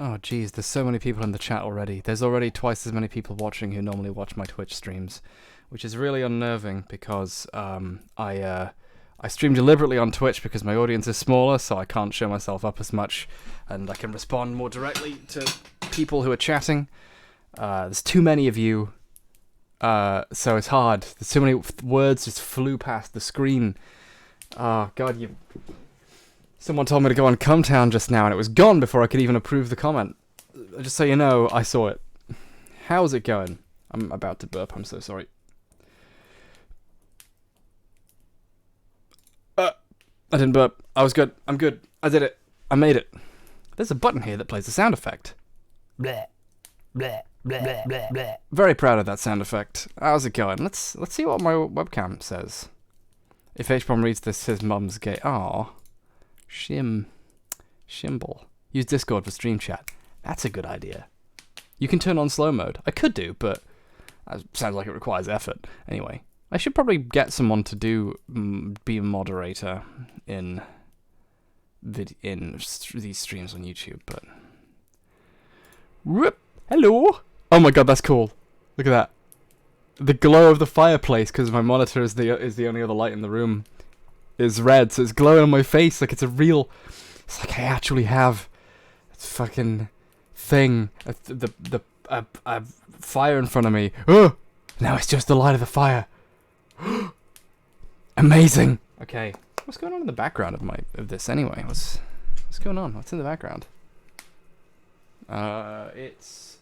Oh, geez, there's so many people in the chat already. There's already twice as many people watching who normally watch my Twitch streams, which is really unnerving because I stream deliberately on Twitch because my audience is smaller, so I can't show myself up as much, and I can respond more directly to people who are chatting. There's too many of you, so it's hard. There's too many words just flew past the screen. Oh, God, Someone told me to go on Cumtown just now, and it was gone before I could even approve the comment. Just so you know, I saw it. How's it going? I'm about to burp, I'm so sorry. I didn't burp. I was good. I'm good. I did it. I made it. There's a button here that plays a sound effect. Bleh. Bleh. Bleh. Bleh. Bleh. Very proud of that sound effect. How's it going? Let's see what my webcam says. If H-Bomb reads this, his mum's gay. Aww. Shimble. Use Discord for stream chat. That's a good idea. You can turn on slow mode. I could do, but that sounds like it requires effort. Anyway, I should probably get someone to be a moderator in these streams on YouTube. But Rip. Hello. Oh my God, that's cool. Look at that. The glow of the fireplace, because my monitor is the only other light in the room, is red, so it's glowing on my face like it's a real. It's like I actually have a fucking thing, a fire in front of me. Oh, now it's just the light of the fire. Amazing. Okay, what's going on in the background of this anyway? What's going on? What's in the background? It's.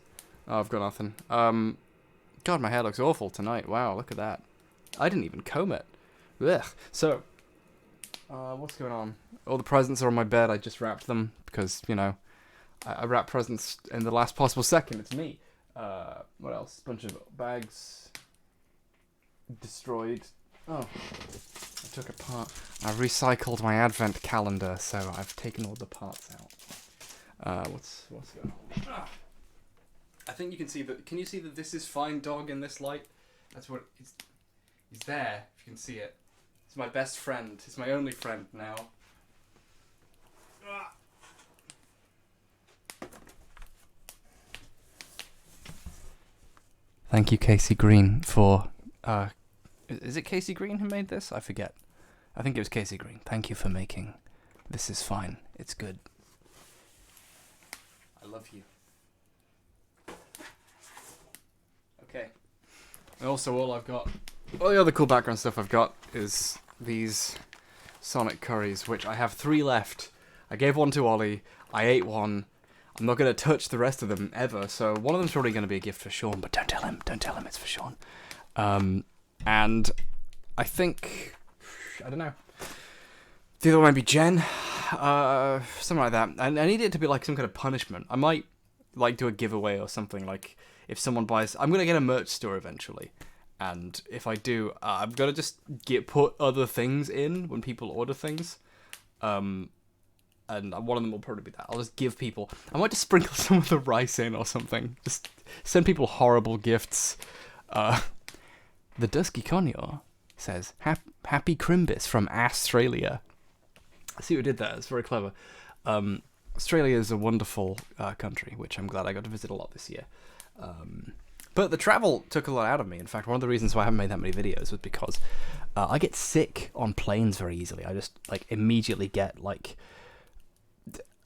Oh, I've got nothing. God, my hair looks awful tonight. Wow, look at that. I didn't even comb it. Ugh. So. What's going on? All the presents are on my bed. I just wrapped them because, you know, I wrap presents in the last possible second. It's me. What else? Bunch of bags destroyed. Oh, I took apart. I recycled my advent calendar, so I've taken all the parts out. What's going on? Ah. I think you can see that. Can you see that this is fine dog in this light? That's what it's there. If you can see it. It's my best friend. It's my only friend now. Thank you, Casey Green, for... is it Casey Green who made this? I forget. I think it was Casey Green. Thank you for making This Is Fine. It's good. I love you. Okay. And also all the other cool background stuff I've got is these Sonic curries, which I have 3 left. I gave one to Ollie. I ate one. I'm not going to touch the rest of them ever, so one of them's probably going to be a gift for Sean, but don't tell him. Don't tell him it's for Sean. And I think... I don't know. The other one might be Jen. Something like that. And I need it to be like some kind of punishment. I might like do a giveaway or something, like if someone buys... I'm going to get a merch store eventually. And if I do, I'm going to just put other things in when people order things. And one of them will probably be that. I'll just give people... I might just sprinkle some of the rice in or something. Just send people horrible gifts. The Dusky Conyor says, Happy Crimbus from Australia. I see who did that. It's very clever. Australia is a wonderful country, which I'm glad I got to visit a lot this year. But the travel took a lot out of me. In fact, one of the reasons why I haven't made that many videos was because I get sick on planes very easily. I just like immediately get like,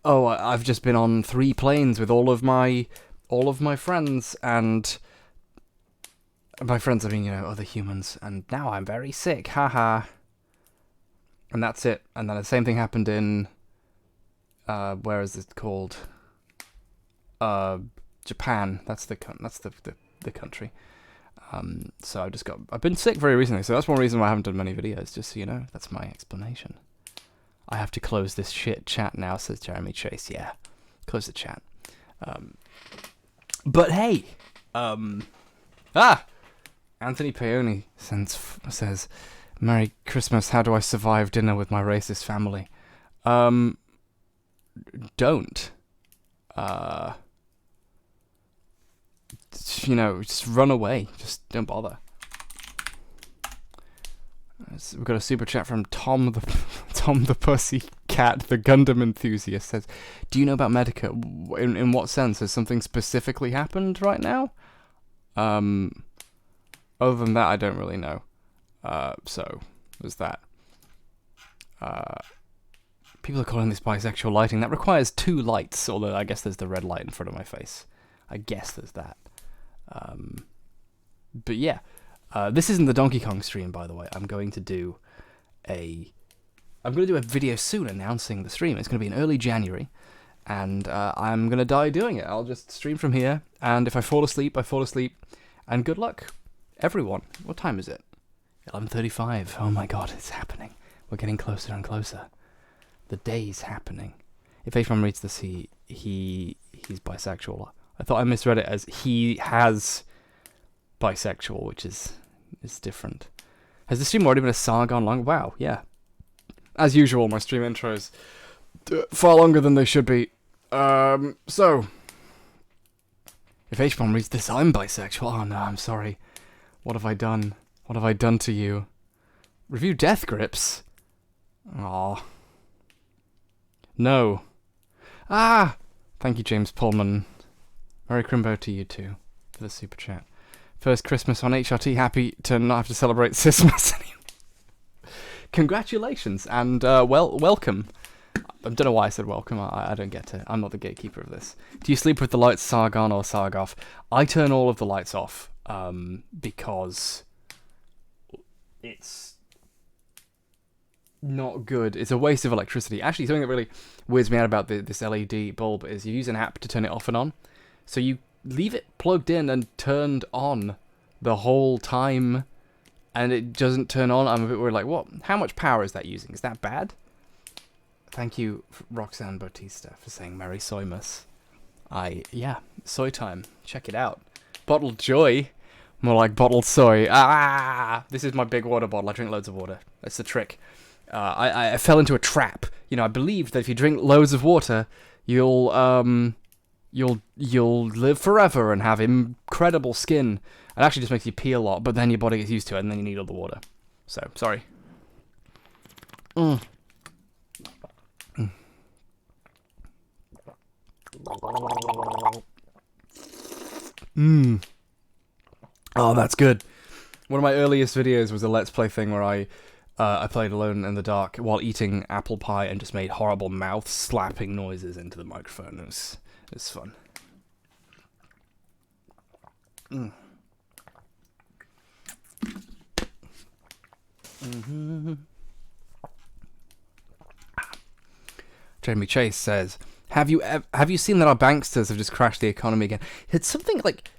oh, I've just been on 3 planes with all of my friends, and by friends I mean, you know, other humans, and now I'm very sick, haha. And that's it. And then the same thing happened in where is it called? Japan. That's the country. So I've been sick very recently, so that's one reason why I haven't done many videos, just so you know. That's my explanation. I have to close this shit chat now, says Jeremy Chase. Yeah, close the chat. But hey, Anthony Peony says, Merry Christmas, how do I survive dinner with my racist family? Don't. You know, just run away. Just don't bother. We've got a super chat from Tom the Pussy Cat, the Gundam enthusiast, says, do you know about Medica? In what sense? Has something specifically happened right now? Other than that, I don't really know. So, there's that. People are calling this bisexual lighting. That requires 2 lights, although I guess there's the red light in front of my face. I guess there's that. But yeah, this isn't the Donkey Kong stream, by the way. I'm going to do a video soon announcing the stream. It's going to be in early January, and I'm going to die doing it. I'll just stream from here, and if I fall asleep, I fall asleep, and good luck, everyone. What time is it? 11:35. Oh my god, it's happening. We're getting closer and closer. The day's happening. If H-Man reads this, he's bisexual. I thought I misread it as he has bisexual, which is different. Has the stream already been a saga gone long? Wow, yeah. As usual, my stream intros far longer than they should be. So if H-Man reads this, I'm bisexual. Oh no, I'm sorry. What have I done? What have I done to you? Review Death Grips? Aw. No. Ah! Thank you, James Pullman. Merry Chrimbo to you too, for the super chat. First Christmas on HRT, happy to not have to celebrate Christmas anymore. Congratulations, and welcome. I don't know why I said welcome, I don't get it. I'm not the gatekeeper of this. Do you sleep with the lights Sargon or Sargoff? I turn all of the lights off, because it's not good. It's a waste of electricity. Actually, something that really weirds me out about this LED bulb is you use an app to turn it off and on. So you leave it plugged in and turned on the whole time, and it doesn't turn on. I'm a bit worried, like, what? How much power is that using? Is that bad? Thank you, Roxanne Bautista, for saying Merry Soymas. Yeah, soy time. Check it out. Bottled joy. More like bottled soy. Ah! This is my big water bottle. I drink loads of water. That's the trick. I fell into a trap. You know, I believed that if you drink loads of water, you'll live forever and have incredible skin. It actually just makes you pee a lot, but then your body gets used to it, and then you need all the water. So, sorry. Oh, that's good. One of my earliest videos was a Let's Play thing where I played alone in the dark while eating apple pie and just made horrible mouth slapping noises into the microphone. It was fun. Jeremy Chase says, have you seen that our banksters have just crashed the economy again? It's something like,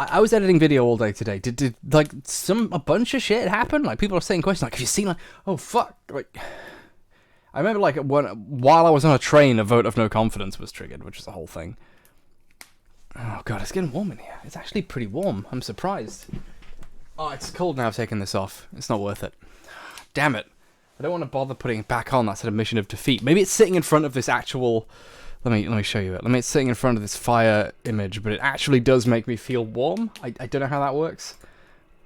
I was editing video all day today. Did like a bunch of shit happen? Like, people are saying questions like, have you seen, like, oh fuck, like, I remember, like, while I was on a train, a vote of no confidence was triggered, which is the whole thing. Oh god, it's getting warm in here. It's actually pretty warm. I'm surprised. Oh, it's cold now. I've taken this off. It's not worth it. Damn it. I don't want to bother putting it back on. That's an admission of defeat. Maybe it's sitting in front of this actual... Let me show you it. It's sitting in front of this fire image, but it actually does make me feel warm. I don't know how that works.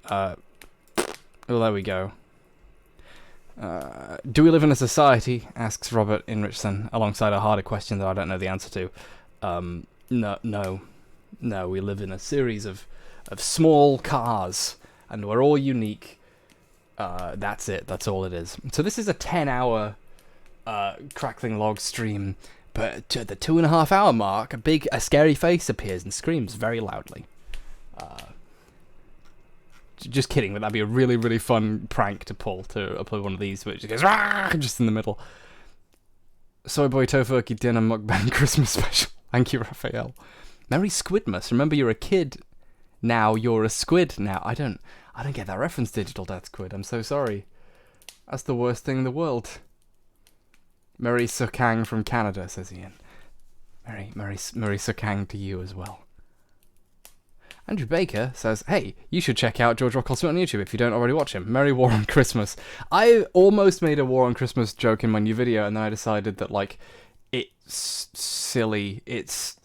Oh, there we go. Do we live in a society? Asks Robert Inrichson, alongside a harder question that I don't know the answer to. No, we live in a series of small cars, and we're all unique. That's it. That's all it is. So this is a 10-hour crackling log stream, but at the 2.5-hour mark, a scary face appears and screams very loudly. Just kidding, but that'd be a really, really fun prank to pull, to upload one of these, which goes just in the middle. Soy Boy Tofurkey Dinner Mukbang Christmas Special. Thank you, Raphael. Merry Squidmas. Remember, you're a kid. Now you're a squid. Now I don't get that reference, Digital Dad Squid. I'm so sorry. That's the worst thing in the world. Merry Sukang from Canada, says Ian. Merry Sukang to you as well. Andrew Baker says, hey, you should check out George Rockwell Smith on YouTube if you don't already watch him. Merry War on Christmas. I almost made a War on Christmas joke in my new video, and then I decided that, like, it's silly. It's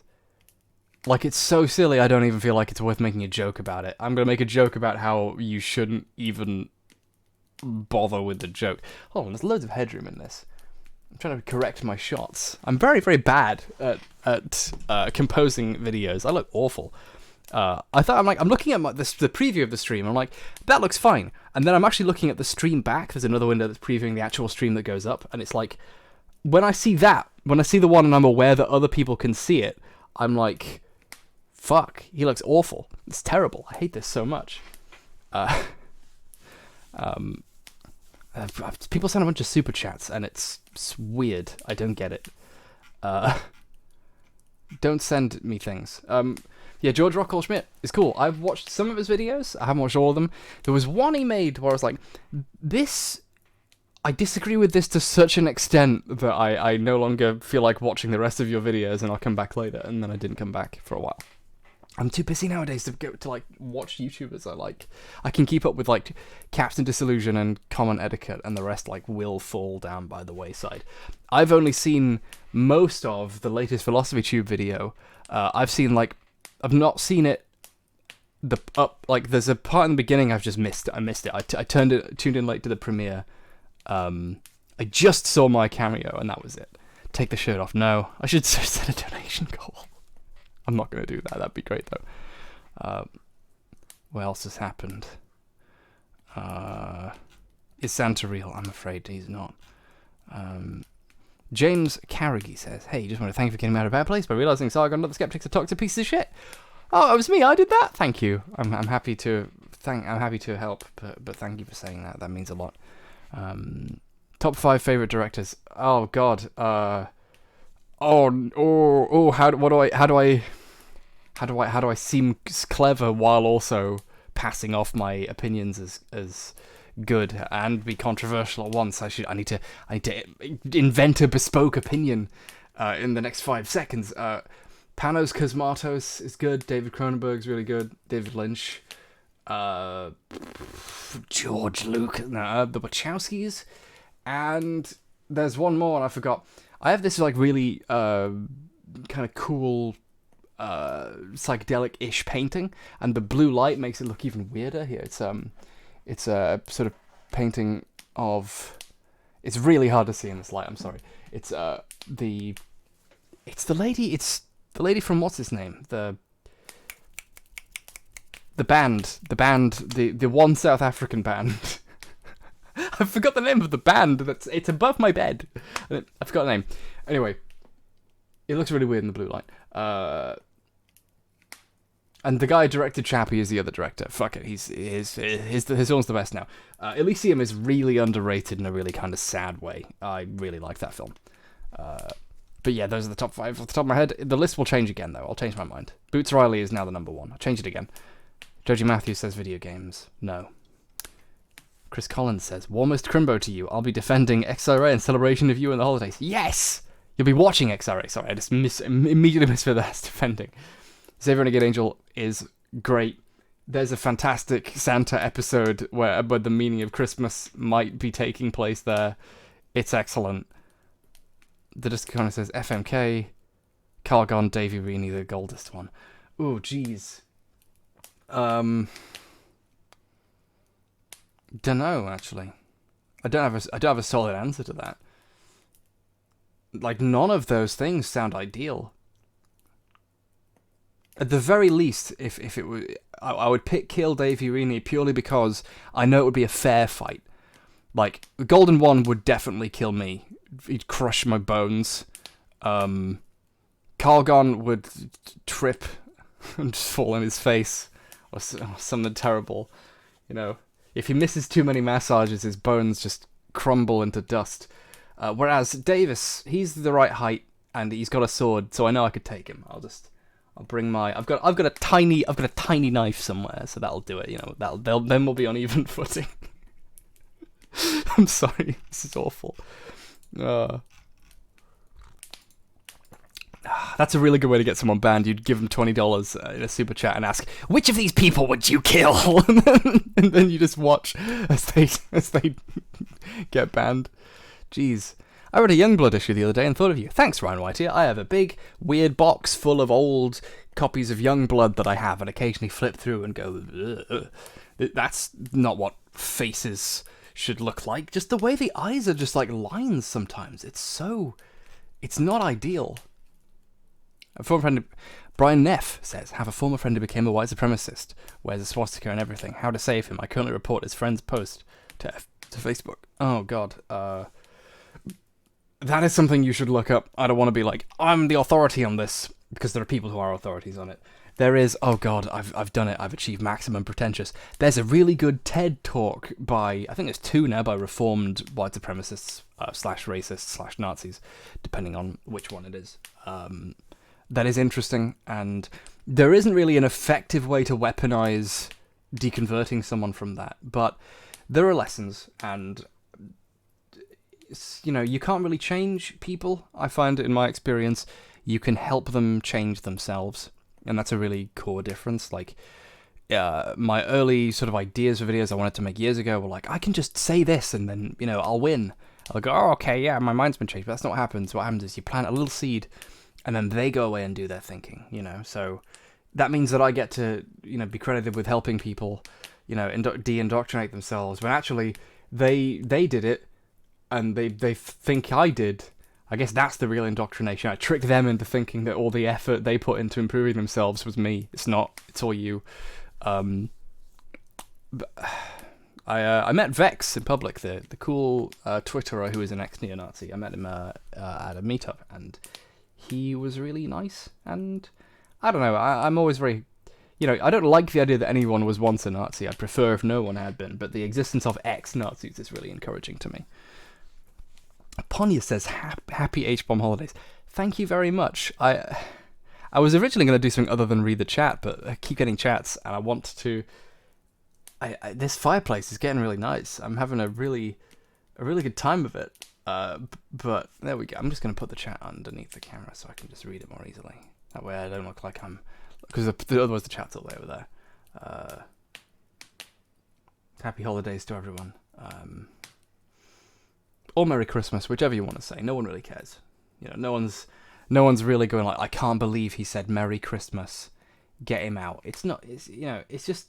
so silly I don't even feel like it's worth making a joke about it. I'm going to make a joke about how you shouldn't even bother with the joke. Hold on, there's loads of headroom in this. I'm trying to correct my shots. I'm very, very bad at composing videos. I look awful. I'm looking at the preview of the stream. I'm like, that looks fine. And then I'm actually looking at the stream back. There's another window that's previewing the actual stream that goes up. And it's like, when I see the one and I'm aware that other people can see it, I'm like, fuck, he looks awful. It's terrible. I hate this so much. People send a bunch of super chats, and it's weird. I don't get it. Don't send me things. Yeah, George Rockall Schmidt is cool. I've watched some of his videos. I haven't watched all of them. There was one he made where I was like, I disagree with this to such an extent that I no longer feel like watching the rest of your videos, and I'll come back later. And then I didn't come back for a while. I'm too busy nowadays to go to like watch YouTubers I like. I can keep up with like Captain Disillusion and Common Etiquette, and the rest like will fall down by the wayside. I've only seen most of the latest Philosophy Tube video. I've not seen it. There's a part in the beginning I've just missed. I missed it. I tuned in late to the premiere. I just saw my cameo, and that was it. Take the shirt off. No, I should set a donation goal. I'm not going to do that. That'd be great, though. What else has happened? Is Santa real? I'm afraid he's not. James Carrigy says, hey, just want to thank you for getting me out of a bad place by realising Sargon and other skeptics are toxic pieces of shit. Oh, it was me. I did that. Thank you. I'm happy to help, but thank you for saying that. That means a lot. Top 5 favourite directors. Oh, God. How do I seem clever while also passing off my opinions as good and be controversial at once? I need to invent a bespoke opinion in the next 5 seconds. Panos Cosmatos is good. David Cronenberg's really good. David Lynch. George Lucas. No, the Wachowskis. And there's one more and I forgot. I have this like really kind of cool psychedelic-ish painting, and the blue light makes it look even weirder. Here, it's a sort of painting of. It's really hard to see in this light. I'm sorry. It's the lady from what's his name, the one South African band. I forgot the name of the band. It's above my bed. I forgot the name. Anyway, it looks really weird in the blue light. And the guy who directed Chappie is the other director. Fuck it, his film's the best now. Elysium is really underrated in a really kind of sad way. I really like that film. But yeah, those are the top 5 off the top of my head. The list will change again, though. I'll change my mind. Boots Riley is now the number 1. I'll change it again. Joji Matthews says video games. No. Chris Collins says, warmest Chrimbo to you. I'll be defending XRA in celebration of you and the holidays. Yes! You'll be watching XRA. Sorry, I just immediately misread that as defending. Save Renegade Angel is great. There's a fantastic Santa episode where the meaning of Christmas might be taking place there. It's excellent. The just kind of says FMK, Cargon, Davey Reaney, the goldest one. Ooh, jeez. Dunno, actually. I don't have a solid answer to that. Like, none of those things sound ideal. At the very least, if it were, I would pick Kill Davey Reaney purely because I know it would be a fair fight. Like, the Golden One would definitely kill me. He'd crush my bones. Cargon would trip and just fall on his face. Or something terrible. You know, if he misses too many massages, his bones just crumble into dust. Whereas Davis, he's the right height and he's got a sword, so I know I could take him. I'll bring my. I've got a tiny knife somewhere, so that'll do it. You know, then we'll be on even footing. I'm sorry, this is awful. That's a really good way to get someone banned. You'd give them $20 in a super chat and ask, which of these people would you kill? and then you just watch as they get banned. Jeez. I read a Youngblood issue the other day and thought of you. Thanks, Ryan White here. I have a big, weird box full of old copies of Youngblood that I have and occasionally flip through and go, ugh. That's not what faces should look like. Just the way the eyes are just like lines sometimes. It's not ideal. A former friend, Brian Neff, says, have a former friend who became a white supremacist, wears a swastika and everything. How to save him? I currently report his friend's post to Facebook. Oh, God. That is something you should look up. I don't want to be like, I'm the authority on this, because there are people who are authorities on it. There is, oh God, I've done it. I've achieved maximum pretentious. There's a really good TED talk by, I think there's 2 now, by reformed white supremacists, slash racists, slash Nazis, depending on which one it is. That is interesting, and there isn't really an effective way to weaponize deconverting someone from that, but there are lessons, and you know, you can't really change people. I find in my experience, you can help them change themselves, and that's a really core difference. Like, my early sort of ideas for videos I wanted to make years ago were like, I can just say this and then, you know, I'll win. I'll go, oh, okay, yeah, my mind's been changed, but that's not what happens. What happens is you plant a little seed, and then they go away and do their thinking, you know. So that means that I get to, you know, be credited with helping people, you know, de-indoctrinate themselves, when actually they did it, and they think I did. I guess that's the real indoctrination. I tricked them into thinking that all the effort they put into improving themselves was me. It's not. It's all you. I met Vex in public, the cool Twitterer who is an ex-neo-Nazi. I met him at a meetup, and he was really nice. And I don't know, I'm always very, you know, I don't like the idea that anyone was once a Nazi. I'd prefer if no one had been, but the existence of ex-Nazis is really encouraging to me. Ponya says, happy H-bomb holidays. Thank you very much. I was originally going to do something other than read the chat, but I keep getting chats, and I want to... this fireplace is getting really nice. I'm having a really good time of it. But there we go. I'm just going to put the chat underneath the camera so I can just read it more easily. That way I don't look like I'm... Because otherwise the chat's all over there. Happy holidays to everyone. Or Merry Christmas, whichever you want to say. No one really cares. You know, no one's really going like, I can't believe he said Merry Christmas. Get him out. It's not, you know, it's just,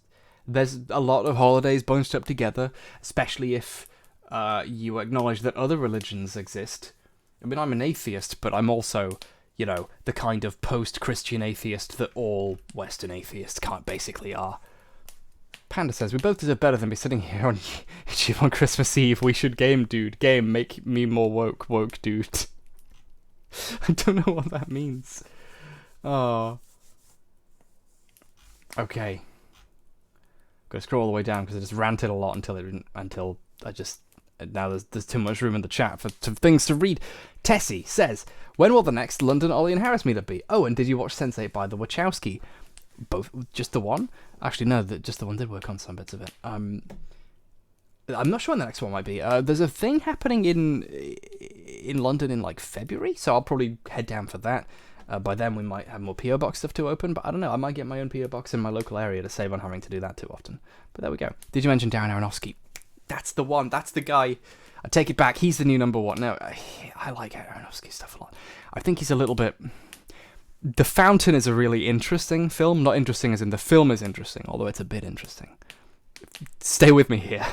there's a lot of holidays bunched up together, especially if you acknowledge that other religions exist. I mean, I'm an atheist, but I'm also, you know, the kind of post-Christian atheist that all Western atheists basically are. Panda says, we both deserve better than be sitting here on YouTube on Christmas Eve. We should game, dude. Game, make me more woke, dude. I don't know what that means. Oh. Okay. Gotta scroll all the way down because I just ranted a lot until I just... Now there's too much room in the chat for things to read. Tessie says, when will the next London Ollie and Harris meetup be? Oh, and did you watch Sense8 by the Wachowski? Both, just the one? Actually, no, just the one did work on some bits of it. I'm not sure when the next one might be. There's a thing happening in London in like February, so I'll probably head down for that. By then we might have more PO box stuff to open, but I don't know. I might get my own PO box in my local area to save on having to do that too often. But there we go. Did you mention Darren Aronofsky? That's the one. That's the guy. I take it back. He's the new number one. No, I like Aronofsky stuff a lot. I think he's a little bit... The Fountain is a really interesting film. Not interesting as in the film is interesting, although it's a bit interesting. Stay with me here.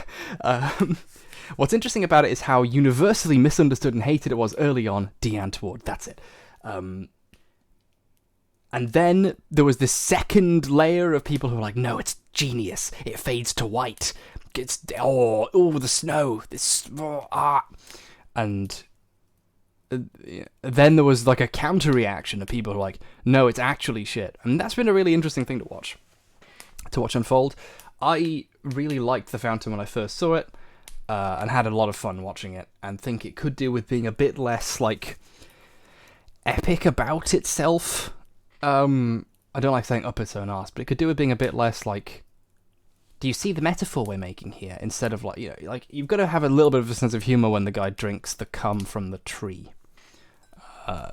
What's interesting about it is how universally misunderstood and hated it was early on. Deanne Toward, that's it. And then there was this second layer of people who were like, no, it's genius. It fades to white. It's, the snow. And... then there was like a counter reaction of people who were like, no, it's actually shit. And that's been a really interesting thing to watch unfold. I really liked The Fountain when I first saw it, and had a lot of fun watching it, and think it could do with being a bit less like epic about itself. I don't like saying up its own arse, but it could do with being a bit less like, do you see the metaphor we're making here? Instead of like, you know, like you've got to have a little bit of a sense of humor when the guy drinks the cum from the tree.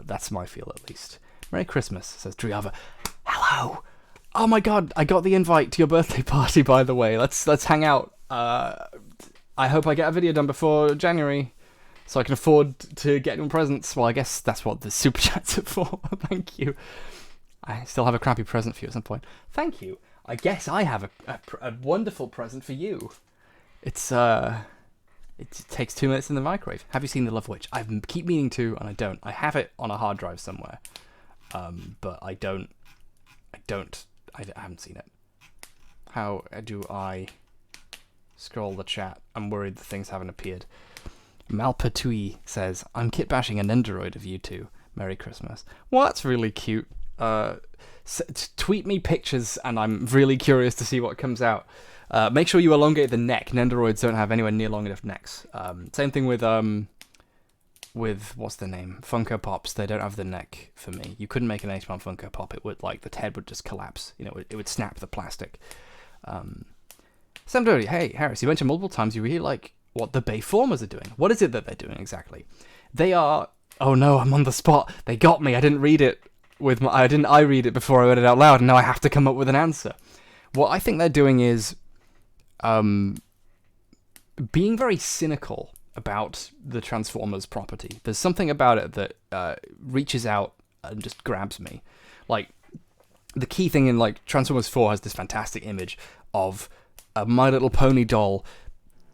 That's my feel, at least. Merry Christmas, says Driava. Hello! Oh my god, I got the invite to your birthday party, by the way. Let's hang out. I hope I get a video done before January, so I can afford to get him presents. Well, I guess that's what the super chats are for. Thank you. I still have a crappy present for you at some point. Thank you. I guess I have a wonderful present for you. It's It takes 2 minutes in the microwave. Have you seen The Love Witch? I keep meaning to, and I don't. I have it on a hard drive somewhere, but I haven't seen it. How do I scroll the chat? I'm worried that things haven't appeared. Malpatui says, I'm kit bashing a Nendoroid of you two. Merry Christmas. Well, that's really cute. Tweet me pictures, and I'm really curious to see what comes out. Make sure you elongate the neck. Nendoroids don't have anywhere near long enough necks. Same thing with what's the name? Funko Pops. They don't have the neck for me. You couldn't make an H-Man Funko Pop. It would, like, the head would just collapse. You know, it would snap the plastic. Sam Doty, hey, Harris, you mentioned multiple times you really like what the Bayformers are doing. What is it that they're doing exactly? They are... Oh no, I'm on the spot. They got me. I didn't read it with my... I read it before I read it out loud, and now I have to come up with an answer. What I think they're doing is being very cynical about the Transformers property. There's something about it that reaches out and just grabs me. Like, the key thing in, like, Transformers 4 has this fantastic image of a My Little Pony doll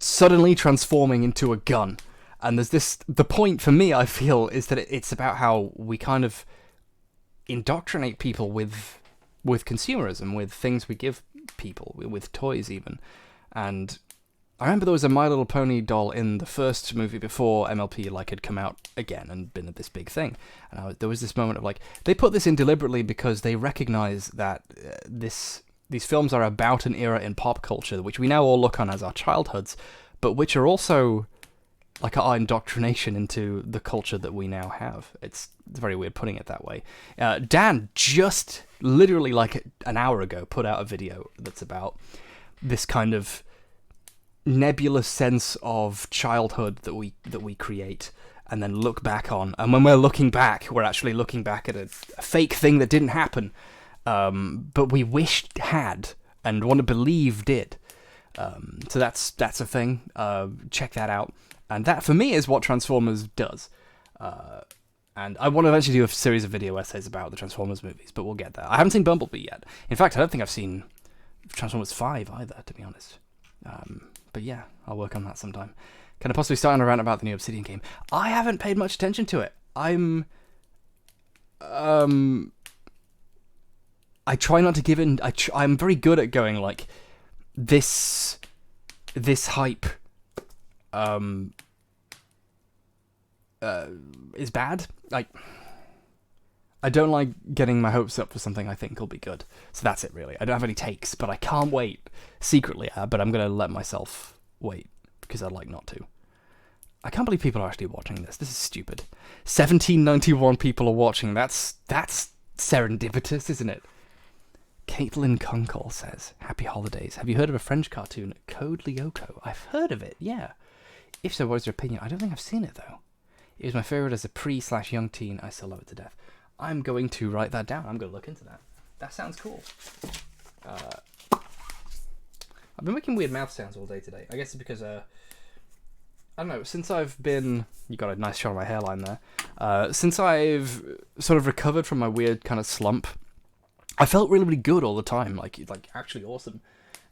suddenly transforming into a gun. And there's this... The point, for me, I feel, is that it's about how we kind of indoctrinate people with consumerism, with things we give people, with toys even. And I remember there was a My Little Pony doll in the first movie before MLP like had come out again and been this big thing. And there was this moment of like, they put this in deliberately because they recognize that these films are about an era in pop culture which we now all look on as our childhoods, but which are also like our indoctrination into the culture that we now have. It's very weird putting it that way. Dan just literally like an hour ago put out a video that's about this kind of nebulous sense of childhood that we create and then look back on. And when we're looking back, we're actually looking back at a fake thing that didn't happen, but we wished had and want to believe did. So that's a thing. Check that out. And that, for me, is what Transformers does. And I want to eventually do a series of video essays about the Transformers movies, but we'll get there. I haven't seen Bumblebee yet. In fact, I don't think I've seen Transformers 5 either, to be honest. But yeah, I'll work on that sometime. Can I possibly start on a rant about the new Obsidian game? I haven't paid much attention to it. I try not to give in. I'm very good at going like, this hype is bad. Like, I don't like getting my hopes up for something I think will be good. So that's it, really. I don't have any takes, but I can't wait secretly. But I'm gonna let myself wait because I'd like not to. I can't believe people are actually watching this. This is stupid. 1791 people are watching. That's serendipitous, isn't it? Caitlin Kunkel says, Happy holidays. Have you heard of a French cartoon, Code Lyoko? I've heard of it, yeah. If so, what is your opinion? I don't think I've seen it, though. It was my favourite as a pre/young teen. I still love it to death. I'm going to write that down. I'm going to look into that. That sounds cool. I've been making weird mouth sounds all day today. I guess it's because, I don't know, since I've been... You got a nice shot of my hairline there. Since I've sort of recovered from my weird kind of slump, I felt really, really good all the time. Like actually awesome.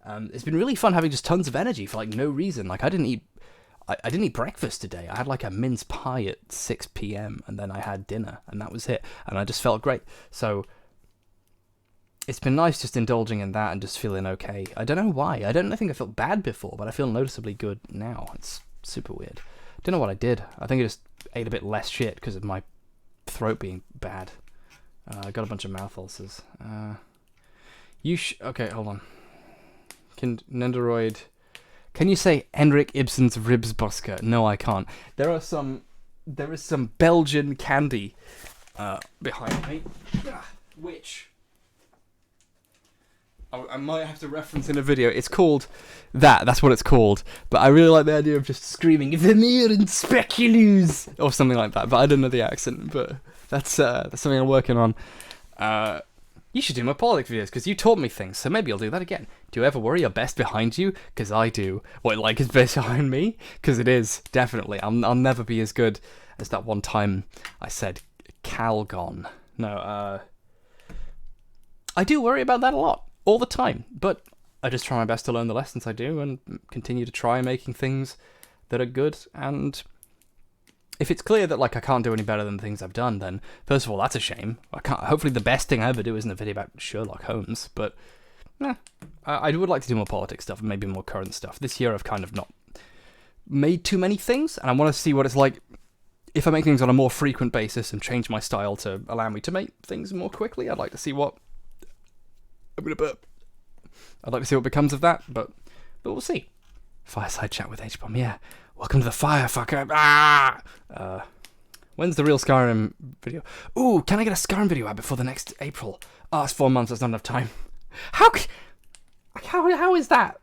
It's been really fun having just tons of energy for, like, no reason. Like, I didn't eat breakfast today. I had like a mince pie at 6 p.m. and then I had dinner and that was it. And I just felt great. So it's been nice just indulging in that and just feeling okay. I don't know why. I think I felt bad before, but I feel noticeably good now. It's super weird. Don't know what I did. I think I just ate a bit less shit because of my throat being bad. I got a bunch of mouth ulcers. Okay, hold on. Nendoroid... Can you say Henrik Ibsen's Ribsbusker? No, I can't. There is some Belgian candy behind me, which I might have to reference in a video. It's called that. That's what it's called. But I really like the idea of just screaming "Vermeer and speculoos" or something like that. But I don't know the accent. But that's something I'm working on. You should do more politics videos, because you taught me things, so maybe I'll do that again. Do you ever worry your best behind you? Because I do. What, like his best behind me? Because it is, definitely. I'll never be as good as that one time I said Calgon. No, I do worry about that a lot, all the time, but I just try my best to learn the lessons I do and continue to try making things that are good, and if it's clear that, like, I can't do any better than the things I've done, then, first of all, that's a shame. Hopefully the best thing I ever do isn't a video about Sherlock Holmes, but, I would like to do more politics stuff, and maybe more current stuff. This year I've kind of not made too many things, and I want to see what it's like if I make things on a more frequent basis and change my style to allow me to make things more quickly. I'd like to see what... I'm gonna burp. I'd like to see what becomes of that, but we'll see. Fireside chat with H-Bomb, yeah. Welcome to the fire, fucker. Ah! When's the real Skyrim video? Ooh, can I get a Skyrim video out before the next April? Oh, it's 4 months, that's not enough time. How is that?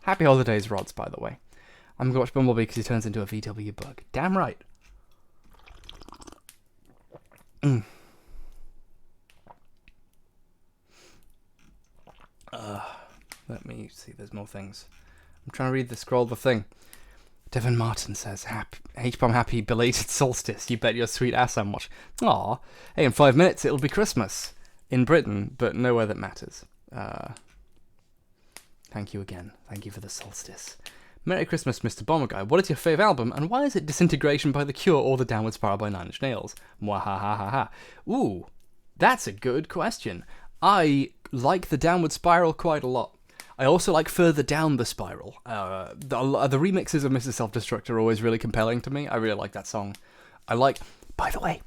Happy holidays, Rods, by the way. I'm gonna watch Bumblebee because he turns into a VW bug. Damn right. Let me see, there's more things. I'm trying to read the scroll of the thing. Devin Martin says, H-Bomb happy belated solstice. You bet your sweet ass I'm watching. Aw. Hey, in 5 minutes it'll be Christmas. In Britain, but nowhere that matters. Thank you again. Thank you for the solstice. Merry Christmas, Mr. Bomber Guy. What is your fave album, and why is it Disintegration by The Cure or The Downward Spiral by Nine Inch Nails? Mwahahaha. Ooh, that's a good question. I like The Downward Spiral quite a lot. I also like Further Down the Spiral. The remixes of Mrs. Self-Destruct are always really compelling to me. I really like that song. By the way,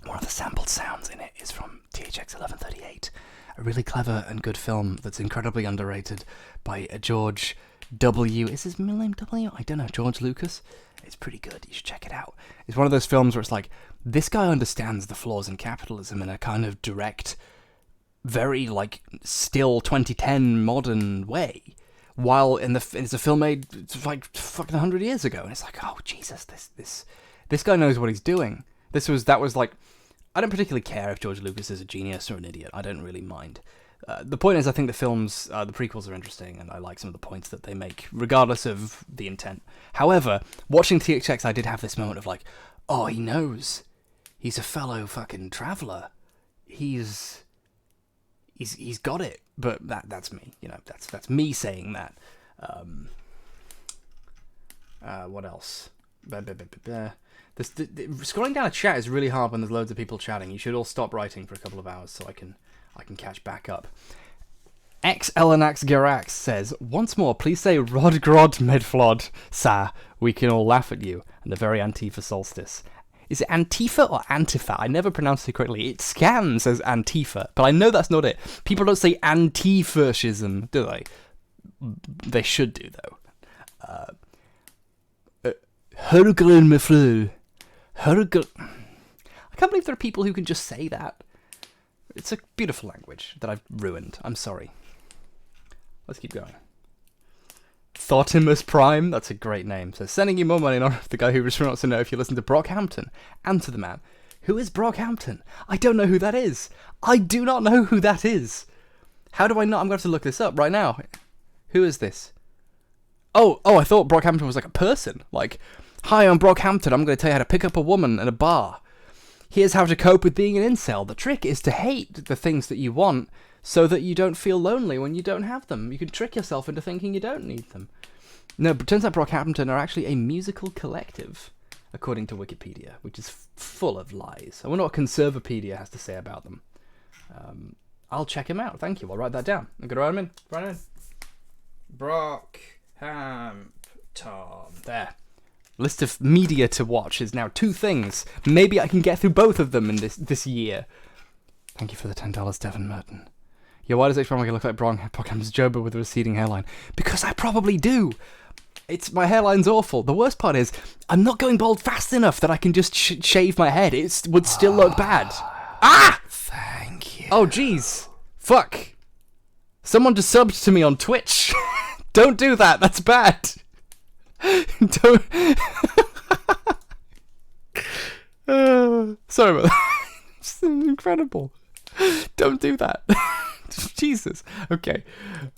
one of the sampled sounds in it is from THX 1138, a really clever and good film that's incredibly underrated by George W. Is his middle name W? I don't know. George Lucas? It's pretty good. You should check it out. It's one of those films where it's like, this guy understands the flaws in capitalism in a kind of direct, very, like, still 2010 modern way, while it's a film made like fucking 100 years ago, and it's like, oh Jesus, this guy knows what he's doing. That was like, I don't particularly care if George Lucas is a genius or an idiot. I don't really mind. The point is, I think the films, the prequels are interesting, and I like some of the points that they make, regardless of the intent. However, watching THX, I did have this moment of like, oh, he knows. He's a fellow fucking traveller. He's got it. But that's me. You know, that's me saying that. What else? Scrolling down a chat is really hard when there's loads of people chatting. You should all stop writing for a couple of hours so I can catch back up. X-Elenax Garax says, once more, please say Rod Grod Medflod, sa. We can all laugh at you. And a very Antifa solstice. Is it Antifa or Antifa? I never pronounced it correctly. It scans as Antifa, but I know that's not it. People don't say anti-fascism, do they? They should do, though. Hurgren mefru. Hurgren. I can't believe there are people who can just say that. It's a beautiful language that I've ruined. I'm sorry. Let's keep going. Thotimus Prime, that's a great name. So sending you more money in honor of the guy who just wants to know if you listen to Brockhampton. And to the man. Who is Brockhampton? I don't know who that is. I do not know who that is. How do I not? I'm going to have to look this up right now. Who is this? Oh, I thought Brockhampton was like a person. Like, hi, I'm Brockhampton. I'm going to tell you how to pick up a woman in a bar. Here's how to cope with being an incel. The trick is to hate the things that you want so that you don't feel lonely when you don't have them. You can trick yourself into thinking you don't need them. No, but it turns out Brockhampton are actually a musical collective, according to Wikipedia, which is full of lies. I wonder what Conservapedia has to say about them. I'll check him out. Thank you. I'll write that down. I'm going to write him in. Right in. Brockhampton. There. List of media to watch is now 2 things. Maybe I can get through both of them in this year. Thank you for the $10, Devin Merton. Yeah, why does H-Bomb look like Brockhampton's Joba with a receding hairline? Because I probably do. My hairline's awful. The worst part is, I'm not going bald fast enough that I can just shave my head. It would still look bad. Ah! Thank you. Oh, jeez. Fuck. Someone just subbed to me on Twitch. Don't do that. That's bad. Don't. Sorry about that. It's incredible. Don't do that. Jesus. Okay.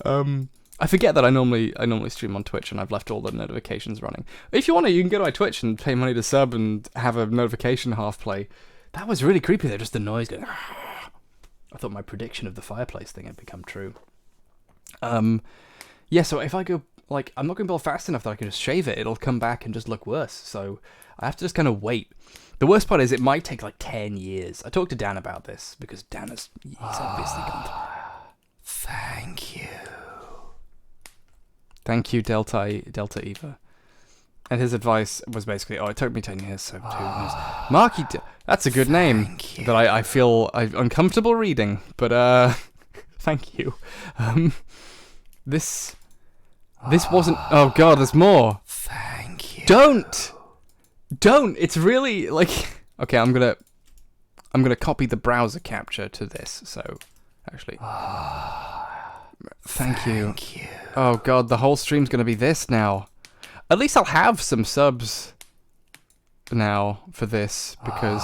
I forget that I normally stream on Twitch and I've left all the notifications running. If you want to, you can go to my Twitch and pay money to sub and have a notification half play. That was really creepy though, just the noise going. I thought my prediction of the fireplace thing had become true. Yeah, so if I go like, I'm not going to build fast enough that I can just shave it. It'll come back and just look worse. So I have to just kind of wait. The worst part is it might take like 10 years. I talked to Dan about this because Dan he's obviously gone through. Thank you. Thank you, Delta Eva. And his advice was basically, it took me 10 years, so 2 years. Marky, that's a good name that I feel uncomfortable reading, but thank you. This wasn't. Oh God, there's more. Thank you. Don't. It's really like. Okay, I'm gonna copy the browser capture to this. So, actually, thank you. Oh God, the whole stream's gonna be this now. At least I'll have some subs now for this because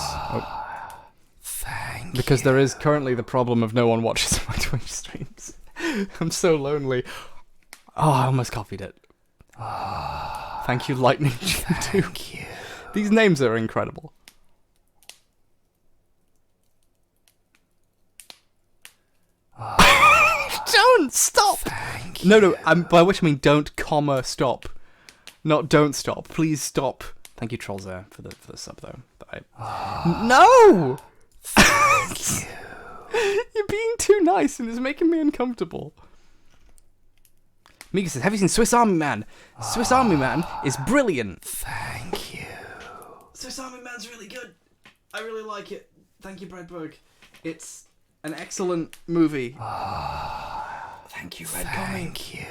because there is currently the problem of no one watches my Twitch streams. I'm so lonely. Oh, I almost copied it. Thank you, Lightning Jim 2. Thank you. These names are incredible. Don't stop. No. By which I mean don't comma stop. Not don't stop. Please stop. Thank you, Trollzer, for the sub though. No! Thank you. You're being too nice and it's making me uncomfortable. Mika says, have you seen Swiss Army Man? Swiss Army Man is brilliant. Thank you. Swiss Army Man's really good. I really like it. Thank you, Bradberg. It's an excellent movie. Thank you, Red Commie. Thank you.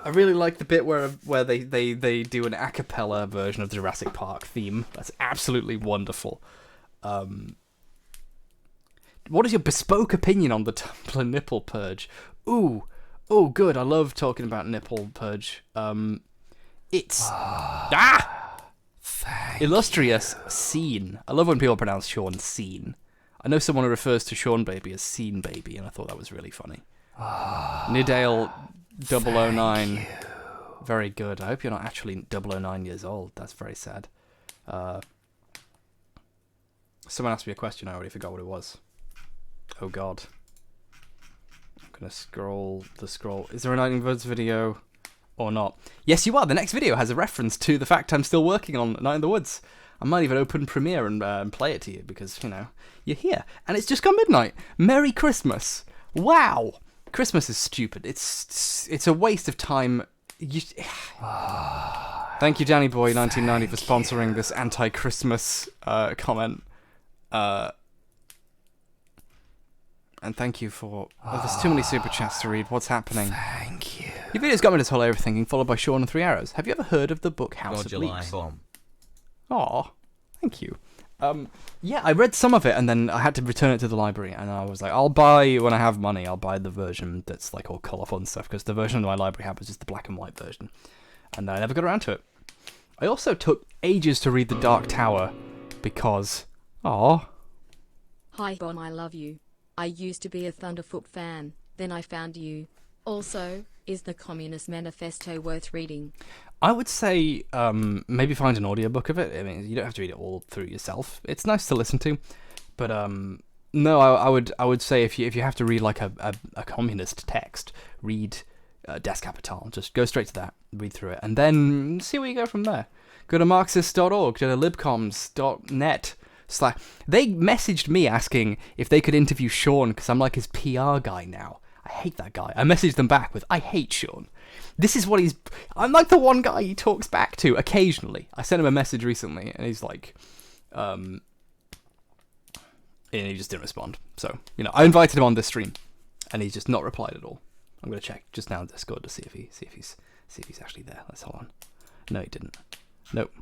I really like the bit where they do an a cappella version of the Jurassic Park theme. That's absolutely wonderful. What is your bespoke opinion on the Tumblr nipple purge? Ooh, good. I love talking about nipple purge. It's illustrious scene. I love when people pronounce Sean scene. I know someone who refers to Sean Baby as Scene Baby, and I thought that was really funny. Nidale 009. Very good. I hope you're not actually 009 years old. That's very sad. Someone asked me a question. I already forgot what it was. Oh God. I'm gonna scroll the scroll. Is there a Night in the Woods video or not? Yes, you are. The next video has a reference to the fact I'm still working on Night in the Woods. I might even open Premiere and play it to you because, you know, you're here. And it's just gone midnight. Merry Christmas. Wow. Christmas is stupid. It's a waste of time. Thank you, Danny Boy 1990, for sponsoring this anti-Christmas comment. And thank you for... there's too many super chats to read. What's happening? Thank you. Your video's got me to tell everything, followed by Sean and 3 Arrows. Have you ever heard of the book House of Leaves? Aw, thank you. Yeah, I read some of it, and then I had to return it to the library, and I was like, I'll buy, when I have money, I'll buy the version that's like all colourful and stuff, because the version that my library had was just the black and white version. And I never got around to it. I also took ages to read The Dark Tower, because... Aw. Hi Bon, I love you. I used to be a Thunderfoot fan, then I found you. Also, is the Communist Manifesto worth reading? I would say maybe find an audiobook of it. I mean, you don't have to read it all through yourself. It's nice to listen to, but no, I would say if you have to read like a communist text, read Das Kapital. Just go straight to that, read through it, and then see where you go from there. Go to Marxist.org, go to libcoms.net. They messaged me asking if they could interview Sean because I'm like his PR guy now. I hate that guy. I messaged them back with, I hate Sean. This is what I'm like the one guy he talks back to occasionally. I sent him a message recently and he's like, and he just didn't respond. So, you know, I invited him on this stream and he's just not replied at all. I'm going to check just now in Discord to see if he's actually there. Let's hold on. No, he didn't. Nope.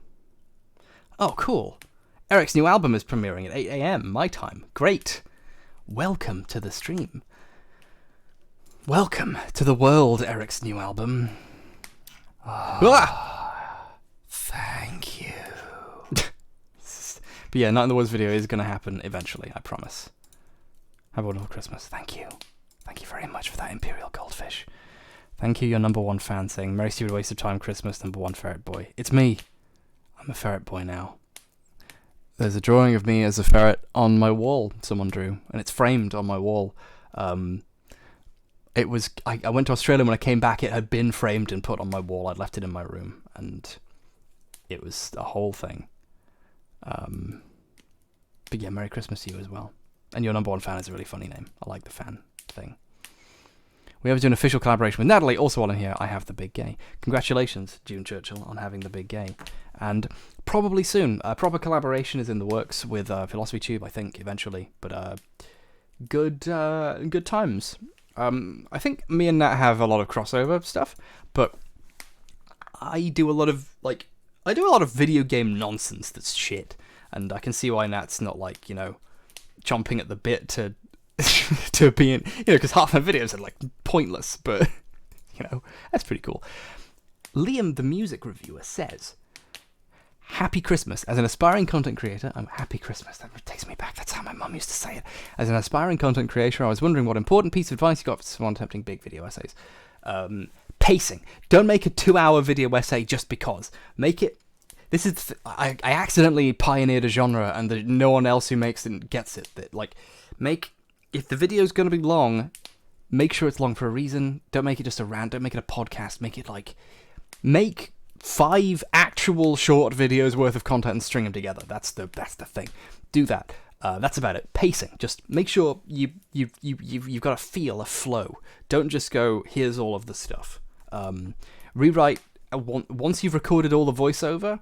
Oh, cool. Eric's new album is premiering at 8 AM my time. Great. Welcome to the stream. Welcome to the world, Eric's new album. Thank you. But yeah, Night in the Woods video is going to happen eventually, I promise. Have a wonderful Christmas. Thank you. Thank you very much for that Imperial Goldfish. Thank you, your #1 fan, saying, Merry Stupid Waste of Time Christmas, #1 Ferret Boy. It's me. I'm a ferret boy now. There's a drawing of me as a ferret on my wall someone drew, and it's framed on my wall. I went to Australia. When I came back, it had been framed and put on my wall. I'd left it in my room, and it was a whole thing. But yeah, Merry Christmas to you as well. And your number one fan is a really funny name. I like the fan thing. We have to do an official collaboration with Natalie. Also on here, I have the Big Gay. Congratulations, June Churchill, on having the Big Gay. And probably soon, a proper collaboration is in the works with Philosophy Tube, I think, eventually. But good times. I think me and Nat have a lot of crossover stuff, but I do a lot of video game nonsense that's shit, and I can see why Nat's not chomping at the bit to to be in, because half my videos are pointless, but that's pretty cool. Liam, the music reviewer, says, "Happy Christmas. As an aspiring content creator," Happy Christmas, that takes me back, that's how my mum used to say it. "As an aspiring content creator, I was wondering what important piece of advice you got for someone attempting big video essays." Pacing. Don't make a 2-hour video essay just because. Make it... I accidentally pioneered a genre, and no one else who makes it gets it. If the video's going to be long, make sure it's long for a reason. Don't make it just a rant. Don't make it a podcast. Make 5 actual short videos worth of content and string them together. That's the thing. Do that. That's about it. Pacing. Just make sure you've got a feel, a flow. Don't just go, here's all of the stuff. Rewrite once you've recorded all the voiceover.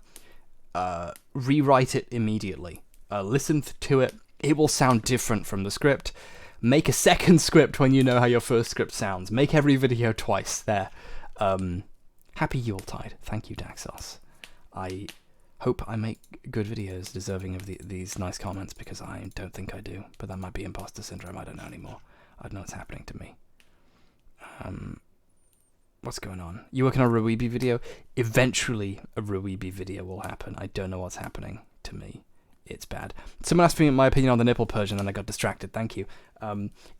Rewrite it immediately. Listen to it. It will sound different from the script. Make a second script when you know how your first script sounds. Make every video twice. There. Happy Yuletide. Thank you, Daxos. I hope I make good videos deserving of these nice comments, because I don't think I do. But that might be imposter syndrome. I don't know anymore. I don't know what's happening to me. What's going on? You working on a Ruibi video? Eventually, a Ruibi video will happen. I don't know what's happening to me. It's bad. Someone asked me my opinion on the nipple purge, and then I got distracted. Thank you.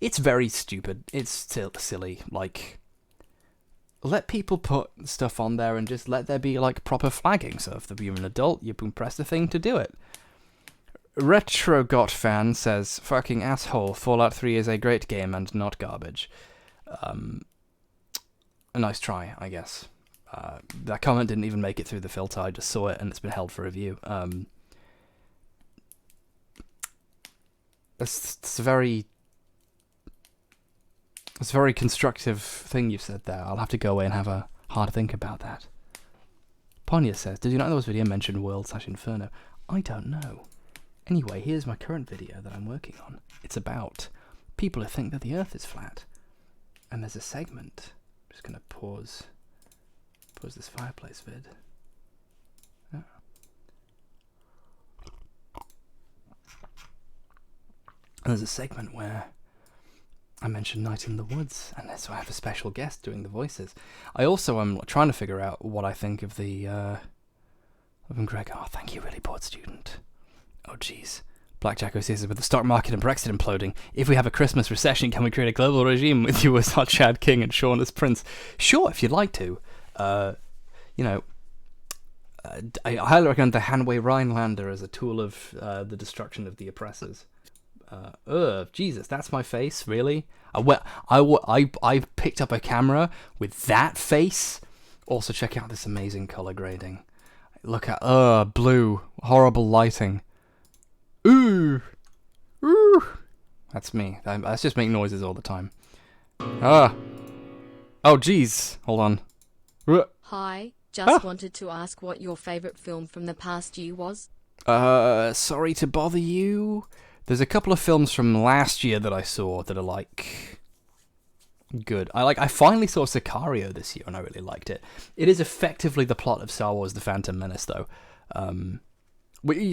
It's very stupid. It's still silly. Let people put stuff on there and just let there be proper flagging. So if you're an adult, you can press the thing to do it. RetroGot fan says, "Fucking asshole. Fallout 3 is a great game and not garbage." A nice try, I guess. That comment didn't even make it through the filter. I just saw it, and it's been held for review. It's a very constructive thing you've said there. I'll have to go away and have a hard think about that. Ponya says, "Did you not know this video mentioned World/Inferno?" I don't know. Anyway, here's my current video that I'm working on. It's about people who think that the Earth is flat. And there's a segment. I'm just gonna pause this fireplace vid. Yeah. And there's a segment where I mentioned Night in the Woods, and so I have a special guest doing the voices. I also am trying to figure out what I think of the Greg. Oh, thank you, really bored student. Oh, jeez. Blackjack says, "With the stock market and Brexit imploding, if we have a Christmas recession, can we create a global regime with you as our Chad King and Sean as Prince?" Sure, if you'd like to. I highly recommend the Hanway Rhinelander as a tool of the destruction of the oppressors. Jesus, that's my face, really? I picked up a camera with that face. Also, check out this amazing color grading. Look at, blue, horrible lighting. Ooh. That's me. That's just make noises all the time. Oh, jeez. Hold on. Hi, just wanted to ask what your favorite film from the past year was. Sorry to bother you. There's a couple of films from last year that I saw that are good. I finally saw Sicario this year, and I really liked it. It is effectively the plot of Star Wars: The Phantom Menace, though.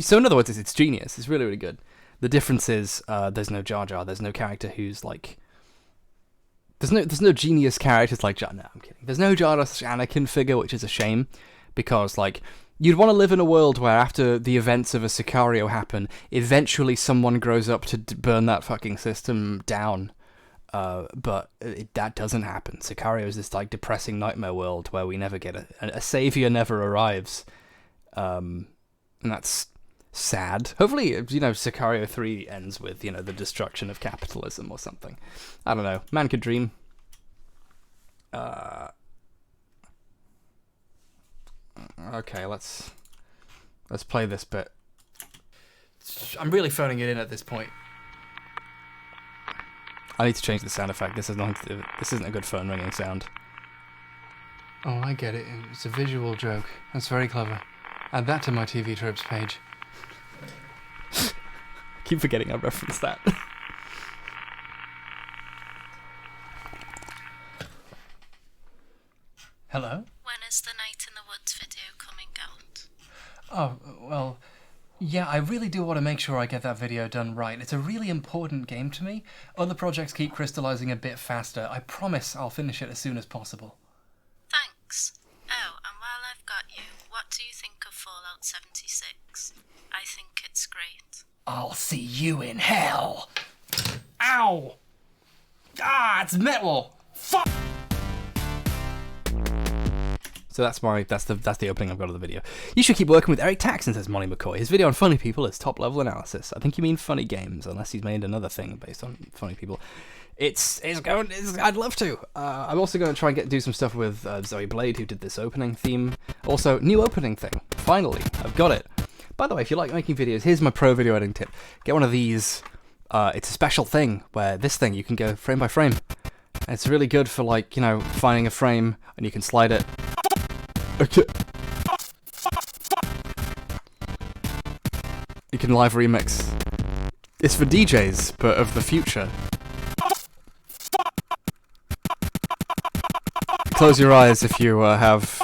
So in other words, it's genius. It's really, really good. The difference is there's no Jar Jar. There's no character who's There's no genius characters like Jar. No, I'm kidding. There's no Jar Jar Anakin figure, which is a shame, because you'd want to live in a world where after the events of a Sicario happen, eventually someone grows up to burn that fucking system down. But that doesn't happen. Sicario is this depressing nightmare world where we never get a savior never arrives. And that's sad. Hopefully, Sicario 3 ends with, the destruction of capitalism or something. I don't know. Man could dream. Okay, let's play this bit. I'm really phoning it in at this point. I need to change the sound effect. This isn't a good phone ringing sound. Oh, I get it. It's a visual joke. That's very clever. Add that to my TV tropes page. Keep forgetting I referenced that. Hello? When is the Night in the Woods video coming out? Oh, well, yeah, I really do want to make sure I get that video done right. It's a really important game to me. Other projects keep crystallizing a bit faster. I promise I'll finish it as soon as possible. Thanks. Oh, and while I've got you, what do you think of Fallout 76? I think it's great. I'll see you in hell. Ow! Ah, it's metal. Fuck. So that's the opening I've got of the video. You should keep working with Eric Taxon, says Molly McCoy. His video on funny people is top level analysis. I think you mean funny games, unless he's made another thing based on funny people. I'd love to. I'm also going to try and do some stuff with Zoe Blade, who did this opening theme. Also, new opening thing. Finally, I've got it. By the way, if you like making videos, here's my pro video editing tip. Get one of these. It's a special thing where this thing you can go frame by frame. And it's really good for, like, you know, finding a frame and you can slide it. Okay. You can live remix. It's for DJs, but of the future. Close your eyes if you have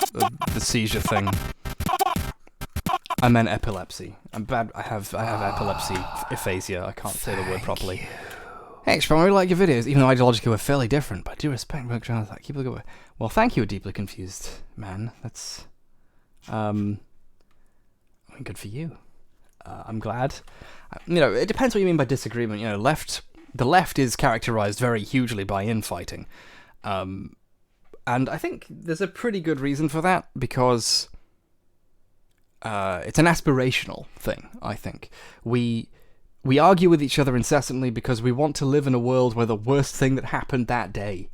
the seizure thing. I meant epilepsy. I'm bad. I have epilepsy aphasia. I can't say the word properly. Hey, Chrimbo, I really like your videos, even though ideologically we're fairly different, but I do respect work channels that keep it going. Well, thank you, deeply confused man. That's, I mean, good for you. I'm glad. You know, it depends what you mean by disagreement. You know, the left is characterized very hugely by infighting. And I think there's a pretty good reason for that, because it's an aspirational thing, I think. We argue with each other incessantly because we want to live in a world where the worst thing that happened that day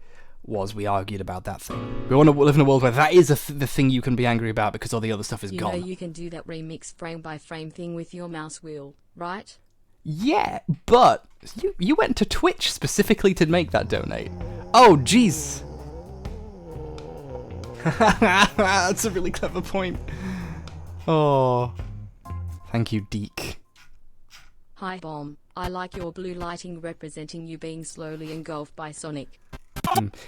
was we argued about that thing. We want to live in a world where that is the thing you can be angry about because all the other stuff is gone. You know you can do that remix frame by frame thing with your mouse wheel, right? Yeah, but you went to Twitch specifically to make that donate. Oh, jeez. That's a really clever point. Oh. Thank you, Deke. Hi Bomb, I like your blue lighting representing you being slowly engulfed by Sonic.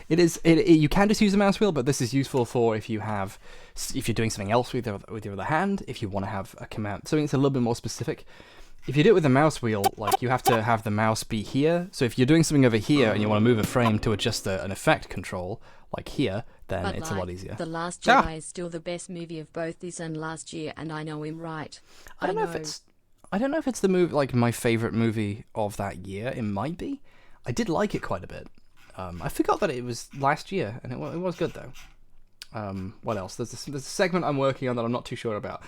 You can just use a mouse wheel, but this is useful for if you're doing something else with your other hand, if you want to have a command. Something that's a little bit more specific. If you do it with a mouse wheel, like, you have to have the mouse be here. So if you're doing something over here and you want to move a frame to adjust an effect control, like here, then But it's like, a lot easier. The Last Jedi is still the best movie of both this and last year, and I know him right. I don't know if it's the movie, like, my favorite movie of that year. It might be. I did like it quite a bit. I forgot that it was last year, and it was good though. What else? There's a segment I'm working on that I'm not too sure about.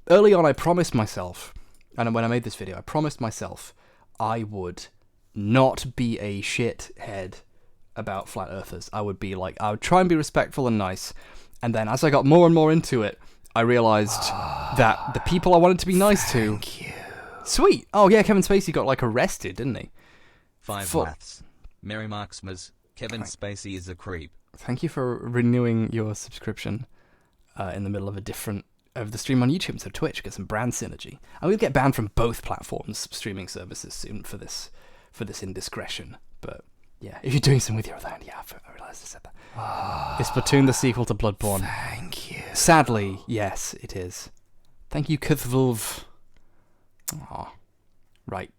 Early on, I promised myself, and when I made this video, I promised myself I would not be a shithead about flat earthers. I would try and be respectful and nice. And then as I got more and more into it, I realized that the people I wanted to be nice to... Thank you. Sweet! Oh yeah, Kevin Spacey got, like, arrested, didn't he? Five maths. Mary Marksmas. Kevin Spacey is a creep. Thank you for renewing your subscription in the middle of the stream on YouTube, so Twitch, get some brand synergy. I'm going to get banned from both platforms, streaming services soon for this indiscretion. But yeah, if you're doing something with your other hand, yeah, I realised I said that. Is Splatoon the sequel to Bloodborne? Thank you. Sadly, yes, it is. Thank you, Kuthvulv. Aw. Right.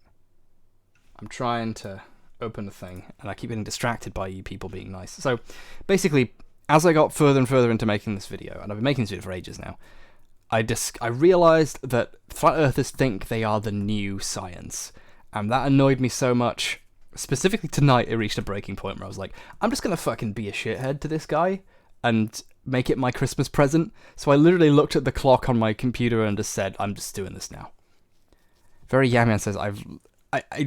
I'm trying to open the thing, and I keep getting distracted by you people being nice. So, basically, as I got further and further into making this video, and I've been making this video for ages now, I realized that flat earthers think they are the new science, and that annoyed me so much. Specifically tonight, it reached a breaking point where I was like, I'm just gonna fucking be a shithead to this guy, and make it my Christmas present. So I literally looked at the clock on my computer and just said, I'm just doing this now. Very Yamian says, I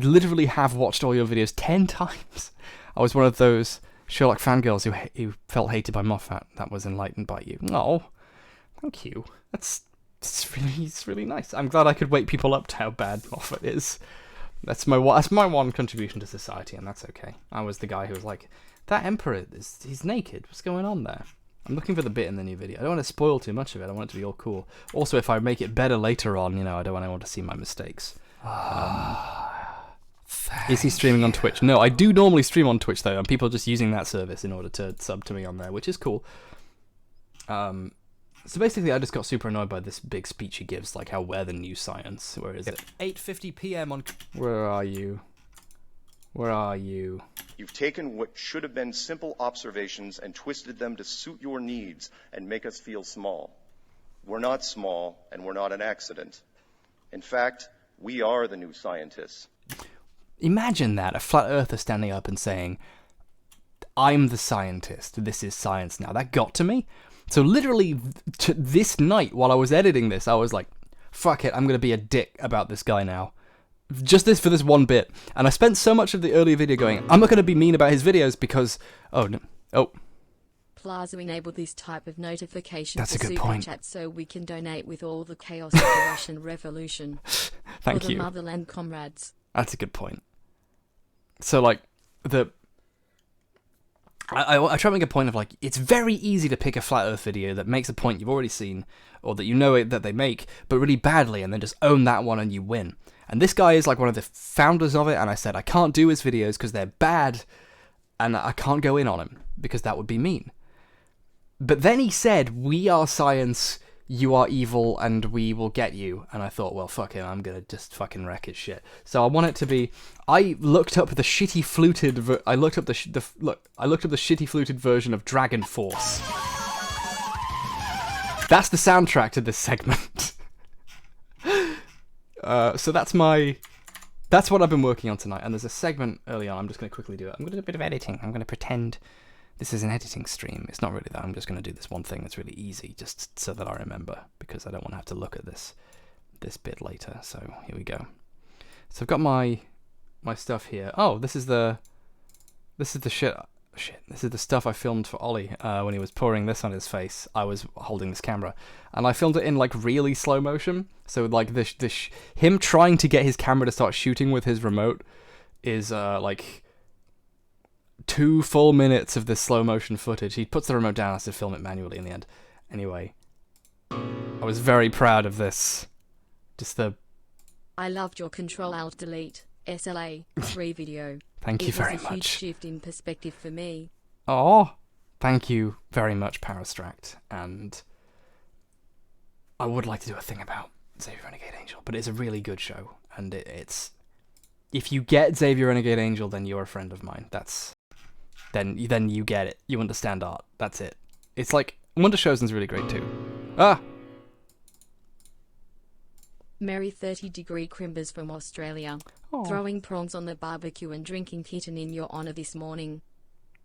literally have watched all your videos 10 times. I was one of those Sherlock fangirls who felt hated by Moffat. That was enlightened by you. Oh, thank you. It's really nice. I'm glad I could wake people up to how bad Moffat is. That's my one contribution to society, and that's okay. I was the guy who was like, that Emperor, he's naked. What's going on there? I'm looking for the bit in the new video. I don't want to spoil too much of it. I want it to be all cool. Also, if I make it better later on, I don't want anyone to see my mistakes. Is he streaming on Twitch? No, I do normally stream on Twitch, though, and people are just using that service in order to sub to me on there, which is cool. So basically, I just got super annoyed by this big speech he gives, like how we're the new science. Where is it? 8:50 p.m. on... Where are you? Where are you? You've taken what should have been simple observations and twisted them to suit your needs and make us feel small. We're not small, and we're not an accident. In fact, we are the new scientists. Imagine that, a flat earther standing up and saying, I'm the scientist, this is science now. That got to me. So literally, this night, while I was editing this, I was like, fuck it, I'm going to be a dick about this guy now. Just for this one bit. And I spent so much of the earlier video going, I'm not going to be mean about his videos because... Oh, no. Oh. Plaza enabled this type of notification That's for a good Super point. Chat so we can donate with all the chaos of the Russian Revolution. Thank for you. the motherland comrades. That's a good point. So, like, I try to make a point of, like, it's very easy to pick a flat earth video that makes a point you've already seen, or that you know it, that they make, but really badly, and then just own that one and you win. And this guy is, like, one of the founders of it, and I said, I can't do his videos because they're bad, and I can't go in on him, because that would be mean. But then he said, we are science, you are evil, and we will get you. And I thought, well, fuck him, I'm gonna just fucking wreck his shit. So I want it to be... I looked up the shitty fluted... I looked up the shitty fluted version of Dragon Force. That's the soundtrack to this segment. So that's what I've been working on tonight. And there's a segment early on. I'm just gonna quickly do it. I'm gonna do a bit of editing. I'm gonna pretend this is an editing stream. It's not really that. I'm just gonna do this one thing that's really easy, just so that I remember, because I don't want to have to look at this bit later. So here we go. So I've got my stuff here. Oh, this is the shit. This is the stuff I filmed for Ollie when he was pouring this on his face. I was holding this camera, and I filmed it in like really slow motion. So like him trying to get his camera to start shooting with his remote is like 2 full minutes of this slow motion footage. He puts the remote down, has to film it manually in the end. Anyway, I was very proud of this. Just the... I loved your Control-Alt-Delete SLA 3 video. Thank you very It was a huge much. shift in perspective for me. Oh, thank you very much, Parastract. And I would like to do a thing about Xavier Renegade Angel, but it's a really good show, and it's... If you get Xavier Renegade Angel, then you're a friend of mine. Then you get it. You understand art. That's it. It's like... Wonder Shosen's really great too. Ah! Merry 30-degree Crimbers from Australia. Oh. Throwing prawns on the barbecue and drinking kitten in your honour this morning.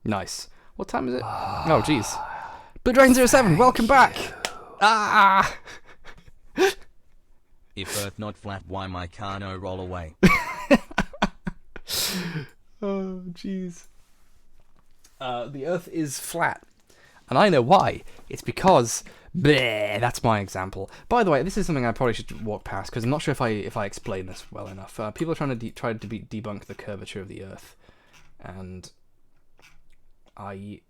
Nice. What time is it? Oh, jeez. Blue Dragon 07, welcome back! Ah! If Earth not flat, why my car no roll away? Oh, jeez. The Earth is flat. And I know why. It's because... Bleh, that's my example. By the way, this is something I probably should walk past, because I'm not sure if I explain this well enough. People are trying to debunk the curvature of the Earth. And I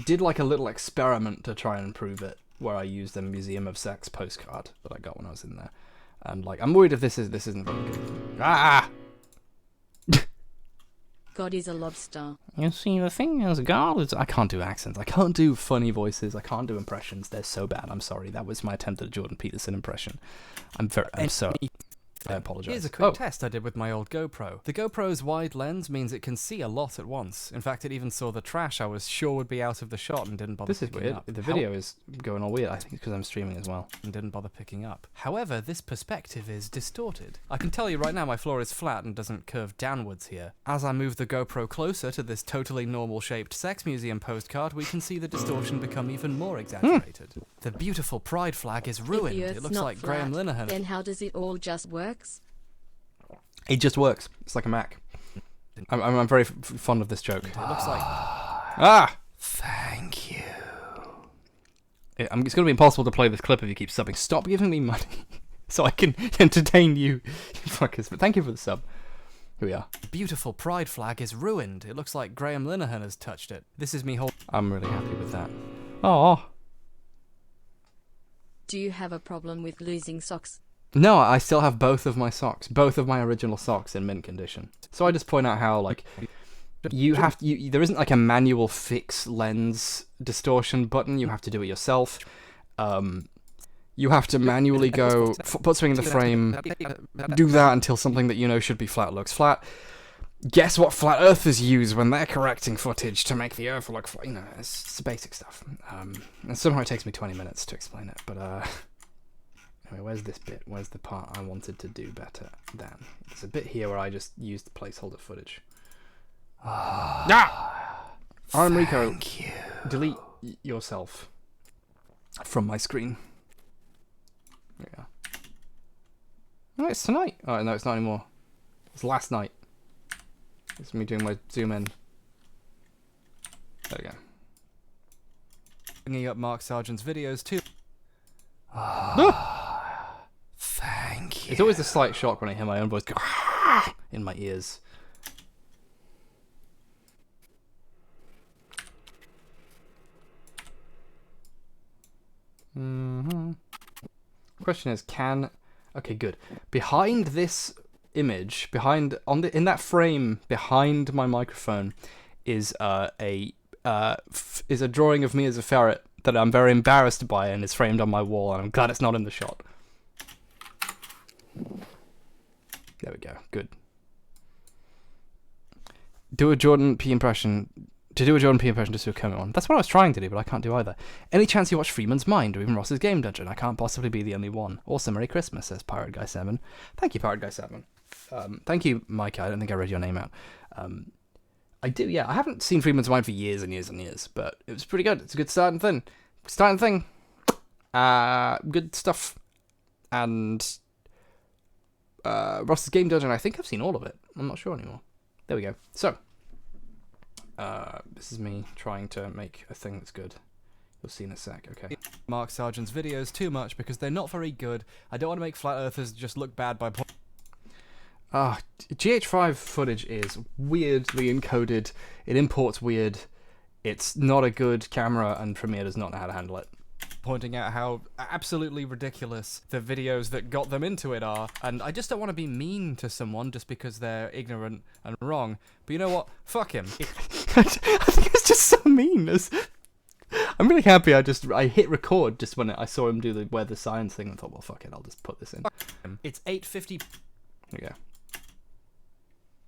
did like a little experiment to try and prove it, where I used a Museum of Sex postcard that I got when I was in there. And like, I'm worried if this isn't very good. Ah! God is a lobster. You see, the thing is, God is... I can't do accents. I can't do funny voices. I can't do impressions. They're so bad. I'm sorry. That was my attempt at a Jordan Peterson impression. I'm sorry. I apologize. Here's a quick test I did with my old GoPro. The GoPro's wide lens means it can see a lot at once. In fact, it even saw the trash I was sure would be out of the shot and didn't bother This is picking weird. up. The video is going all weird. I think it's because I'm streaming as well. And didn't bother picking up. However, this perspective is distorted. I can tell you right now my floor is flat and doesn't curve downwards here. As I move the GoPro closer to this totally normal shaped sex museum postcard, we can see the distortion become even more exaggerated. The beautiful pride flag is ruined. If the It Earth's looks not like flat, Graham Linehan. then how does it all just works? It just works. It's like a Mac. I'm very fond of this joke. It looks like Ah! Thank you. It's going to be impossible to play this clip if you keep subbing. Stop giving me money so I can entertain you, you fuckers. But thank you for the sub. Here we are. Beautiful pride flag is ruined. It looks like Graham Linehan has touched it. This is me holding. I'm really happy with that. Oh. Do you have a problem with losing socks? No, I still have both of my socks. Both of my original socks in mint condition. So I just point out how, like, you have to, there isn't like a manual fix lens distortion button. You have to do it yourself. You have to manually go, put something in the frame, do that until something that you know should be flat looks flat. Guess what flat earthers use when they're correcting footage to make the earth look flat? You know, it's basic stuff. And somehow it takes me 20 minutes to explain it. But, anyway, where's this bit? Where's the part I wanted to do better than? There's a bit here where I just used the placeholder footage. I'm Rico. Thank you. Delete yourself from my screen. There we go. No, it's tonight. Oh, no, it's not anymore. It's last night. It's me doing my zoom in. There we go. Bringing up Mark Sargent's videos too. Thank you. It's always a slight shock when I hear my own voice go in my ears. Question is, okay, good. Behind this image, in that frame behind my microphone, is a drawing of me as a ferret that I'm very embarrassed by, and is framed on my wall, and I'm glad it's not in the shot. There we go. Good. Do a Jordan P impression. To do a Jordan P impression, just do a Kermit one. That's what I was trying to do, but I can't do either. Any chance you watch Freeman's Mind or even Ross's Game Dungeon? I can't possibly be the only one. Also, Merry Christmas, says Pirate Guy 7. Thank you, Pirate Guy 7. Thank you, Mike. I don't think I read your name out. I do, yeah. I haven't seen Freeman's Mind for years and years and years, but it was pretty good. It's a good starting thing. Good stuff. And Ross's Game Dungeon, I think I've seen all of it. I'm not sure anymore. There we go. So, this is me trying to make a thing that's good. You'll see in a sec, okay. Mark Sargent's videos too much because they're not very good. I don't want to make flat earthers just look bad by GH5 footage is weirdly encoded. It imports weird. It's not a good camera, and Premiere does not know how to handle it. pointing out how absolutely ridiculous the videos that got them into it are, and I just don't want to be mean to someone just because they're ignorant and wrong. But you know what? Fuck him. I think it's just so mean. I'm really happy I hit record just when I saw him do the weather science thing and thought, well, fuck it, I'll just put this in. It's 8:50. There you go.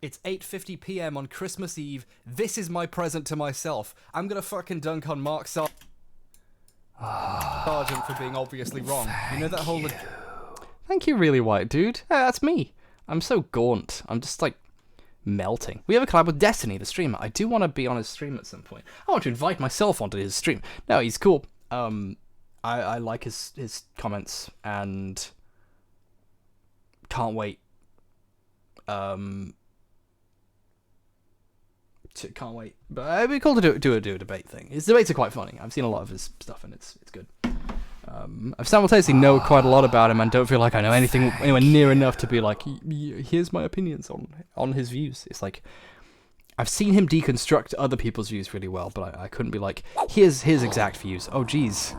It's 8:50 p.m. on Christmas Eve. This is my present to myself. I'm gonna fucking dunk on Mark Sargent for being obviously wrong. You know that whole... Thank you, really white dude. Yeah, that's me. I'm so gaunt. I'm just like melting. We have a collab with Destiny, the streamer. I do want to be on his stream at some point. I want to invite myself onto his stream. No, he's cool. I like his comments and can't wait. Can't wait. But it'd be cool to do a debate thing. His debates are quite funny. I've seen a lot of his stuff and it's good. I've simultaneously know quite a lot about him and don't feel like I know anything anywhere near enough to be like, here's my opinions on his views. It's like, I've seen him deconstruct other people's views really well, but I couldn't be like, here's his exact views. Oh, jeez.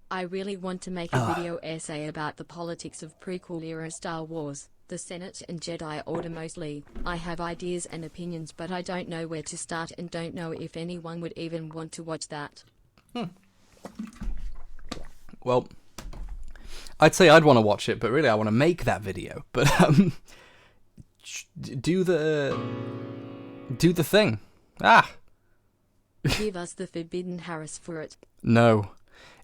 I really want to make a video essay about the politics of prequel era Star Wars, the Senate and Jedi Order mostly. I have ideas and opinions, but I don't know where to start and don't know if anyone would even want to watch that. Well, I'd say I'd want to watch it, but really I want to make that video. But do the thing. Give us the Forbidden Harris for it. No.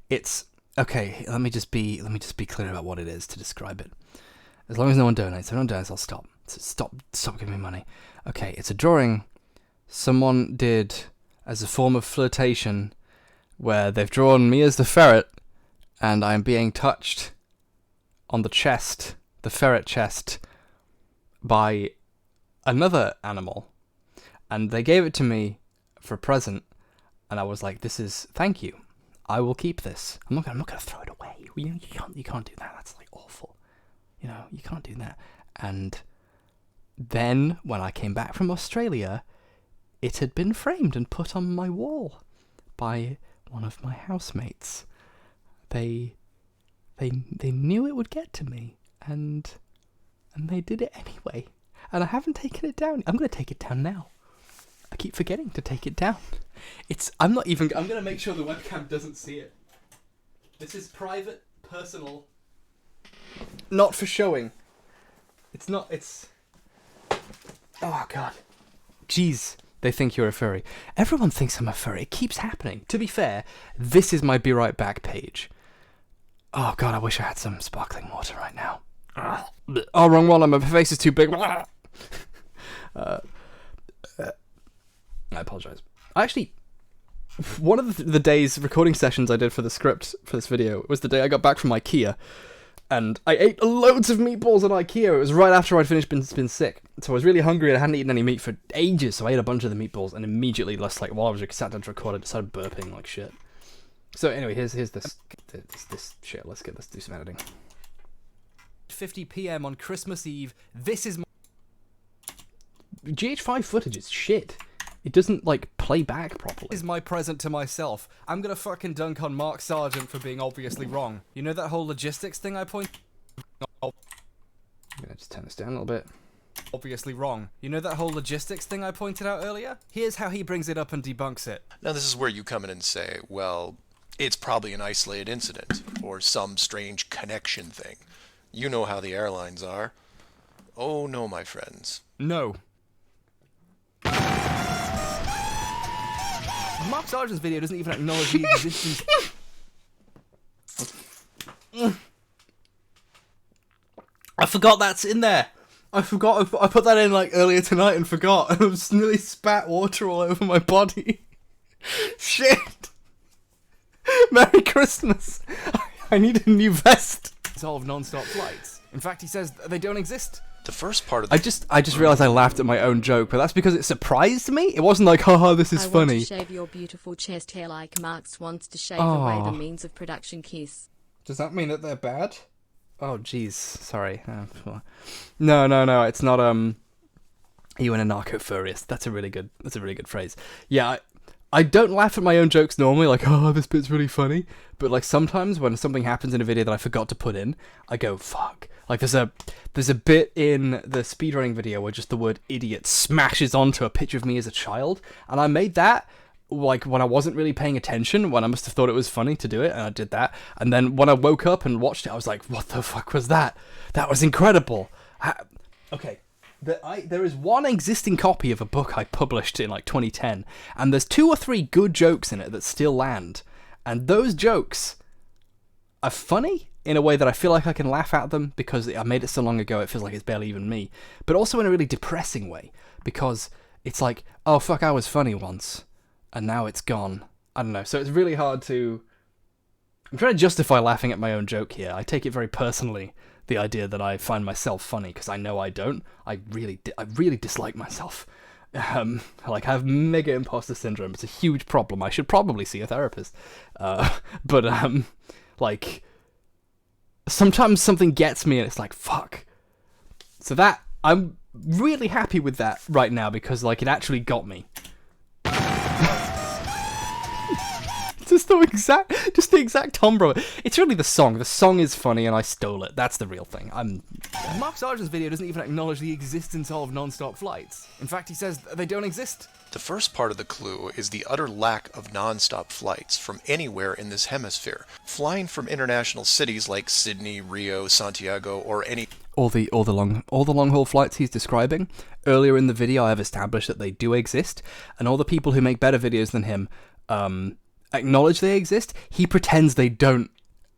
It's okay, let me just be clear about what it is to describe it. As long as no one donates, I'll stop. So stop giving me money. Okay, it's a drawing someone did as a form of flirtation where they've drawn me as the ferret and I'm being touched on the chest, the ferret chest, by another animal, and they gave it to me for a present, and I was like, thank you. I will keep this. I'm not gonna throw it away. You can't do that. That's like awful. You know, you can't do that. And then when I came back from Australia, it had been framed and put on my wall by one of my housemates. They knew it would get to me, and they did it anyway. And I haven't taken it down. I'm gonna take it down now. I keep forgetting to take it down. I'm gonna make sure the webcam doesn't see it. This is private, personal, not for showing. Oh god. Jeez. They think you're a furry. Everyone thinks I'm a furry. It keeps happening. To be fair, this is my Be Right Back page. Oh god, I wish I had some sparkling water right now. Oh, wrong one. My face is too big. I apologize. Actually, one of the day's recording sessions I did for the script for this video was the day I got back from IKEA, and I ate loads of meatballs at IKEA. It was right after I'd finished been sick, so I was really hungry and I hadn't eaten any meat for ages. So I ate a bunch of the meatballs, and immediately, while I was sat down to record, I just started burping like shit. So anyway, here's this shit. Let's do some editing. 50 p.m. on Christmas Eve. This is my GH5 footage is shit. It doesn't, play back properly. This is my present to myself. I'm gonna fucking dunk on Mark Sargent for being obviously wrong. You know that whole logistics thing I point... I'm gonna just turn this down a little bit. Obviously wrong. You know that whole logistics thing I pointed out earlier? Here's how he brings it up and debunks it. Now this is where you come in and say, well, it's probably an isolated incident, or some strange connection thing. You know how the airlines are. Oh no, my friends. No. Mark Sargent's video doesn't even acknowledge the existence... I forgot that's in there! I put that in earlier tonight and forgot, and I just nearly spat water all over my body. Shit! Merry Christmas! I need a new vest! Solve non-stop flights. In fact, he says they don't exist. The first part of the... I just realised I laughed at my own joke, but that's because it surprised me. It wasn't like, haha, this is funny. I want to shave your beautiful chest hair like Marx wants to shave away the means of production kiss. Does that mean that they're bad? Oh, jeez. Sorry. No. It's not, you and a narco-furriest. That's a really good phrase. Yeah, I don't laugh at my own jokes normally, like, oh, this bit's really funny. But, sometimes when something happens in a video that I forgot to put in, I go, fuck. There's a bit in the speedrunning video where just the word idiot smashes onto a picture of me as a child, and I made that, when I wasn't really paying attention, when I must have thought it was funny to do it, and I did that, and then when I woke up and watched it, I was like, what the fuck was that? That was incredible. Okay. There is one existing copy of a book I published in 2010, and there's 2 or 3 good jokes in it that still land, and those jokes are funny in a way that I feel like I can laugh at them because I made it so long ago it feels like it's barely even me, but also in a really depressing way because it's like, oh fuck, I was funny once and now it's gone. I don't know, so it's really hard to... I'm trying to justify laughing at my own joke here. I take it very personally, the idea that I find myself funny, because I know I don't. I really dislike myself. I have mega imposter syndrome. It's a huge problem. I should probably see a therapist. Sometimes something gets me and it's like, fuck. So that, I'm really happy with that right now because, it actually got me. Just the exact timbre. It's really the song. The song is funny and I stole it. That's the real thing. Mark Sargent's video doesn't even acknowledge the existence of non-stop flights. In fact, he says they don't exist. The first part of the clue is the utter lack of non-stop flights from anywhere in this hemisphere. Flying from international cities like Sydney, Rio, Santiago, or any... All the long-haul flights he's describing. Earlier in the video, I've established that they do exist, and all the people who make better videos than him, acknowledge they exist. He pretends they don't.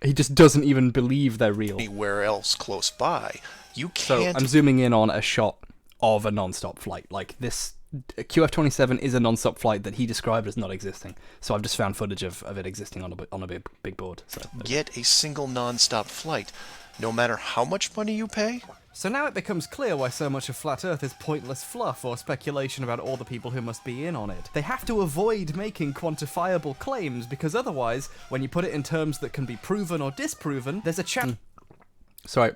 He just doesn't even believe they're real. Anywhere else close by, you can't... So I'm zooming in on a shot of a non-stop flight. This QF-27 is a non-stop flight that he described as not existing. So I've just found footage of it existing on a big board. So get a single non-stop flight. no matter how much money you pay? So now it becomes clear why so much of Flat Earth is pointless fluff or speculation about all the people who must be in on it. They have to avoid making quantifiable claims, because otherwise, when you put it in terms that can be proven or disproven, there's a chance... Sorry.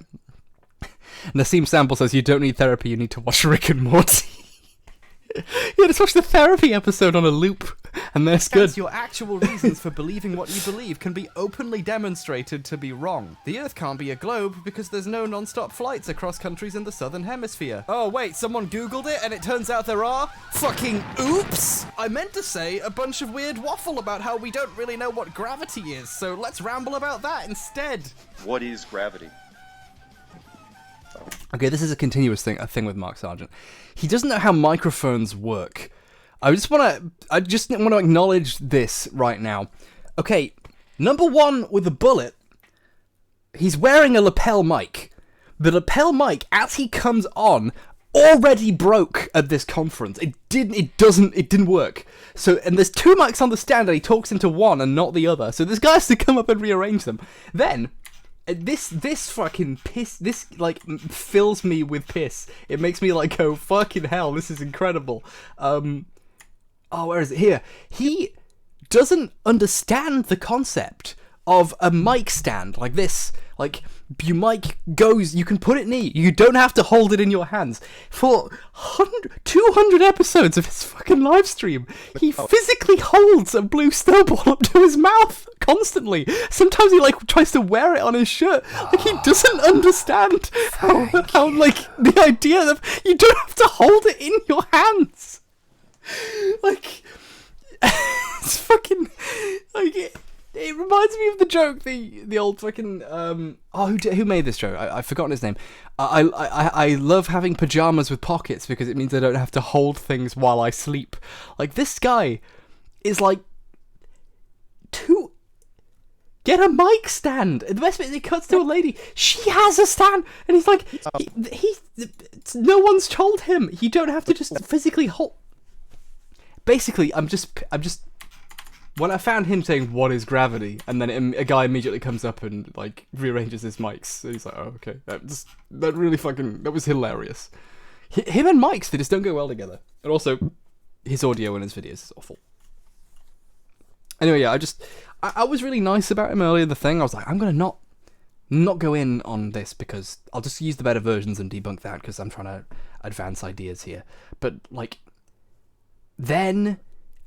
Nassim Sample says you don't need therapy, you need to watch Rick and Morty. Yeah, just watch the therapy episode on a loop, and that's good. Your actual reasons for believing what you believe can be openly demonstrated to be wrong. The Earth can't be a globe because there's no non-stop flights across countries in the southern hemisphere. Oh wait, someone googled it and it turns out there are? Fucking oops! I meant to say a bunch of weird waffle about how we don't really know what gravity is, so let's ramble about that instead. What is gravity? Okay, this is a continuous thing with Mark Sargent. He doesn't know how microphones work. I just want to acknowledge this right now. Okay, number one with a bullet, he's wearing a lapel mic. The lapel mic, as he comes on, already broke at this conference. It didn't work. So, and there's two mics on the stand and he talks into one and not the other. So this guy has to come up and rearrange them. Then, this fucking piss, this, like, fills me with piss. It makes me, like, go, fucking hell, this is incredible. Oh, where is it? Here. He doesn't understand the concept of a mic stand like this. Like, your mic goes, you can put it near, you don't have to hold it in your hands. For 200 episodes of his fucking live stream, he physically holds a blue snowball up to his mouth constantly. Sometimes he, like, tries to wear it on his shirt. Like, he doesn't understand how like, the idea of, you don't have to hold it in your hands. Like, it's fucking, like, it reminds me of the joke, the old fucking, who made this joke? I've forgotten his name. I love having pajamas with pockets because it means I don't have to hold things while I sleep. Like, this guy is like, get a mic stand. The best bit is he cuts to a lady. She has a stand, and he's like, no one's told him. You don't have to just physically hold. Basically, I'm just. When I found him saying, "What is gravity?" and then a guy immediately comes up and, like, rearranges his mics, and he's like, "Oh, okay." That was hilarious. Him and mics, they just don't go well together. And also, his audio in his videos is awful. Anyway, yeah, I was really nice about him earlier in the thing. I was like, I'm gonna not go in on this because I'll just use the better versions and debunk that because I'm trying to advance ideas here. But, like, then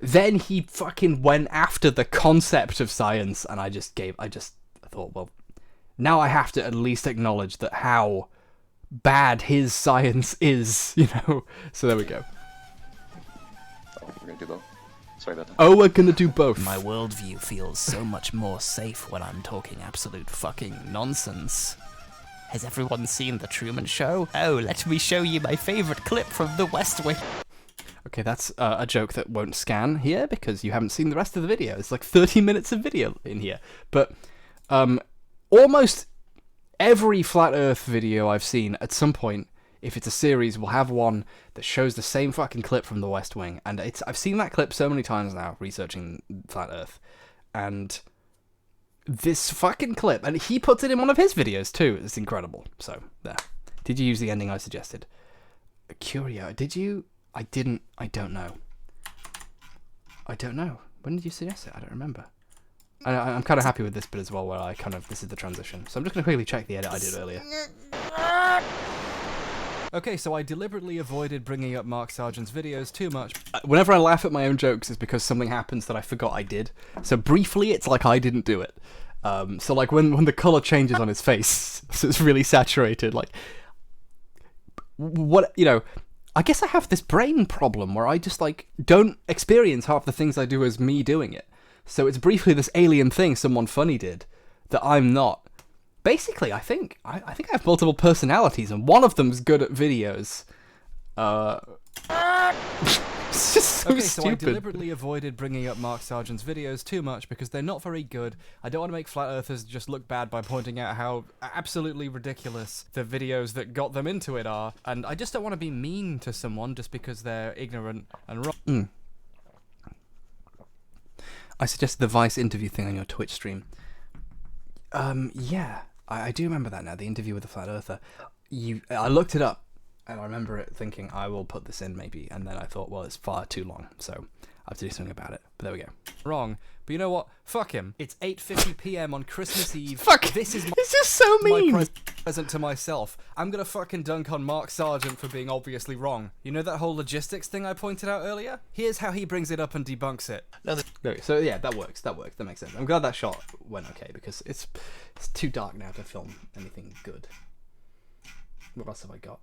he fucking went after the concept of science, and I thought, well, now I have to at least acknowledge that how bad his science is, you know? So there we go. Oh, we're gonna do both. Sorry about that. Oh, we're gonna do both. My worldview feels so much more safe when I'm talking absolute fucking nonsense. Has everyone seen The Truman Show? Oh, let me show you my favourite clip from The West Wing. Okay, that's a joke that won't scan here because you haven't seen the rest of the video. It's like 30 minutes of video in here. But almost every Flat Earth video I've seen at some point, if it's a series, will have one that shows the same fucking clip from The West Wing. And I've seen that clip so many times now, researching Flat Earth. And this fucking clip, and he puts it in one of his videos too. It's incredible. So, there. Did you use the ending I suggested? Curio, did you? I didn't. I don't know. When did you suggest it? I don't remember. I'm kind of happy with this bit as well, where this is the transition. So I'm just going to quickly check the edit I did earlier. Okay, so I deliberately avoided bringing up Mark Sargent's videos too much. Whenever I laugh at my own jokes, it's because something happens that I forgot I did. So briefly, it's like I didn't do it. So like when the color changes on his face, so it's really saturated. Like, what, you know? I guess I have this brain problem where I just, like, don't experience half the things I do as me doing it. So it's briefly this alien thing someone funny did that I'm not. Basically, I think I have multiple personalities, and one of them's good at videos. It's just so Okay, stupid. so I deliberately avoided bringing up Mark Sargent's videos too much because they're not very good. I don't want to make Flat Earthers just look bad by pointing out how absolutely ridiculous the videos that got them into it are, and I just don't want to be mean to someone just because they're ignorant and wrong. I suggested the Vice interview thing on your Twitch stream. Yeah. I do remember that now, the interview with the Flat Earther. I looked it up, and I remember it thinking, I will put this in maybe, and then I thought, well, it's far too long, so I have to do something about it. But there we go. Wrong. But you know what? Fuck him. It's 8:50 p.m. on Christmas Eve. Fuck! This is It's just so mean! my present to myself. I'm gonna fucking dunk on Mark Sargent for being obviously wrong. You know that whole logistics thing I pointed out earlier? Here's how he brings it up and debunks it. No, so yeah, that works. That makes sense. I'm glad that shot went okay, because it's too dark now to film anything good. What else have I got?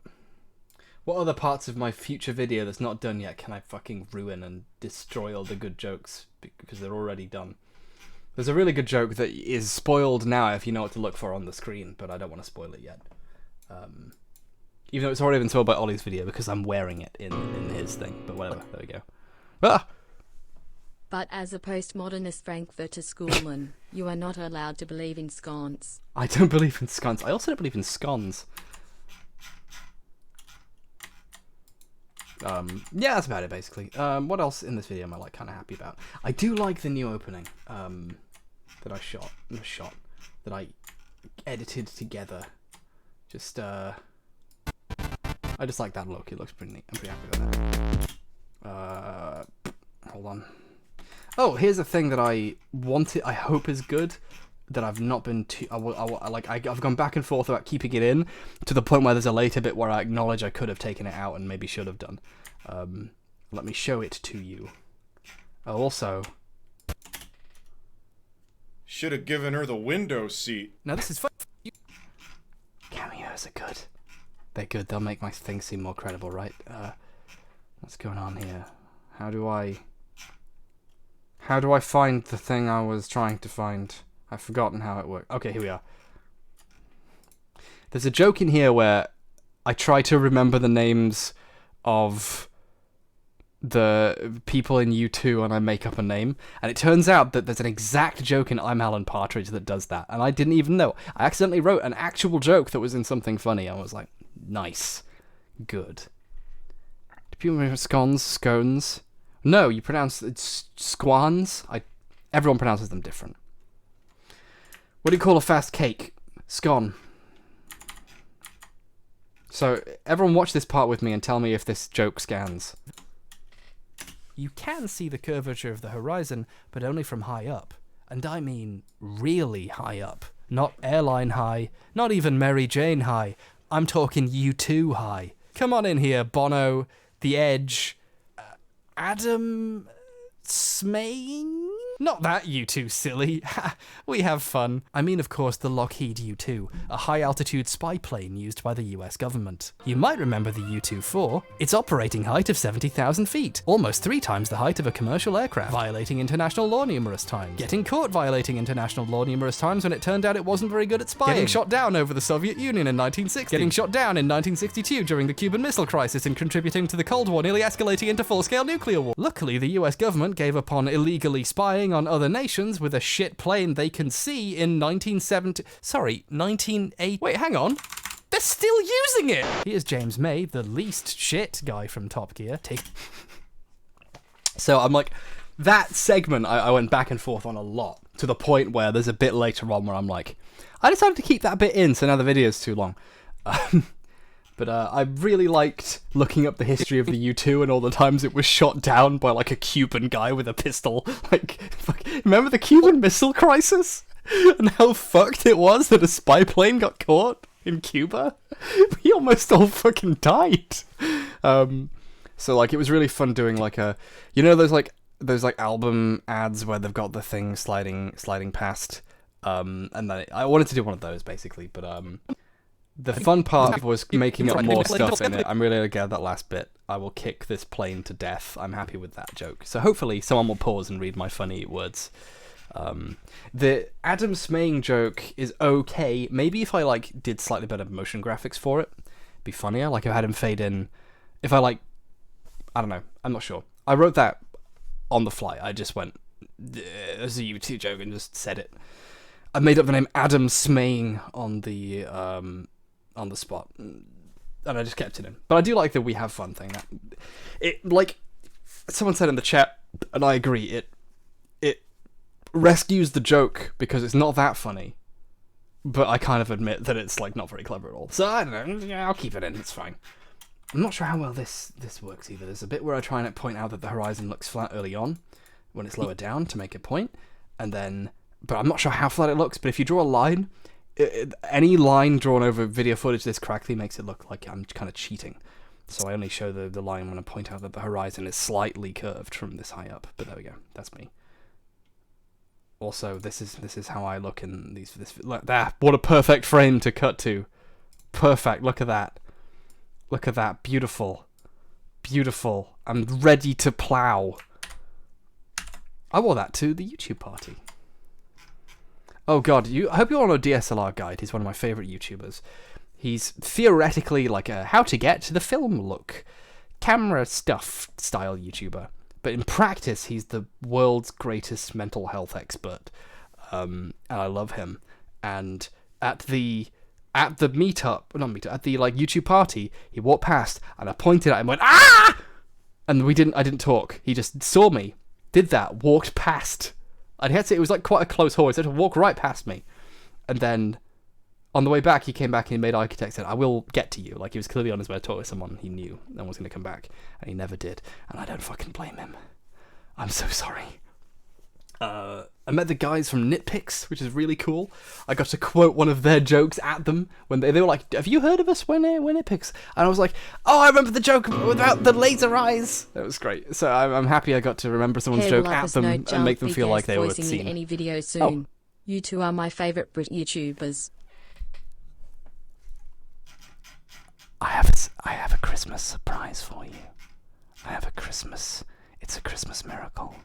What other parts of my future video that's not done yet can I fucking ruin and destroy all the good jokes because they're already done? There's a really good joke that is spoiled now if you know what to look for on the screen, but I don't want to spoil it yet. Even though it's already been spoiled by Ollie's video because I'm wearing it in his thing, but whatever, there we go. Ah! But as a postmodernist Frankfurter schoolman, you are not allowed to believe in scones. I don't believe in scones. I also don't believe in scones. Yeah, that's about it basically. What else in this video am I like kind of happy about? I do like the new opening that I that I edited together. Just I just like that look. It looks pretty neat. I'm pretty happy with that. Hold on. Oh, here's a thing that I wanted. I hope is good. That I've not been too. I've gone back and forth about keeping it in to the point where there's a later bit where I acknowledge I could have taken it out and maybe should have done. Let me show it to you. Oh, also, should have given her the window seat. now this is fun. Cameos are good. They're good. They'll make my thing seem more credible, right? What's going on here? How do I find the thing I was trying to find? I've forgotten how it works. Okay, here we are. There's a joke in here where I try to remember the names of the people in U2 and I make up a name. And it turns out that there's an exact joke in I'm Alan Partridge that does that. And I didn't even know. I accidentally wrote an actual joke that was in something funny. I was like, nice. Good. Do people remember scones? No, you pronounce it squans. Everyone pronounces them different. What do you call a fast cake? Scone. So, everyone watch this part with me and tell me if this joke scans. You can see the curvature of the horizon, but only from high up. And I mean really high up. Not airline high, not even Mary Jane high. I'm talking U2 high. Come on in here, Bono, The Edge, Adam Smain? Not that U2, silly. We have fun. I mean, of course, the Lockheed U2, a high-altitude spy plane used by the US government. You might remember the U-24. Its operating height of 70,000 feet, almost 3 times the height of a commercial aircraft, violating international law numerous times, getting caught violating international law numerous times when it turned out it wasn't very good at spying, getting shot down over the Soviet Union in 1960, getting shot down in 1962 during the Cuban Missile Crisis and contributing to the Cold War nearly escalating into full-scale nuclear war. Luckily, the US government gave up on illegally spying on other nations with a shit plane they can see in 1980. Wait, hang on. They're still using it! Here's James May, the least shit guy from Top Gear. So I'm like, that segment I went back and forth on a lot, to the point where there's a bit later on where I'm like, I decided to keep that bit in so now the video's too long. But I really liked looking up the history of the U-2 and all the times it was shot down by like a Cuban guy with a pistol. Like, remember the Cuban Missile Crisis? And how fucked it was that a spy plane got caught in Cuba? We almost all fucking died. So like it was really fun doing like a, you know those album ads where they've got the thing sliding past. And then I wanted to do one of those basically, but the fun part was making up more stuff in it. I'm really glad that last bit. I will kick this plane to death. I'm happy with that joke. So hopefully someone will pause and read my funny words. The Adam Smaying joke is okay. Maybe if I like did slightly better motion graphics for it, it'd be funnier. Like if I had him fade in. If I like, I don't know. I'm not sure. I wrote that on the fly. I just went, there's a YouTube joke and just said it. I made up the name Adam Smaying on the spot, and I just kept it in. But I do like the "we have fun" thing. It like someone said in the chat, and I agree. It rescues the joke because it's not that funny, but I kind of admit that it's like not very clever at all. So I don't know. Yeah, I'll keep it in. It's fine. I'm not sure how well this works either. There's a bit where I try and point out that the horizon looks flat early on, when it's lower down to make a point, and then, but I'm not sure how flat it looks. But if you draw a line, any line drawn over video footage this crackly makes it look like I'm kind of cheating. So I only show the line when I point out that the horizon is slightly curved from this high up. But there we go. That's me. Also, this is how I look in this. Look, that, what a perfect frame to cut to. Perfect. Look at that. Look at that. Beautiful. Beautiful. I'm ready to plow. I wore that to the YouTube party. Oh god, I hope you're on a DSLR guide. He's one of my favourite YouTubers. He's theoretically like a how to get to the film look, camera stuff style YouTuber. But in practice, he's the world's greatest mental health expert. And I love him. And at the meetup, at the like YouTube party, he walked past and I pointed at him and went, ah! And I didn't talk. He just saw me, did that, walked past. And he had to, it was like quite a close haul. He had to walk right past me. And then on the way back, he came back and he made eye contact and said, I will get to you. Like he was clearly on his way to talk to someone he knew and was going to come back. And he never did. And I don't fucking blame him. I'm so sorry. I met the guys from Nitpicks, which is really cool. I got to quote one of their jokes at them when they were like, have you heard of us when Nitpicks? And I was like, oh, I remember the joke without the laser eyes. That was great. So I'm happy I got to remember someone's joke at them and make them feel like they were seen. In any video soon. Oh. You two are my favorite Brit YouTubers. I have a Christmas surprise for you. It's a Christmas miracle.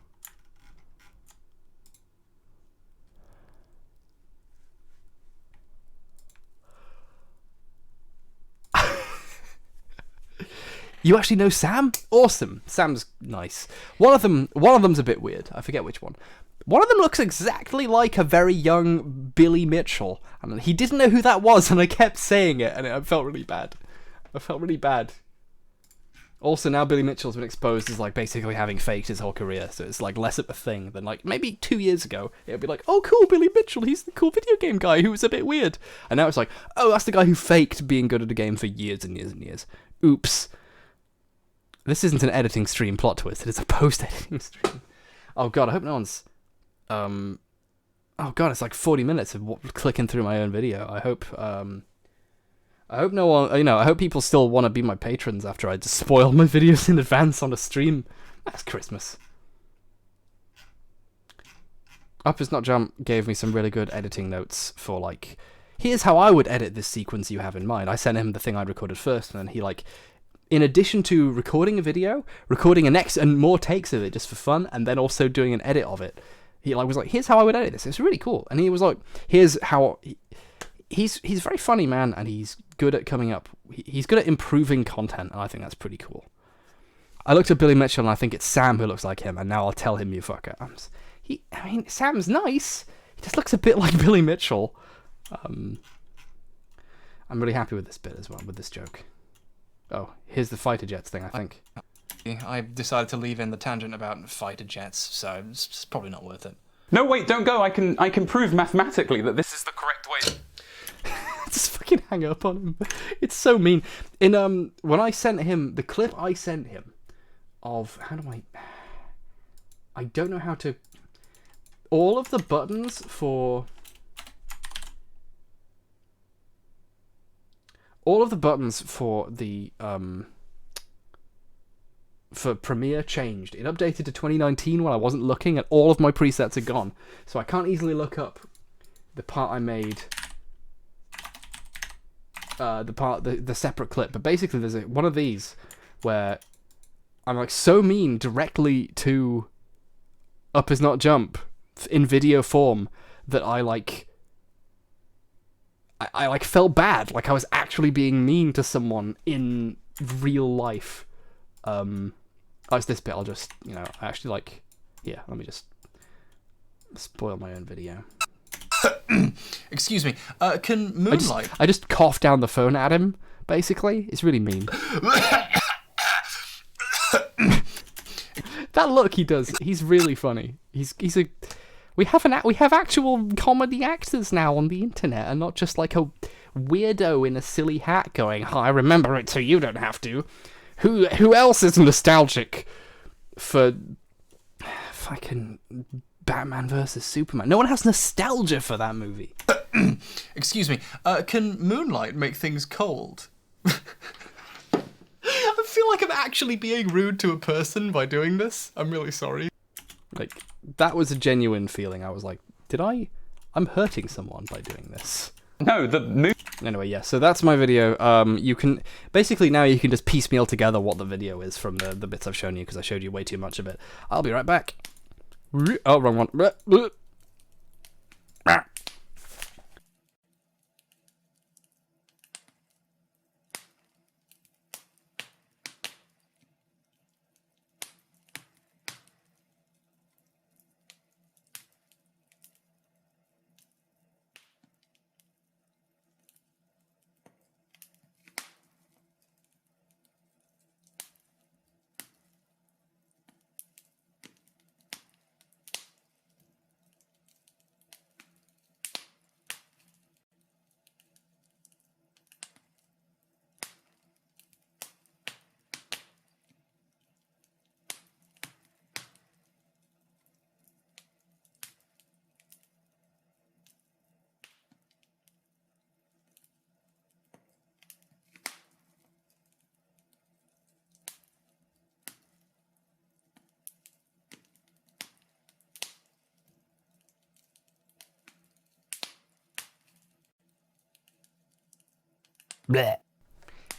You actually know Sam? Awesome. Sam's nice. One of them's a bit weird. I forget which one. One of them looks exactly like a very young Billy Mitchell. And he didn't know who that was, and I kept saying it, and I felt really bad. Also, now Billy Mitchell's been exposed as like basically having faked his whole career, so it's like less of a thing than like maybe 2 years ago. It'd be like, oh cool, Billy Mitchell, he's the cool video game guy who was a bit weird. And now it's like, oh, that's the guy who faked being good at a game for years and years and years. Oops. This isn't an editing stream plot twist, it is a post-editing stream. Oh god, I hope no one's... Oh god, it's like 40 minutes of clicking through my own video. I hope no one... I hope people still want to be my patrons after I just spoil my videos in advance on a stream. That's Christmas. Up Is Not Jump gave me some really good editing notes for, like... Here's how I would edit this sequence you have in mind. I sent him the thing I'd recorded first, and then he, like... In addition to recording a video, recording and more takes of it just for fun, and then also doing an edit of it, he was like, here's how I would edit this. It's really cool. And he was like, here's how... He's very funny, man, and he's good at coming up... He's good at improving content, and I think that's pretty cool. I looked at Billy Mitchell, and I think it's Sam who looks like him, and now I'll tell him, you fucker. Sam's nice. He just looks a bit like Billy Mitchell. I'm really happy with this bit as well, with this joke. Oh, here's the fighter jets thing, I think. I decided to leave in the tangent about fighter jets, so it's probably not worth it. No, wait, don't go. I can prove mathematically that this is the correct way. Just fucking hang up on him. It's so mean. In when I sent him the clip I sent him of I don't know how to... All of the buttons for... All of the buttons for the for Premiere changed. It updated to 2019 when I wasn't looking, and all of my presets are gone. So I can't easily look up the part I made, the separate clip. But basically, there's one of these where I'm like so mean directly to Up Is Not Jump in video form that I felt bad, like I was actually being mean to someone in real life. It's this bit, I'll just, I actually let me just spoil my own video. Excuse me, can Moonlight... I just cough down the phone at him, basically. It's really mean. That look he does, he's really funny. He's a... We have actual comedy actors now on the internet, and not just like a weirdo in a silly hat going, "I remember it, so you don't have to." Who else is nostalgic for fucking Batman versus Superman? No one has nostalgia for that movie. Excuse me. Can moonlight make things cold? I feel like I'm actually being rude to a person by doing this. I'm really sorry. Like, that was a genuine feeling. I was like, I'm hurting someone by doing this. No, the moon. Anyway, yeah, so that's my video. You can, basically now you can just piecemeal together what the video is from the bits I've shown you, because I showed you way too much of it. I'll be right back. Oh, wrong one. Bleh.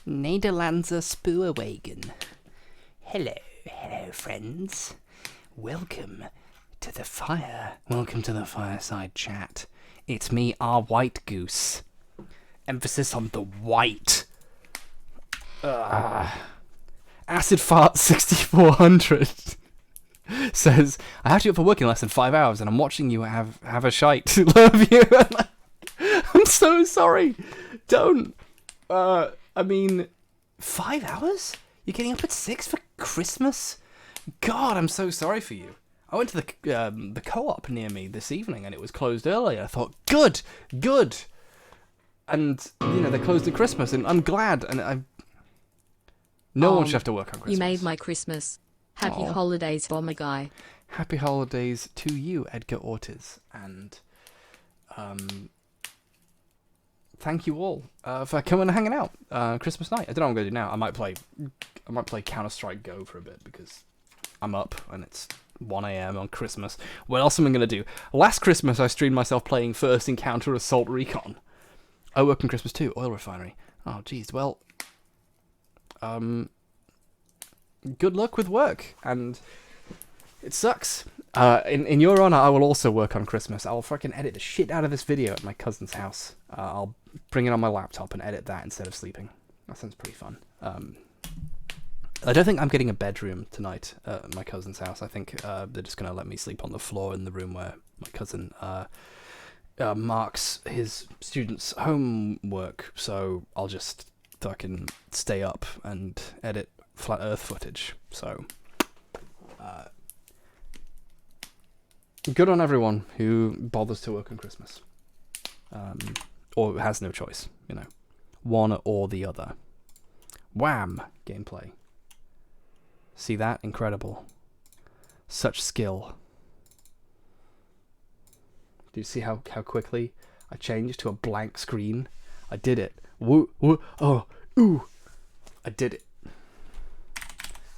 Nederlandse spoorwegen. Hello, friends. Welcome to the fireside chat. It's me, our white goose. Emphasis on the white. Acid Fart 6400 says, I have to go for work in less than 5 hours, and I'm watching you have a shite. Love you. I'm so sorry. Don't. I mean, 5 hours? You're getting up at 6 for Christmas? God, I'm so sorry for you. I went to the co-op near me this evening, and it was closed early. I thought, good. And, they closed at Christmas, and I'm glad, and no one should have to work on Christmas. You made my Christmas. Happy holidays, Bomber Guy. Happy holidays to you, Edgar Ortiz, and thank you all for coming and hanging out Christmas night. I don't know what I'm gonna do now. I might play Counter-Strike Go for a bit because I'm up and it's 1 a.m. on Christmas. What else am I gonna do? Last Christmas I streamed myself playing First Encounter Assault Recon. I work on Christmas too. Oil refinery. Oh geez. Well, good luck with work, and it sucks. In your honor, I will also work on Christmas. I'll fucking edit the shit out of this video at my cousin's house. I'll bring it on my laptop and edit that instead of sleeping. That sounds pretty fun. I don't think I'm getting a bedroom tonight at my cousin's house. I think they're just going to let me sleep on the floor in the room where my cousin marks his students' homework. So I'll just fucking stay up and edit Flat Earth footage. So good on everyone who bothers to work on Christmas. Or has no choice, one or the other. Wham! Gameplay. See that? Incredible. Such skill. Do you see how quickly I changed to a blank screen? I did it. Woo, woo, oh, ooh. I did it.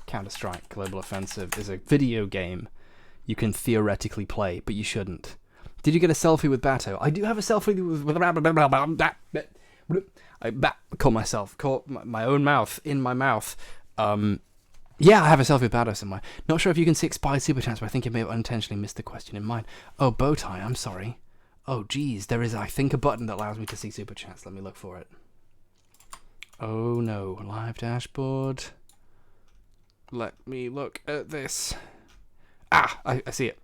Counter-Strike Global Offensive is a video game you can theoretically play, but you shouldn't. Did you get a selfie with Bato? I do have a selfie with I caught my own mouth in my mouth. Yeah, I have a selfie with Bato somewhere. Not sure if you can see expired super chats, but I think you may have unintentionally missed the question in mine. Oh, Bowtie, I'm sorry. Oh, geez, there is, I think, a button that allows me to see super chats. Let me look for it. Oh, no. Live dashboard. Let me look at this. Ah, I see it.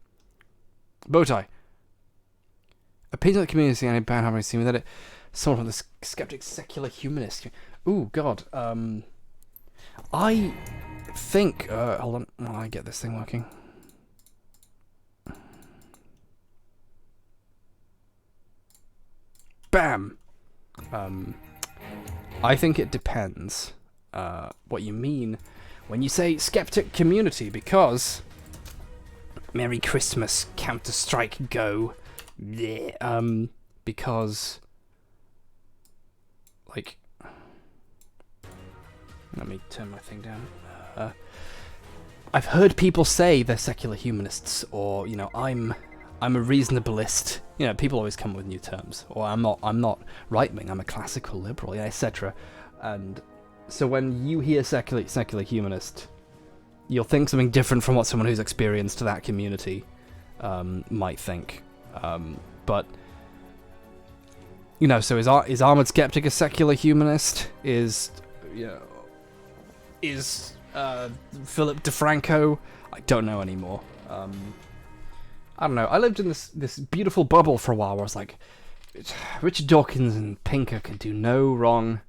Bowtie. Opinions of the community and a bad having seen without it. Someone from the skeptic secular humanist. Ooh, God. I think. Hold on. While I get this thing working. Bam! I think it depends what you mean when you say skeptic community, because Merry Christmas, Counter-Strike Go. Bleh. Because, like, let me turn my thing down. I've heard people say they're secular humanists, or, you know, I'm a reasonablist. You know, people always come up with new terms. Or I'm not right-wing, I'm a classical liberal, yeah, etc. And so when you hear secular humanist, you'll think something different from what someone who's experienced that community might think. But, you know, so is Armored Skeptic a secular humanist? Is Philip DeFranco? I don't know anymore. I don't know. I lived in this beautiful bubble for a while where I was like, Richard Dawkins and Pinker can do no wrong.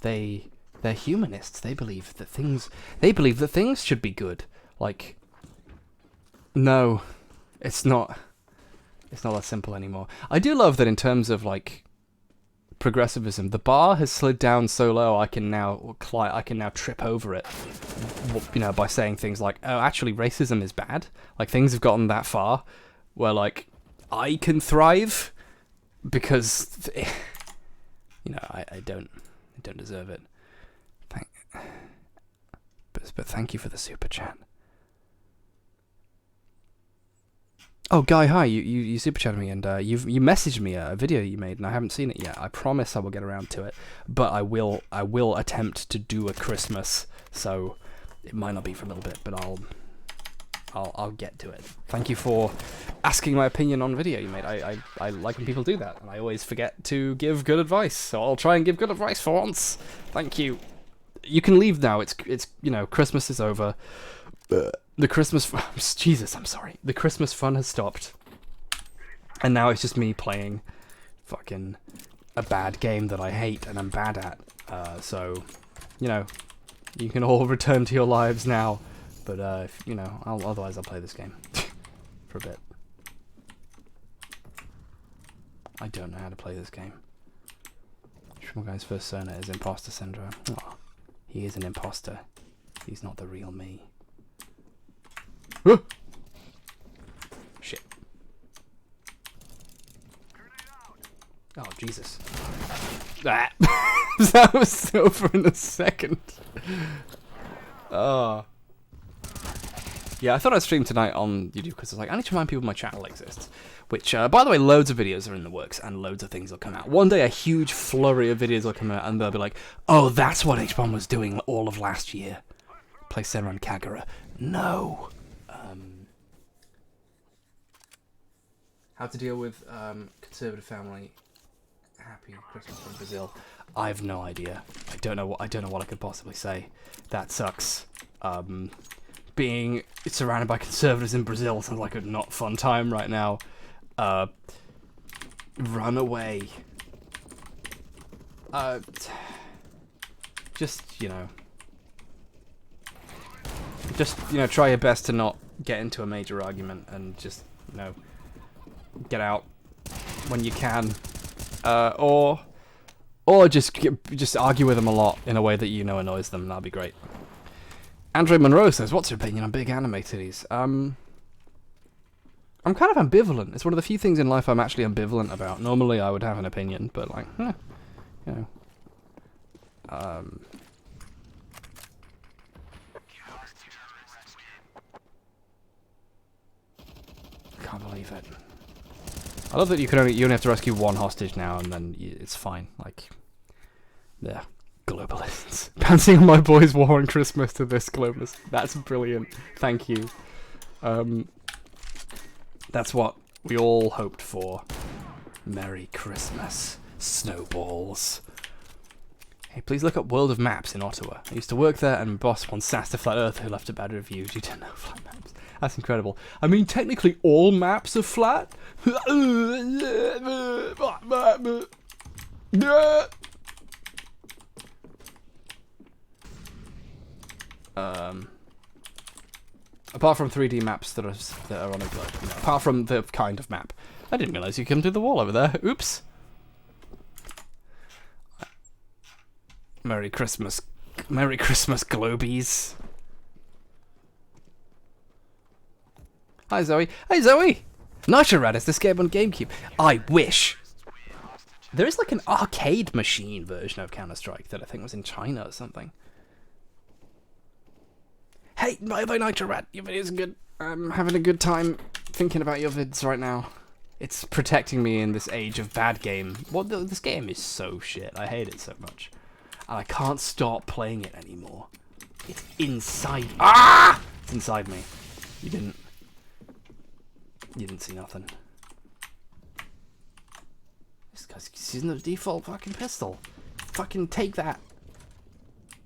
They're humanists. They believe that things should be good. Like, no, it's not that simple anymore. I do love that in terms of like progressivism, the bar has slid down so low I can now trip over it, you know, by saying things like, oh, actually racism is bad. Like, things have gotten that far where, like, I can thrive because, you know, I don't deserve it. But thank you for the super chat. Oh, Guy, hi, you super chatted me, and you messaged me a video you made, and I haven't seen it yet. I promise I will get around to it, but I will attempt to do a Christmas, so it might not be for a little bit, but I'll get to it. Thank you for asking my opinion on video you made. I like when people do that, and I always forget to give good advice, so I'll try and give good advice for once. Thank you. You can leave now. It's you know, Christmas is over. The Christmas I'm sorry. The Christmas fun has stopped. And now it's just me playing fucking a bad game that I hate and I'm bad at. So, you know, you can all return to your lives now. But, you know, otherwise I'll play this game for a bit. I don't know how to play this game. Chrimbo guy's first persona is imposter syndrome. Oh, he is an imposter. He's not the real me. Shit. Oh, Jesus. That was over in a second. Oh. Yeah, I thought I'd stream tonight on YouTube because I was like, I need to remind people my channel exists. Which, by the way, loads of videos are in the works and loads of things will come out. One day a huge flurry of videos will come out and they'll be like, oh, that's what H-Bomb was doing all of last year. Play Senran Kagura. No. How to deal with conservative family. Happy Christmas from Brazil. I have no idea. I don't know what I could possibly say. That sucks. Being surrounded by conservatives in Brazil sounds like a not fun time right now. Run away. Just, you know, try your best to not get into a major argument and just, you know, get out when you can, or just argue with them a lot in a way that you know annoys them. That'd be great. Andre Monroe says, "What's your opinion on big anime titties?" I'm kind of ambivalent. It's one of the few things in life I'm actually ambivalent about. Normally, I would have an opinion, but like, you know, can't believe it. I love that you only have to rescue one hostage now, and then it's fine. Like, yeah, globalists pouncing on my boys' war on Christmas to this globalist. That's brilliant. Thank you. That's what we all hoped for. Merry Christmas, snowballs. Hey, please look up World of Maps in Ottawa. I used to work there, and my boss once sassed a flat earther who left a bad review due to no flat maps. That's incredible. I mean, technically all maps are flat. Apart from 3D maps that are on a globe. You know, apart from the kind of map. I didn't realise you could come through the wall over there. Oops. Merry Christmas. Merry Christmas, Globies. Hi, Zoe. Hey, Zoe! Nitro Rad is this game on GameCube. I wish. There is like an arcade machine version of Counter-Strike that I think was in China or something. Hey, bye Nitro Rad. Your videos are good. I'm having a good time thinking about your vids right now. It's protecting me in this age of bad game. This game is so shit. I hate it so much. And I can't stop playing it anymore. It's inside. Ah! It's inside me. You didn't see nothing. This guy's using the default fucking pistol. Fucking take that.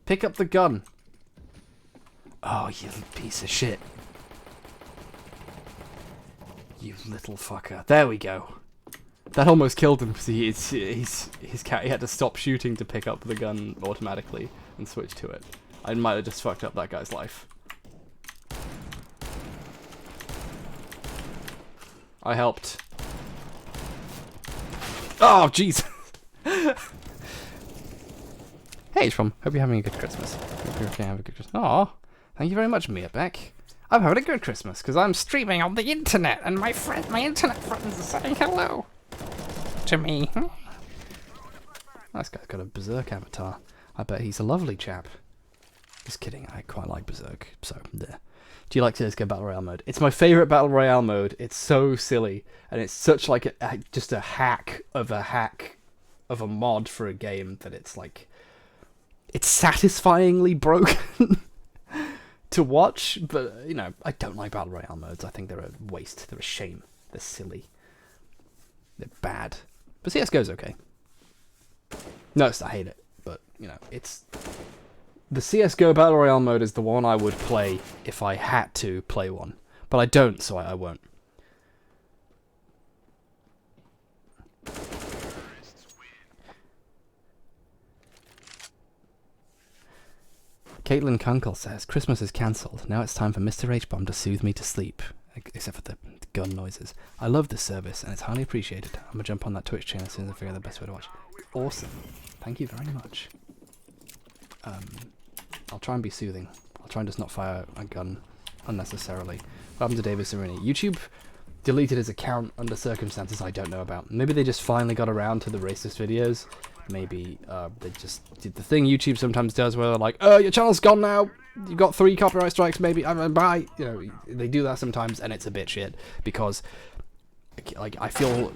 Pick up the gun. Oh, you piece of shit. You little fucker. There we go. That almost killed him because his cat. He had to stop shooting to pick up the gun automatically and switch to it. I might have just fucked up that guy's life. I helped. Oh, jeez. Hey, Chrimbo. Hope you're having a good Christmas. Hope you're okay. Have a good Christmas. Aw, thank you very much, Mia Beck. I'm having a good Christmas because I'm streaming on the internet and my internet friends are saying hello to me. This guy's got a Berserk avatar. I bet he's a lovely chap. Just kidding. I quite like Berserk. So there. Do you like CS:GO Battle Royale mode? It's my favorite Battle Royale mode. It's so silly, and it's such like just a hack of a mod for a game that it's like it's satisfyingly broken to watch. But you know, I don't like Battle Royale modes. I think they're a waste. They're a shame. They're silly. They're bad. But CS:GO's okay. No, I hate it. But you know, it's. The CS:GO Battle Royale mode is the one I would play if I had to play one. But I don't, so I won't. Caitlin Kunkel says, Christmas is cancelled. Now it's time for Mr. H-Bomb to soothe me to sleep. Except for the gun noises. I love this service, and it's highly appreciated. I'm going to jump on that Twitch channel as soon as I figure out the best way to watch. Awesome. Thank you very much. I'll try and be soothing. I'll try and just not fire a gun unnecessarily. What happened to David Serini? YouTube deleted his account under circumstances I don't know about. Maybe they just finally got around to the racist videos. Maybe they just did the thing YouTube sometimes does where they're like, your channel's gone now. You got 3 copyright strikes maybe. Bye. You know, they do that sometimes and it's a bit shit because like I feel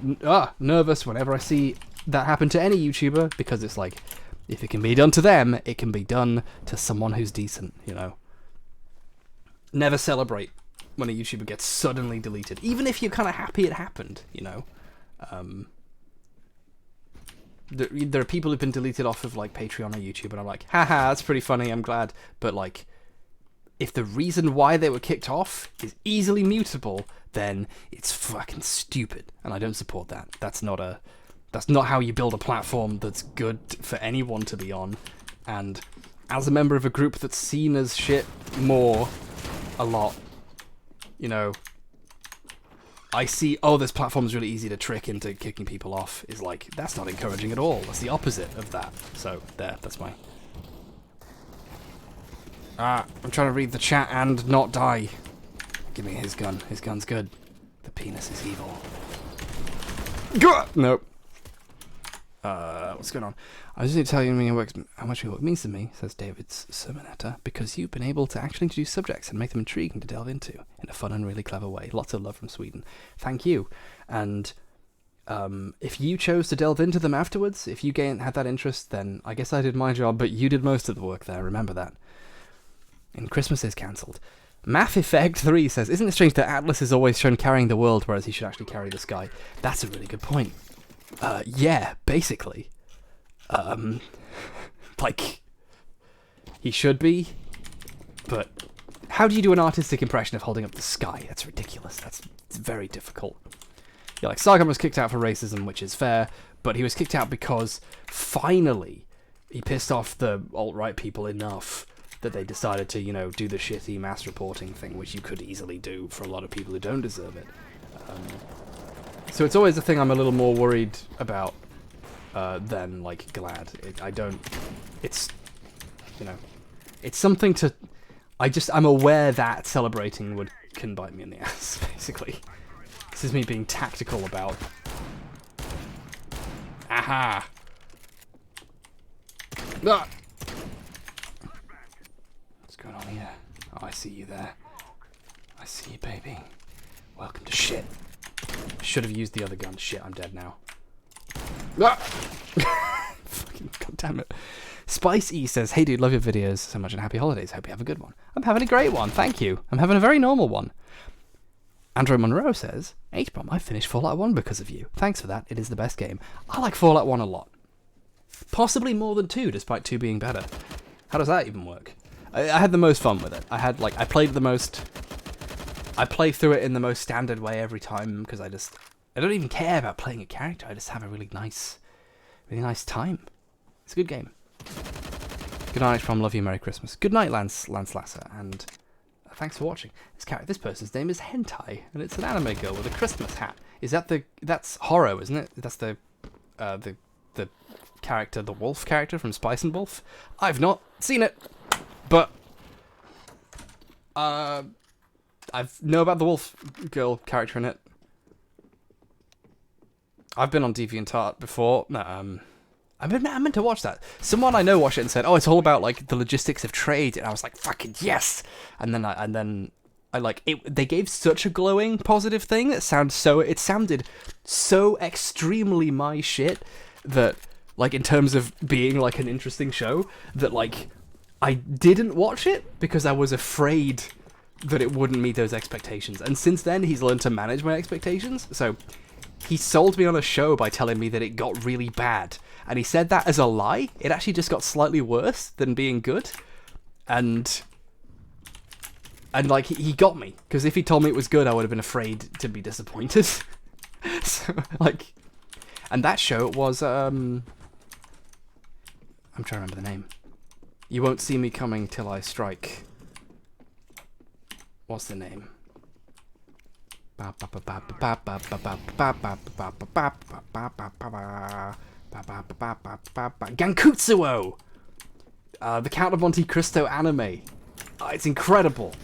nervous whenever I see that happen to any YouTuber because it's like, if it can be done to them, it can be done to someone who's decent, you know. Never celebrate when a YouTuber gets suddenly deleted, even if you're kind of happy it happened, you know. There are people who've been deleted off of like Patreon or YouTube, and I'm like, haha, that's pretty funny, I'm glad. But like, if the reason why they were kicked off is easily mutable, then it's fucking stupid, and I don't support that. That's not how you build a platform that's good for anyone to be on. And as a member of a group that's seen as shit a lot, you know, I see, this platform's really easy to trick into kicking people off, is like, that's not encouraging at all. That's the opposite of that. So, that's my... I'm trying to read the chat and not die. Give me his gun. His gun's good. The penis is evil. Nope. What's going on? I just need to tell you how much your work means to me, says David's Sermonetta, because you've been able to actually introduce subjects and make them intriguing to delve into in a fun and really clever way. Lots of love from Sweden. Thank you. And if you chose to delve into them afterwards, if you had that interest, then I guess I did my job, but you did most of the work there. Remember that. And Christmas is cancelled. Math Effect 3 says, isn't it strange that Atlas is always shown carrying the world, whereas he should actually carry the sky? That's a really good point. Yeah, basically. Like, he should be, but how do you do an artistic impression of holding up the sky? That's ridiculous. It's very difficult. Yeah, like, Sargon was kicked out for racism, which is fair, but he was kicked out because, finally, he pissed off the alt-right people enough that they decided to, you know, do the shitty mass reporting thing, which you could easily do for a lot of people who don't deserve it. So it's always a thing I'm a little more worried about than, like, glad. you know, it's something to. I'm aware that celebrating can bite me in the ass. Basically, this is me being tactical about. Aha! Ah! What's going on here? Oh, I see you there. I see you, baby. Welcome to shit. Should have used the other gun. Shit, I'm dead now. Ah! Fucking goddamn it. Spice E says, "Hey dude, love your videos so much and happy holidays. Hope you have a good one." I'm having a great one, thank you. I'm having a very normal one. Andrew Monroe says, "H-Bomb, I finished Fallout 1 because of you. Thanks for that, it is the best game. I like Fallout 1 a lot. Possibly more than 2, despite 2 being better. How does that even work? I had the most fun with it. I play through it in the most standard way every time, because I don't even care about playing a character. I just have a really nice time. It's a good game. Good night, H-Bomb, love you, Merry Christmas. Good night, Lance Lasser, and thanks for watching. This person's name is Hentai, and it's an anime girl with a Christmas hat. That's Horror, isn't it? That's the character, the wolf character from Spice and Wolf. I've not seen it, but I know about the wolf girl character in it. I've been on DeviantArt before. I meant to watch that. Someone I know watched it and said, "Oh, it's all about like the logistics of trade," and I was like, "Fucking yes!" And then I like it. They gave such a glowing positive thing that it sounded so extremely my shit that, like, in terms of being like an interesting show, that like I didn't watch it because I was afraid that it wouldn't meet those expectations. And since then, he's learned to manage my expectations. So he sold me on a show by telling me that it got really bad. And he said that as a lie. It actually just got slightly worse than being good. And like, he got me. Because if he told me it was good, I would have been afraid to be disappointed. So, like... And that show was, I'm trying to remember the name. You Won't See Me Coming Till I Strike. What's the name? Gankutsuo! The Count of Monte Cristo anime. It's incredible.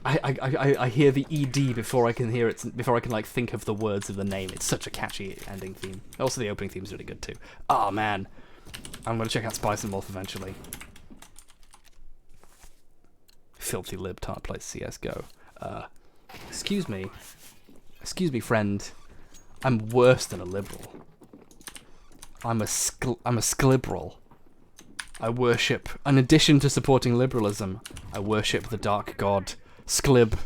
I hear the ED before I can hear it, before I can like think of the words of the name. It's such a catchy ending theme. Also, the opening theme is really good too. Oh man, I'm gonna check out Spice and Wolf eventually. Filthy libtard plays CS:GO. Excuse me, friend. I'm worse than a liberal. I'm a sklibral. I worship, in addition to supporting liberalism, I worship the dark god, Sklib.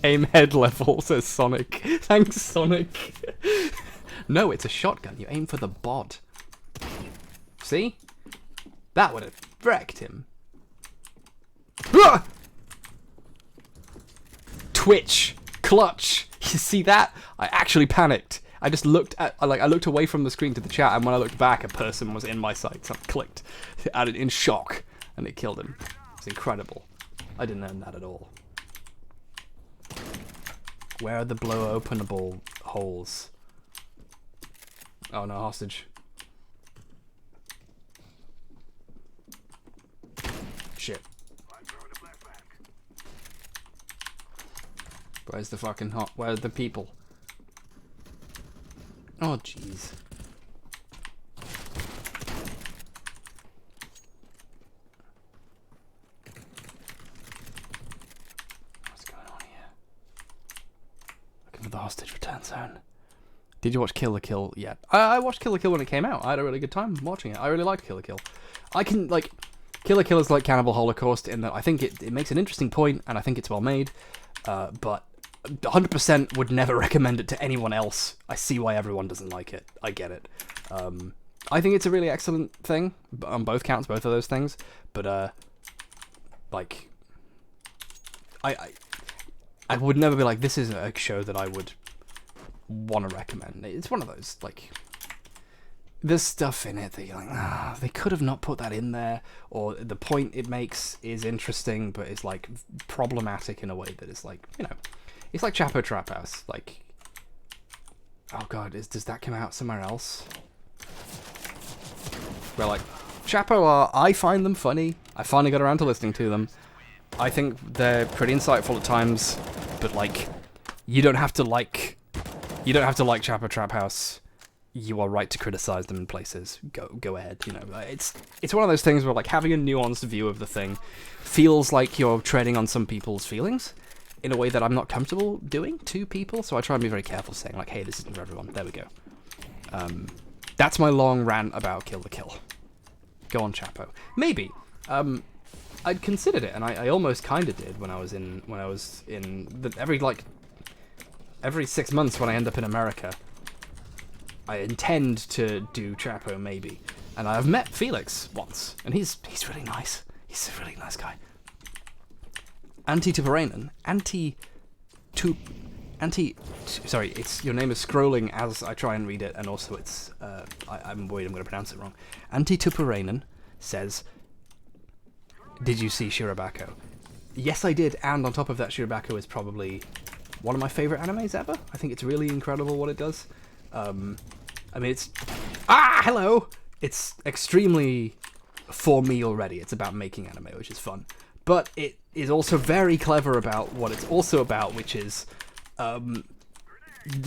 Aim head level, says Sonic. Thanks, Sonic. No, it's a shotgun. You aim for the bod. See? That would have wrecked him. Twitch. Clutch. You see that? I actually panicked. I just looked at, I looked away from the screen to the chat, and when I looked back, a person was in my sight. So I clicked, added in shock, and it killed him. It's incredible. I didn't earn that at all. Where are the blow-openable holes? Oh no, hostage. Shit. Where's the fucking where's the people? Oh jeez. What's going on here? Looking for the hostage return zone. Did you watch Kill la Kill yet? I watched Kill la Kill when it came out. I had a really good time watching it. I really liked Kill la Kill. I can, like, Kill la Kill is like Cannibal Holocaust in that I think it makes an interesting point, and I think it's well made, but 100% would never recommend it to anyone else. I see why everyone doesn't like it. I get it. I think it's a really excellent thing on both counts, both of those things. But like, I would never be like, this is a show that I would want to recommend. It's one of those, like, there's stuff in it that you're like, they could have not put that in there, or the point it makes is interesting, but it's like problematic in a way that is like, you know. It's like Chapo Trap House, like... Oh god, does that come out somewhere else? where like Chapo I find them funny. I finally got around to listening to them. I think they're pretty insightful at times, but like you don't have to like Chapo Trap House. You are right to criticize them in places. Go ahead. You know, it's one of those things where like having a nuanced view of the thing feels like you're treading on some people's feelings in a way that I'm not comfortable doing to people. So I try and be very careful saying like, hey, this isn't for everyone. There we go. That's my long rant about Kill the Kill. Go on, Chapo. Maybe. I'd considered it, and I almost kind of did when I was in every 6 months when I end up in America. I intend to do Chapo maybe, and I've met Felix once, and he's really nice. He's a really nice guy. Sorry, your name is scrolling as I try and read it, and also it's I'm worried I'm going to pronounce it wrong. Anti-Tuparainen says, did you see Shirobako? Yes, I did, and on top of that, Shirobako is probably one of my favorite animes ever. I think it's really incredible what it does. I mean, hello! It's extremely for me already. It's about making anime, which is fun. But it is also very clever about what it's also about, which is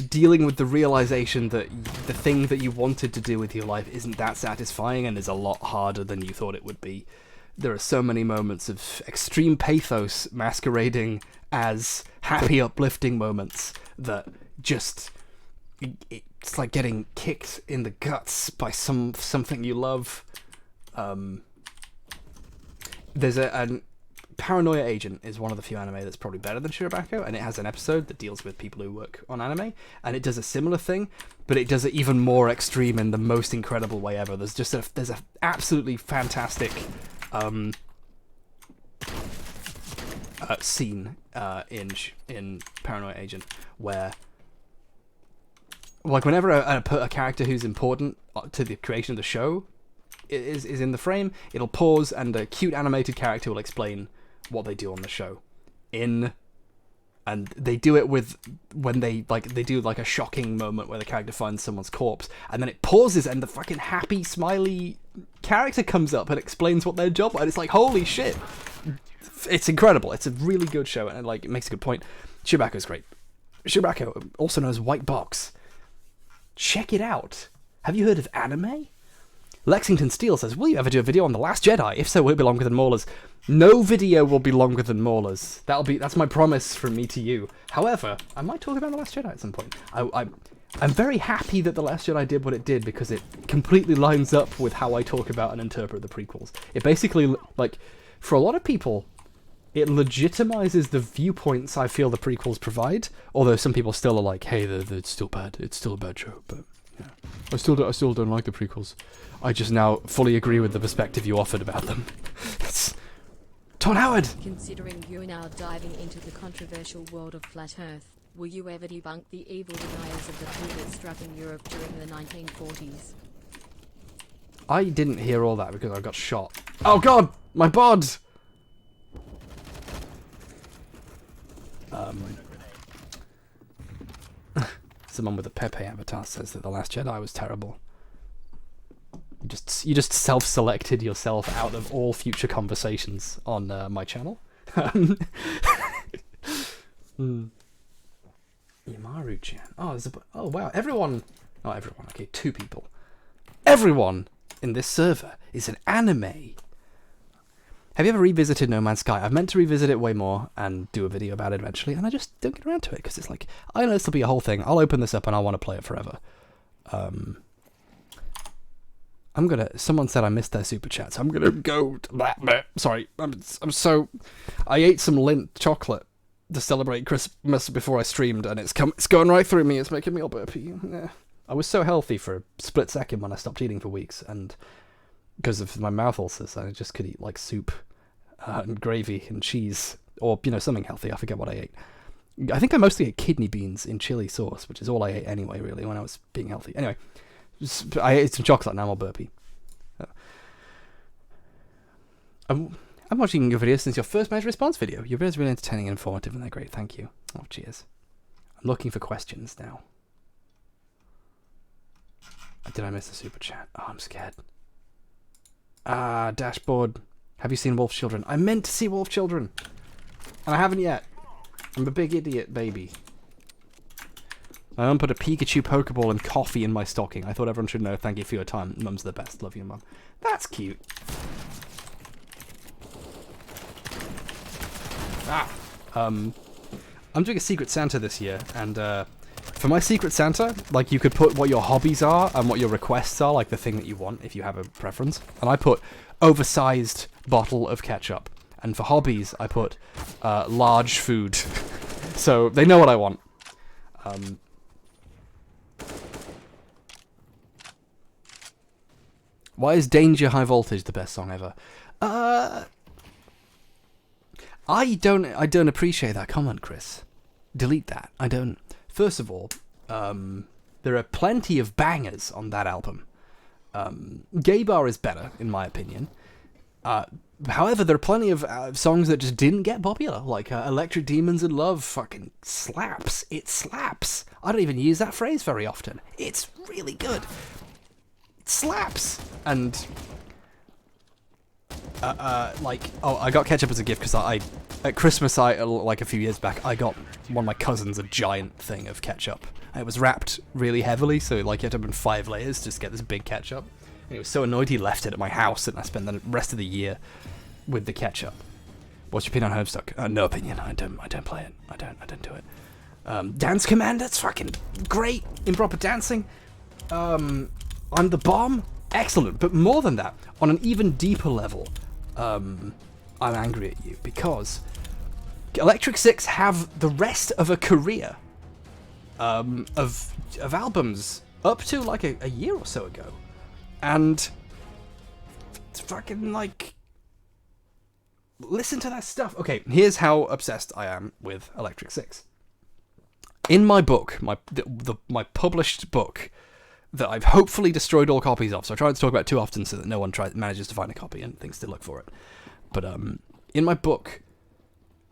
dealing with the realization that the thing that you wanted to do with your life isn't that satisfying and is a lot harder than you thought it would be. There are so many moments of extreme pathos masquerading as happy, uplifting moments that just... It's like getting kicked in the guts by something you love. There's a Paranoia Agent is one of the few anime that's probably better than Shirobako, and it has an episode that deals with people who work on anime, and it does a similar thing, but it does it even more extreme in the most incredible way ever. There's a absolutely fantastic scene in Paranoia Agent where, like, whenever a character who's important to the creation of the show is in the frame, it'll pause and a cute animated character will explain what they do on the show. And they do it when they do like a shocking moment where the character finds someone's corpse, and then it pauses and the fucking happy, smiley character comes up and explains what their job, and it's like, holy shit. It's incredible. It's a really good show, and like it makes a good point. Shirobako great. Shirobako, also known as White Box. Check it out. Have you heard of anime? Lexington Steele says, will you ever do a video on The Last Jedi? If so, will it be longer than Mauler's? No video will be longer than Mauler's. That's my promise from me to you. However, I might talk about The Last Jedi at some point. I'm very happy that The Last Jedi did what it did because it completely lines up with how I talk about and interpret the prequels. It basically, like, for a lot of people, it legitimizes the viewpoints I feel the prequels provide, although some people still are like, hey, it's still bad. It's still a bad show, but yeah. I still don't like the prequels. I just now fully agree with the perspective you offered about them. Todd Howard! Considering you are now diving into the controversial world of Flat Earth, will you ever debunk the evil deniers of the flu that struck in Europe during the 1940s? I didn't hear all that because I got shot. Oh god! My bod! Someone with a Pepe avatar says that The Last Jedi was terrible. You just self-selected yourself out of all future conversations on my channel. Yamaru-chan. Oh wow! Not everyone. Okay, 2 people. Everyone in this server is an anime. Have you ever revisited No Man's Sky? I've meant to revisit it way more and do a video about it eventually, and I just don't get around to it because it's like, I know this will be a whole thing. I'll open this up and I want to play it forever. Someone said I missed their super chat, so I'm gonna go to that. Sorry, I ate some Lindt chocolate to celebrate Christmas before I streamed, and it's going right through me. It's making me all burpy. Yeah. I was so healthy for a split second when I stopped eating for weeks, and because of my mouth ulcers, I just could eat like soup and gravy and cheese, or something healthy. I forget what I ate. I think I mostly ate kidney beans in chili sauce, which is all I ate anyway, really, when I was being healthy. Anyway, I ate some chocolate, now I'm all burpy. I'm watching your videos since your first major response video. Your videos are really entertaining and informative, and they're great. Thank you. Oh, cheers. I'm looking for questions now. Did I miss the super chat? Oh, I'm scared. Dashboard. Have you seen Wolf Children? I meant to see Wolf Children, and I haven't yet. I'm a big idiot, baby. My mum put a Pikachu Pokeball and coffee in my stocking. I thought everyone should know. Thank you for your time. Mum's the best. Love you, Mum. That's cute. I'm doing a Secret Santa this year, and for my Secret Santa, like, you could put what your hobbies are and what your requests are, like the thing that you want, if you have a preference. And I put oversized bottle of ketchup. And for hobbies, I put large food. So they know what I want. Why is Danger High Voltage the best song ever? I don't appreciate that comment, Chris. Delete that. I don't. First of all, there are plenty of bangers on that album. Gay Bar is better, in my opinion. However, there are plenty of songs that just didn't get popular, like Electric Demons in Love fucking slaps. It slaps. I don't even use that phrase very often. It's really good. It slaps. And I got ketchup as a gift because at Christmas, like a few years back, I got one of my cousins a giant thing of ketchup. And it was wrapped really heavily, so like you had to open 5 layers just to get this big ketchup. And he was so annoyed he left it at my house, and I spent the rest of the year with the ketchup. What's your opinion on Homestuck? No opinion. I don't play it. I don't do it. Dance Commander, it's fucking great. Improper dancing. I'm the Bomb. Excellent. But more than that, on an even deeper level, I'm angry at you because Electric Six have the rest of a career of albums up to like a year or so ago. And it's fucking like, listen to that stuff. Okay, here's how obsessed I am with Electric Six. In my book, my published book, that I've hopefully destroyed all copies of, so I try not to talk about it too often so that no one manages to find a copy and thinks to look for it. But in my book,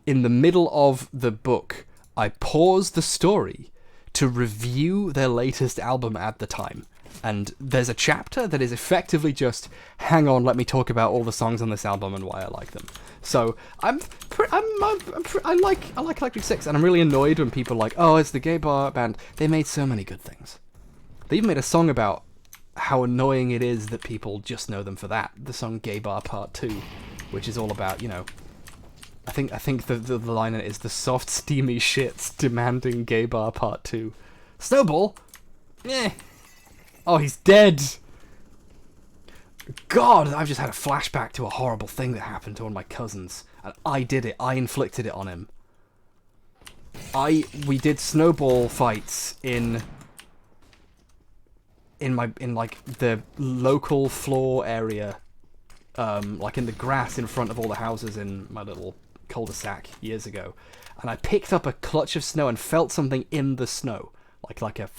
in the middle of the book, I pause the story to review their latest album at the time. And there's a chapter that is effectively just, hang on, let me talk about all the songs on this album and why I like them. So I like Electric Six, and I'm really annoyed when people are like, oh, it's the Gay Bar band. They made so many good things. They even made a song about how annoying it is that people just know them for that. The song Gay Bar Part 2, which is all about, you know, I think the line in it is the soft, steamy shits demanding Gay Bar Part 2. Snowball? Eh. Oh, he's dead. God, I've just had a flashback to a horrible thing that happened to one of my cousins. And I did it. I inflicted it on him. We did snowball fights in like the local floor area, like in the grass in front of all the houses in my little cul-de-sac years ago. And I picked up a clutch of snow and felt something in the snow. Like a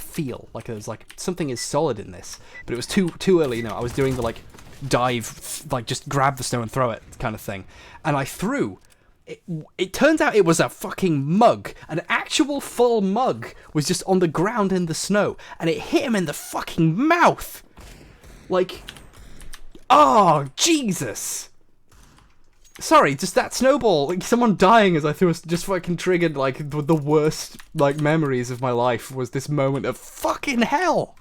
feel, like it was like something is solid in this, but it was too early. You know, I was doing the like dive, like just grab the snow and throw it kind of thing, and I threw. It turns out it was a fucking mug, an actual full mug was just on the ground in the snow, and it hit him in the fucking mouth. Like, oh Jesus. Sorry, just that snowball, like someone dying as I threw just fucking triggered like the worst like memories of my life was this moment of fucking hell.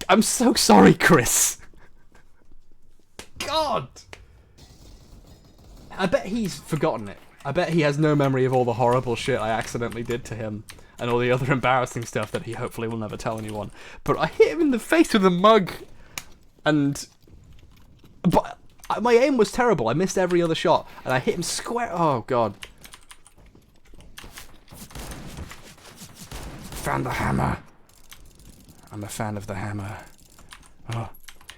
I'm so sorry, Chris. God. I bet he's forgotten it. I bet he has no memory of all the horrible shit I accidentally did to him and all the other embarrassing stuff that he hopefully will never tell anyone. But I hit him in the face with a mug, but my aim was terrible. I missed every other shot, and I hit him square. Oh God! Found the hammer. I'm a fan of the hammer. Oh.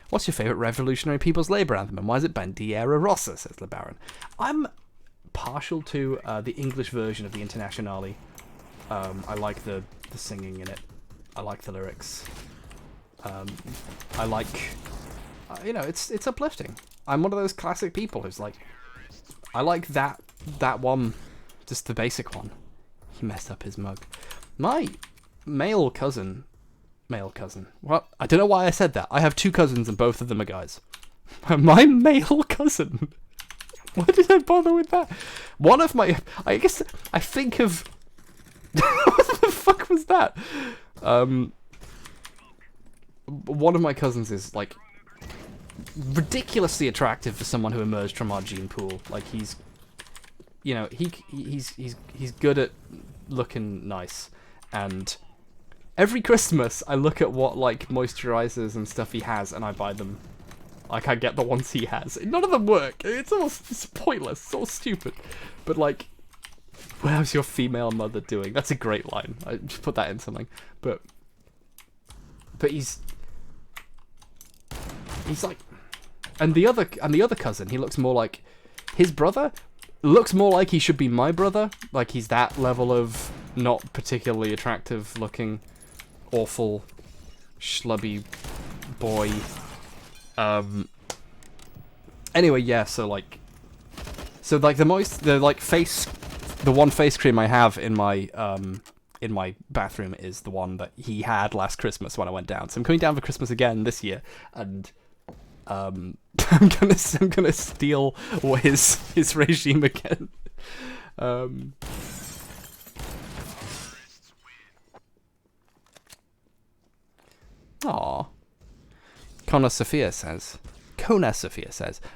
What's your favourite Revolutionary People's Labour anthem, and why is it Bandiera Rossa? Says the Baron. I'm partial to the English version of the Internationale. I like the singing in it. I like the lyrics. I like, you know, it's uplifting. I'm one of those classic people who's like, I like that one, just the basic one. He messed up his mug. My male cousin. What? I don't know why I said that. I have 2 cousins and both of them are guys. My male cousin. Why did I bother with that? One of my... I guess I think of... What the fuck was that? One of my cousins is, like, ridiculously attractive for someone who emerged from our gene pool. Like, he's... You know, he's good at looking nice. And every Christmas, I look at what, like, moisturizers and stuff he has, and I buy them. Like, I get the ones he has. None of them work. It's pointless. It's all stupid. But, like, how's your female mother doing? That's a great line. I just put that in something. But he's like, and the other cousin, he looks more like his brother. Looks more like he should be my brother. Like, he's that level of not particularly attractive looking, awful, schlubby boy. Anyway, yeah, so the one face cream I have in my bathroom is the one that he had last Christmas when I went down. So I'm coming down for Christmas again this year, and I'm gonna steal his regime again. Aww. Kona Sophia says,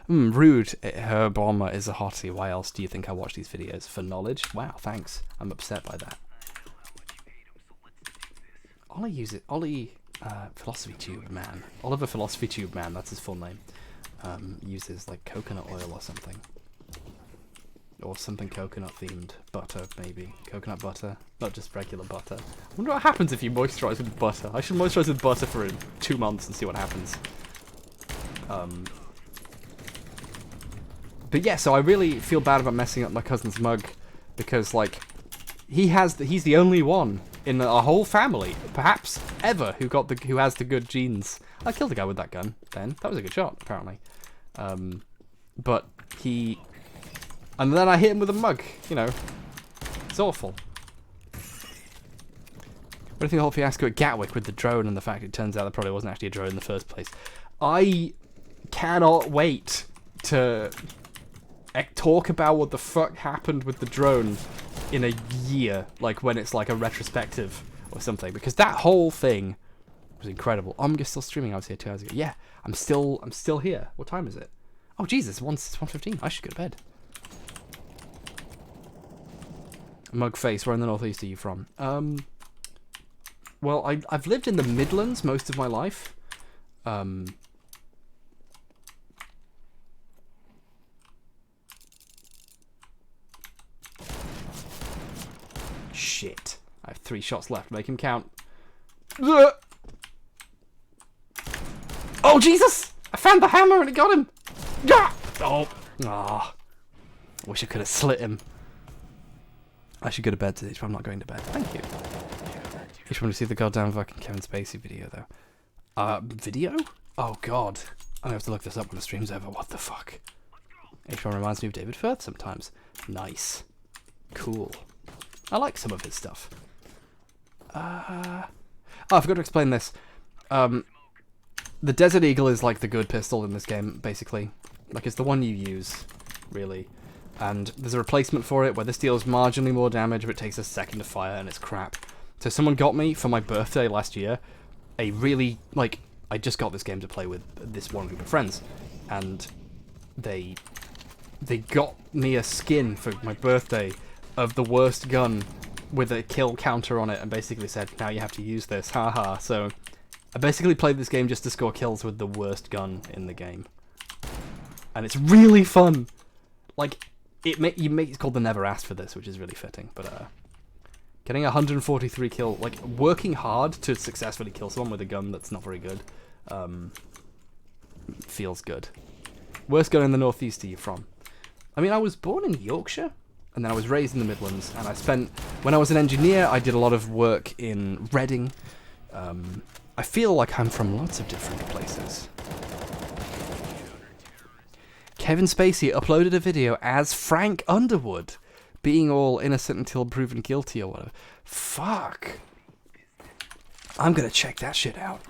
rude, her bomber is a hottie. Why else do you think I watch these videos? For knowledge? Wow, thanks. I'm upset by that. Ollie, Philosophy Tube Man. Oliver Philosophy Tube Man, that's his full name. Uses, like, coconut oil or something. Or something coconut themed. Butter, maybe. Coconut butter. Not just regular butter. I wonder what happens if you moisturize with butter. I should moisturize with butter for 2 months and see what happens. But yeah, so I really feel bad about messing up my cousin's mug, because, like, he's the only one in our whole family, perhaps ever, who has the good genes. I killed a guy with that gun. Then that was a good shot, apparently. But and then I hit him with a mug. You know, it's awful. What do you think of the whole fiasco at Gatwick with the drone and the fact it turns out there probably wasn't actually a drone in the first place? I cannot wait to talk about what the fuck happened with the drone in a year, like when it's like a retrospective or something, because that whole thing was incredible. I'm still streaming. I was here 2 hours ago. Yeah, I'm still here. What time is it? Oh Jesus, it's 1:15. I should go to bed. Mug face. Where in the northeast are you from? Well, I've lived in the Midlands most of my life. Shit. I have 3 shots left. Make him count. Oh, Jesus! I found the hammer and it got him! Oh. Ah. Wish I could have slit him. I should go to bed today, but I'm not going to bed. Thank you. Just want to see the goddamn fucking Kevin Spacey video, though. Video? Oh, God. I'm gonna have to look this up when the stream's over. What the fuck? H1 reminds me of David Firth sometimes. Nice. Cool. I like some of his stuff. Oh, I forgot to explain this. The Desert Eagle is like the good pistol in this game, basically. Like, it's the one you use, really. And there's a replacement for it where this deals marginally more damage, but it takes a second to fire, and it's crap. So someone got me, for my birthday last year, a really, like, I just got this game to play with this one group of friends, and they got me a skin for my birthday of the worst gun with a kill counter on it, and basically said, now you have to use this, haha. So I basically played this game just to score kills with the worst gun in the game. And it's really fun. Like, it's called the Never Asked for this, which is really fitting, but getting 143 kill, like, working hard to successfully kill someone with a gun that's not very good, feels good. Worst gun in the northeast are you from? I mean, I was born in Yorkshire, and then I was raised in the Midlands, and when I was an engineer, I did a lot of work in Reading. I feel like I'm from lots of different places. Kevin Spacey uploaded a video as Frank Underwood, being all innocent until proven guilty or whatever. Fuck. I'm gonna check that shit out.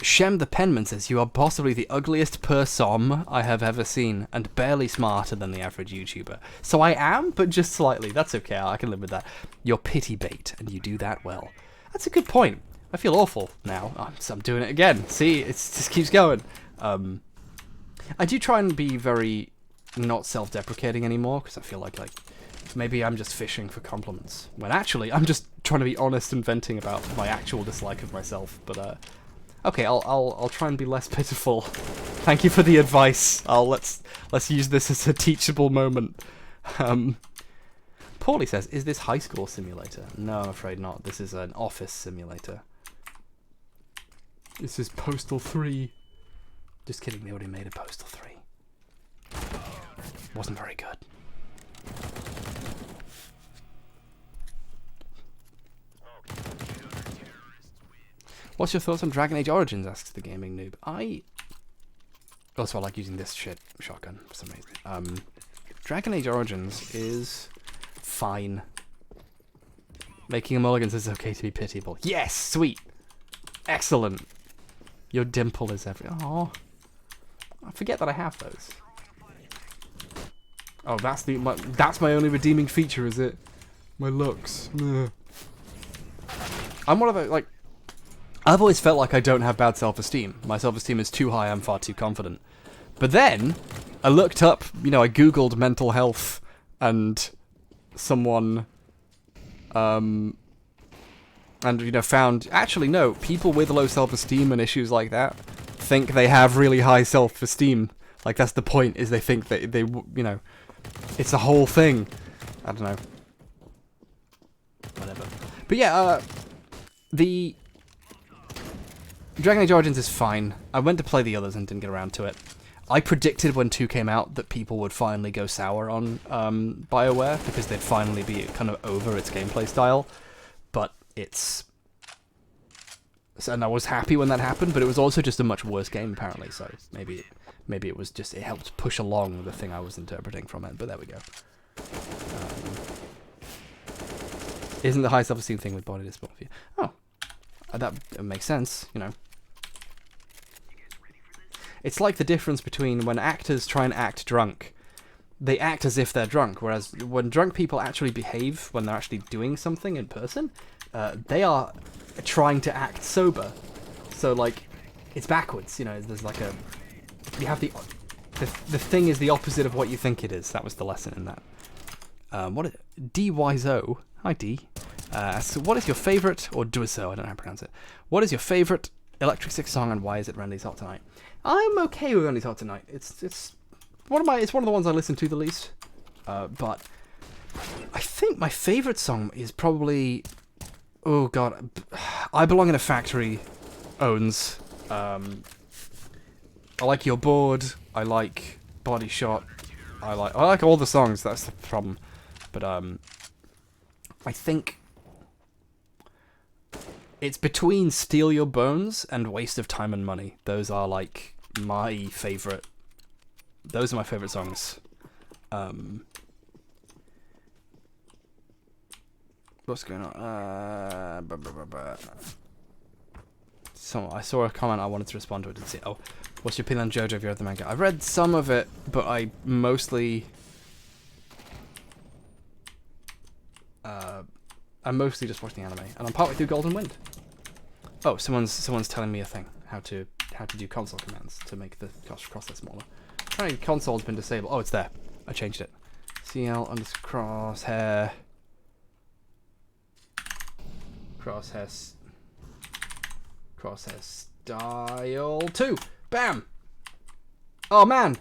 Shem the Penman says, you are possibly the ugliest person I have ever seen, and barely smarter than the average YouTuber. So I am, but just slightly. That's okay, I can live with that. You're pity bait, and you do that well. That's a good point. I feel awful now. So I'm doing it again. See, it just keeps going. I do try and be very not self-deprecating anymore, because I feel like maybe I'm just fishing for compliments, when actually I'm just trying to be honest and venting about my actual dislike of myself. But okay, I'll try and be less pitiful. Thank you for the advice. Let's use this as a teachable moment. Paulie says, is this High School Simulator? No, I'm afraid not. This is an office simulator. This is Postal 3. Just kidding, they already made a Postal 3. Wasn't very good. What's your thoughts on Dragon Age Origins, asks the gaming noob. I like using this shotgun for some reason. Dragon Age Origins is fine. Making a mulligan says it's okay to be pitiable. Yes, sweet. Excellent. Your dimple is every... Aww. I forget that I have those. Oh, that's my only redeeming feature, is it? My looks. Ugh. I'm one of those, I've always felt like I don't have bad self-esteem. My self-esteem is too high, I'm far too confident. But then, I looked up, I googled mental health, and someone, and, found, actually, no, people with low self-esteem and issues like that think they have really high self-esteem. That's the point, is they think that they it's a whole thing. I don't know. Whatever. But yeah, the Dragon Age Origins is fine. I went to play the others and didn't get around to it. I predicted when 2 came out that people would finally go sour on BioWare, because they'd finally be kind of over its gameplay style. But and I was happy when that happened, but it was also just a much worse game, apparently, so maybe it was just, it helped push along the thing I was interpreting from it, but there we go. Isn't the high self-esteem thing with body dysmorphia? Oh, that makes sense, It's like the difference between when actors try and act drunk. They act as if they're drunk, whereas when drunk people actually behave, when they're actually doing something in person, they are trying to act sober. So, it's backwards, there's you have the thing is the opposite of what you think it is. That was the lesson in that. What is it? DYZO. Hi, D. So what is your favourite, or Duiso, I don't know how to pronounce it. What is your favourite Electric Six song, and why is it Randy's Hot Tonight? I'm okay with Randy's Hot Tonight. It's one of the ones I listen to the least. But I think my favourite song is probably, oh god, I Belong in a Factory owns. I like You're Bored. I like Body Shot. I like all the songs. That's the problem. But I think it's between Steal Your Bones and Waste of Time and Money. Those are my favorite. Those are my favorite songs. What's going on? So I saw a comment, I wanted to respond to it. Didn't see it. Oh, what's your opinion on JoJo if you read the manga? I've read some of it, but I mostly just watched the anime, and I'm partway through Golden Wind. Oh, someone's telling me a thing, how to do console commands to make the crosshair smaller. Apparently console's been disabled. Oh, it's there. I changed it. CL _crosshair. Crosshair style 2. Bam! Oh man!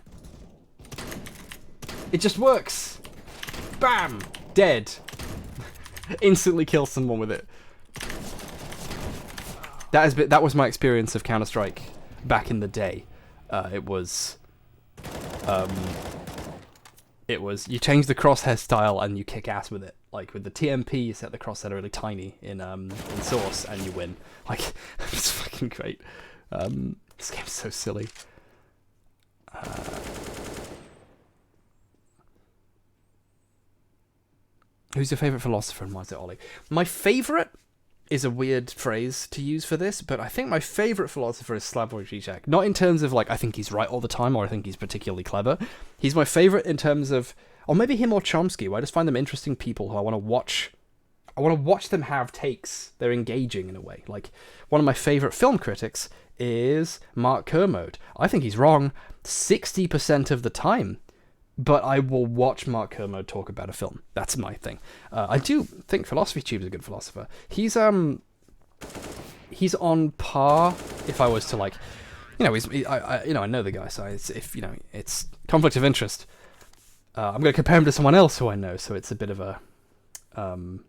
It just works! Bam! Dead. Instantly kill someone with it. That was my experience of Counter-Strike back in the day. It was you change the crosshair style and you kick ass with it. Like with the TMP, you set the crosshair really tiny in Source and you win. It's fucking great. This game's so silly. Who's your favourite philosopher and why is it Ollie? My favourite is a weird phrase to use for this, but I think my favorite philosopher is Slavoj Žižek. Not in terms of, like, I think he's right all the time, or I think he's particularly clever. He's my favorite in terms of, or maybe him or Chomsky, where I just find them interesting people who I want to watch. I want to watch them have takes. They're engaging in a way. Like, one of my favorite film critics is Mark Kermode. I think he's wrong 60% of the time, but I will watch Mark Kermode talk about a film. That's my thing. I do think Philosophy Tube is a good philosopher. He's on par. If I was to, like, I know the guy, so it's conflict of interest. I'm going to compare him to someone else who I know, so it's a bit of a an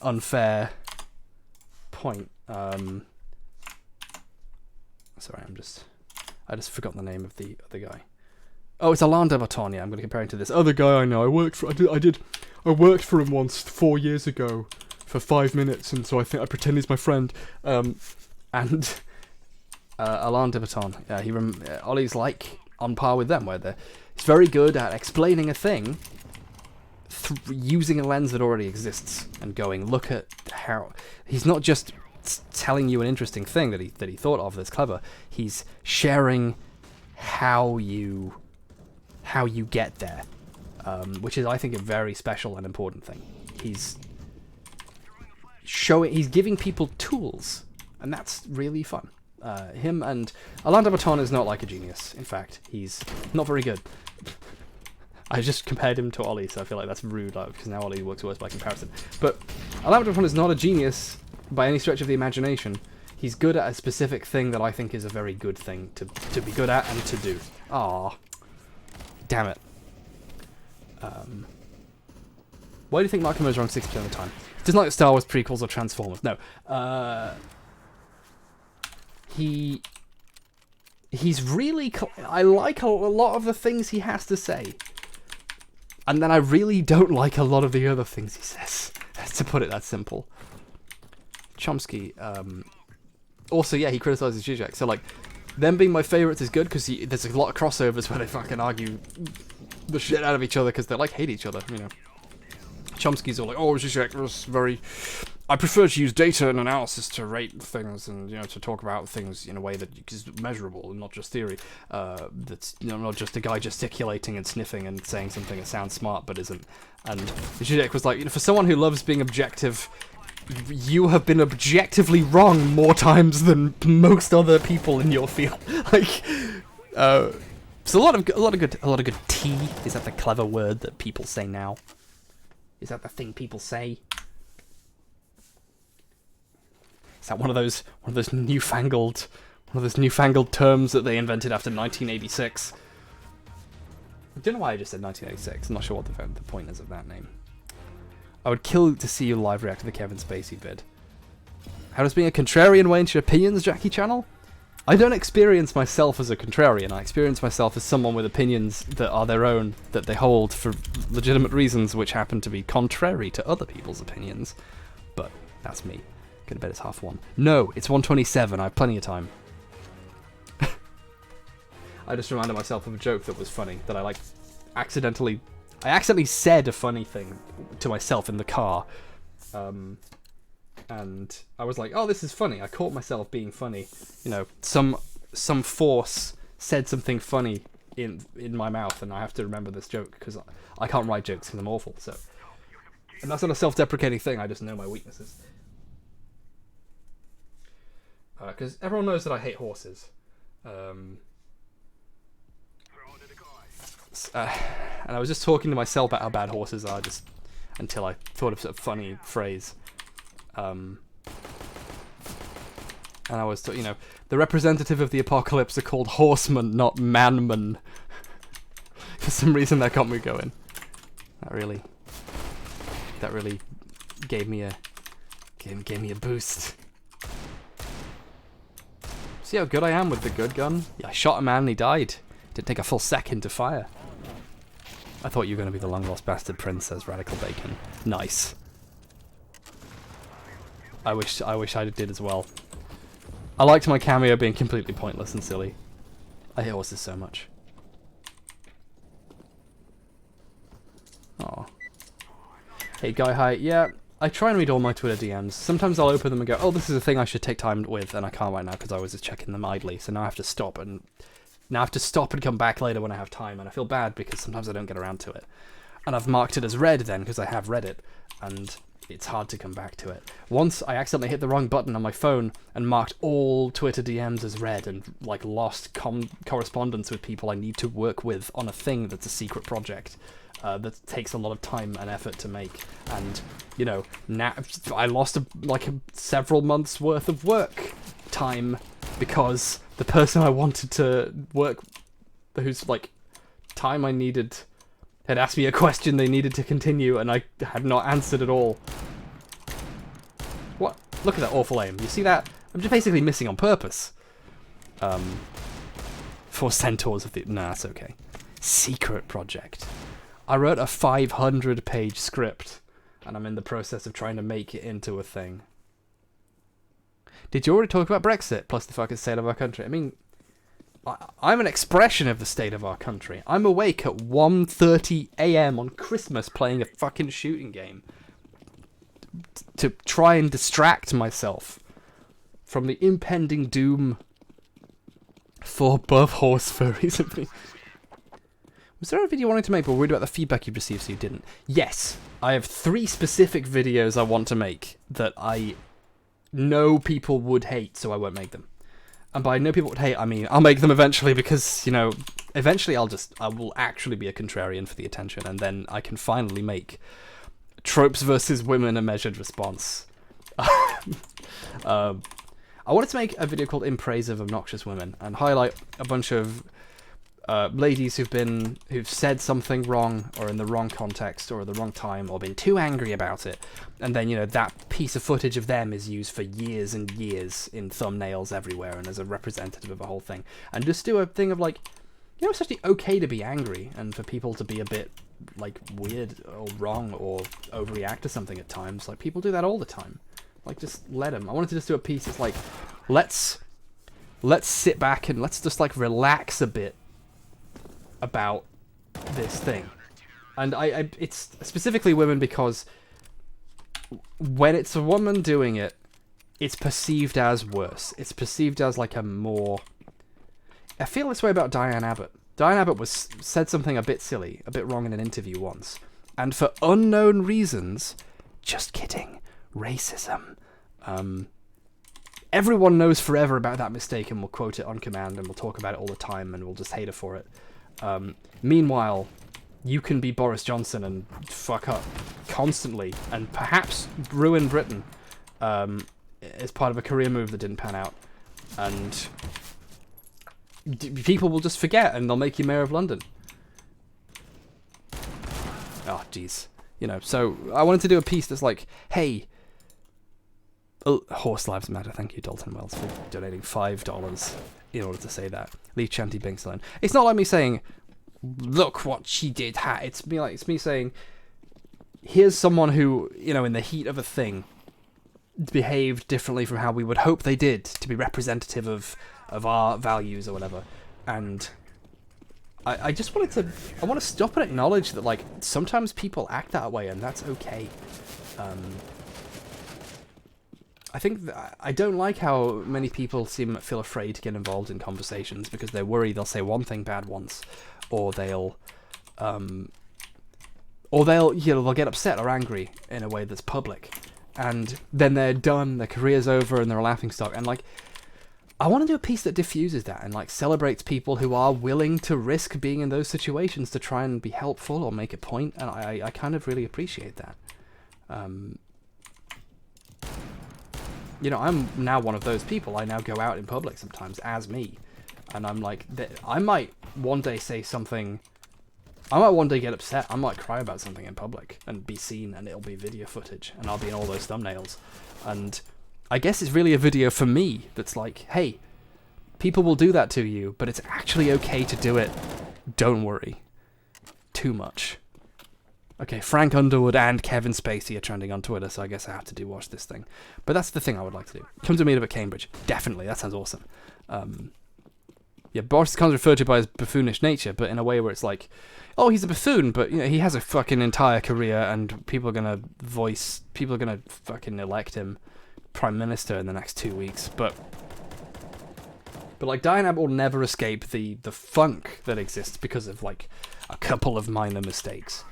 unfair point. Sorry, I just forgot the name of the other guy. Oh, it's Alain de Botton. Yeah, I'm going to compare him to this other guy I know. I worked for him once 4 years ago for 5 minutes, and so I think I pretend he's my friend. Alain de Botton. Ollie's like on par with them, where he's very good at explaining a thing using a lens that already exists and going, look at how he's not just telling you an interesting thing that he thought of that's clever. He's sharing how you get there, which is, I think, a very special and important thing. He's giving people tools, and that's really fun. Him and Alain de Botton is not like a genius. In fact, he's not very good. I just compared him to Ollie, so I feel like that's rude, because now Ollie works worse by comparison. But Alain de Botton is not a genius by any stretch of the imagination. He's good at a specific thing that I think is a very good thing to be good at and to do. Ah, damn it. Why do you think Mark Kermode's wrong 60% of the time? He doesn't like Star Wars prequels or Transformers. No. He's really... I like a lot of the things he has to say. And then I really don't like a lot of the other things he says. To put it that simple. Chomsky, also, yeah, he criticizes Zizek. So, like, them being my favorites is good, because there's a lot of crossovers where they fucking argue the shit out of each other, because they, like, hate each other, Chomsky's all like, oh, Zizek was very... I prefer to use data and analysis to rate things and, to talk about things in a way that is measurable and not just theory. That's, not just a guy gesticulating and sniffing and saying something that sounds smart but isn't. And Zizek was like, for someone who loves being objective, you have been objectively wrong more times than most other people in your field. So a lot of good tea. Is that the clever word that people say now? Is that the thing people say? Is that one of those newfangled terms that they invented after 1986? I don't know why I just said 1986. I'm not sure what the point is of that name. I would kill to see you live react to the Kevin Spacey vid. How does being a contrarian weigh into your opinions, Jackie Channel? I don't experience myself as a contrarian. I experience myself as someone with opinions that are their own, that they hold for legitimate reasons, which happen to be contrary to other people's opinions. But that's me. Go to bed, it's 1:30. No, it's 1:27. I have plenty of time. I just reminded myself of a joke that was funny, that I accidentally said a funny thing to myself in the car. And I was like, oh, this is funny. I caught myself being funny. Some force said something funny in my mouth, and I have to remember this joke, because I can't write jokes because I'm awful. So, and that's not a self-deprecating thing. I just know my weaknesses. Because everyone knows that I hate horses. And I was just talking to myself about how bad horses are, just until I thought of a funny phrase. And I was, the representative of the apocalypse are called horsemen, not manmen. For some reason, that got me going. That really gave me a boost. See how good I am with the good gun? Yeah, I shot a man and he died. Didn't take a full second to fire. I thought you were going to be the long lost bastard prince, says Radical Bacon. Nice. I wish I did as well. I liked my cameo being completely pointless and silly. I hate horses so much. Aw. Hey, Guy Height. Yeah, I try and read all my Twitter DMs. Sometimes I'll open them and go, oh, this is a thing I should take time with, and I can't right now because I was just checking them idly. So now I have to stop and come back later when I have time, and I feel bad because sometimes I don't get around to it. And I've marked it as read then because I have read it, and it's hard to come back to it. Once I accidentally hit the wrong button on my phone and marked all Twitter DMs as read and like lost correspondence with people I need to work with on a thing that's a secret project. That takes a lot of time and effort to make, and you know, now I lost several months worth of work time because the person I wanted to work, whose like time I needed, had asked me a question they needed to continue, and I had not answered at all. What? Look at that awful aim. You see that? I'm just basically missing on purpose. For Centaurs of the... Nah, it's okay. Secret project. I wrote a 500-page script, and I'm in the process of trying to make it into a thing. Did you already talk about Brexit, plus the fucking state of our country? I mean, I'm an expression of the state of our country. I'm awake at 1:30 a.m. on Christmas playing a fucking shooting game to try and distract myself from the impending doom for buff horse furries of me. Was there a video you wanted to make, but worried about the feedback you've received, so you didn't? Yes, I have 3 specific videos I want to make that I know people would hate, so I won't make them. And by know people would hate, I mean I'll make them eventually because, you know, eventually I will actually be a contrarian for the attention, and then I can finally make tropes versus women a measured response. I wanted to make a video called In Praise of Obnoxious Women and highlight a bunch of ladies who've said something wrong or in the wrong context or at the wrong time or been too angry about it, and then, you know, that piece of footage of them is used for years and years in thumbnails everywhere and as a representative of a whole thing, and just do a thing of like, you know, it's actually okay to be angry and for people to be a bit like weird or wrong or overreact to something at times. Like, people do that all the time. Like, just let them. I wanted to just do a piece that's like, let's sit back and let's just like relax a bit about this thing. And I it's specifically women because when it's a woman doing it, it's perceived as worse. It's perceived as like a more... I feel this way about Diane Abbott. Diane Abbott said something a bit silly, a bit wrong in an interview once. And for unknown reasons, just kidding, racism. Everyone knows forever about that mistake and will quote it on command and will talk about it all the time and will just hate her for it. Meanwhile, you can be Boris Johnson and fuck up constantly and perhaps ruin Britain as part of a career move that didn't pan out. And people will just forget and they'll make you mayor of London. Oh, jeez. You know, so I wanted to do a piece that's like, hey, horse lives matter. Thank you, Dalton Wells, for donating $5 in order to say that. Leave Chanty Binks alone. It's not like me saying, look what she did. It's me saying, here's someone who, you know, in the heat of a thing, behaved differently from how we would hope they did to be representative of our values or whatever. And I just wanted to, I want to stop and acknowledge that, like, sometimes people act that way and that's okay. I think I don't like how many people feel afraid to get involved in conversations because they're worried they'll say one thing bad once, or they'll get upset or angry in a way that's public, and then they're done, their career's over, and they're a laughingstock. And like, I want to do a piece that diffuses that and like celebrates people who are willing to risk being in those situations to try and be helpful or make a point, and I kind of really appreciate that. You know, I'm now one of those people. I now go out in public sometimes as me, and I'm like, I might one day say something, I might one day get upset, I might cry about something in public and be seen, and it'll be video footage and I'll be in all those thumbnails. And I guess it's really a video for me that's like, hey, people will do that to you, but it's actually okay to do it. Don't worry too much. Okay, Frank Underwood and Kevin Spacey are trending on Twitter, so I guess I have to watch this thing. But that's the thing I would like to do. Come to meet up at Cambridge. Definitely, that sounds awesome. Yeah, Boris Johnson's referred to by his buffoonish nature, but in a way where it's like, oh, he's a buffoon, but you know, he has a fucking entire career, and people are gonna fucking elect him prime minister in the next 2 weeks. But like, Diane Abbott will never escape the funk that exists because of like a couple of minor mistakes.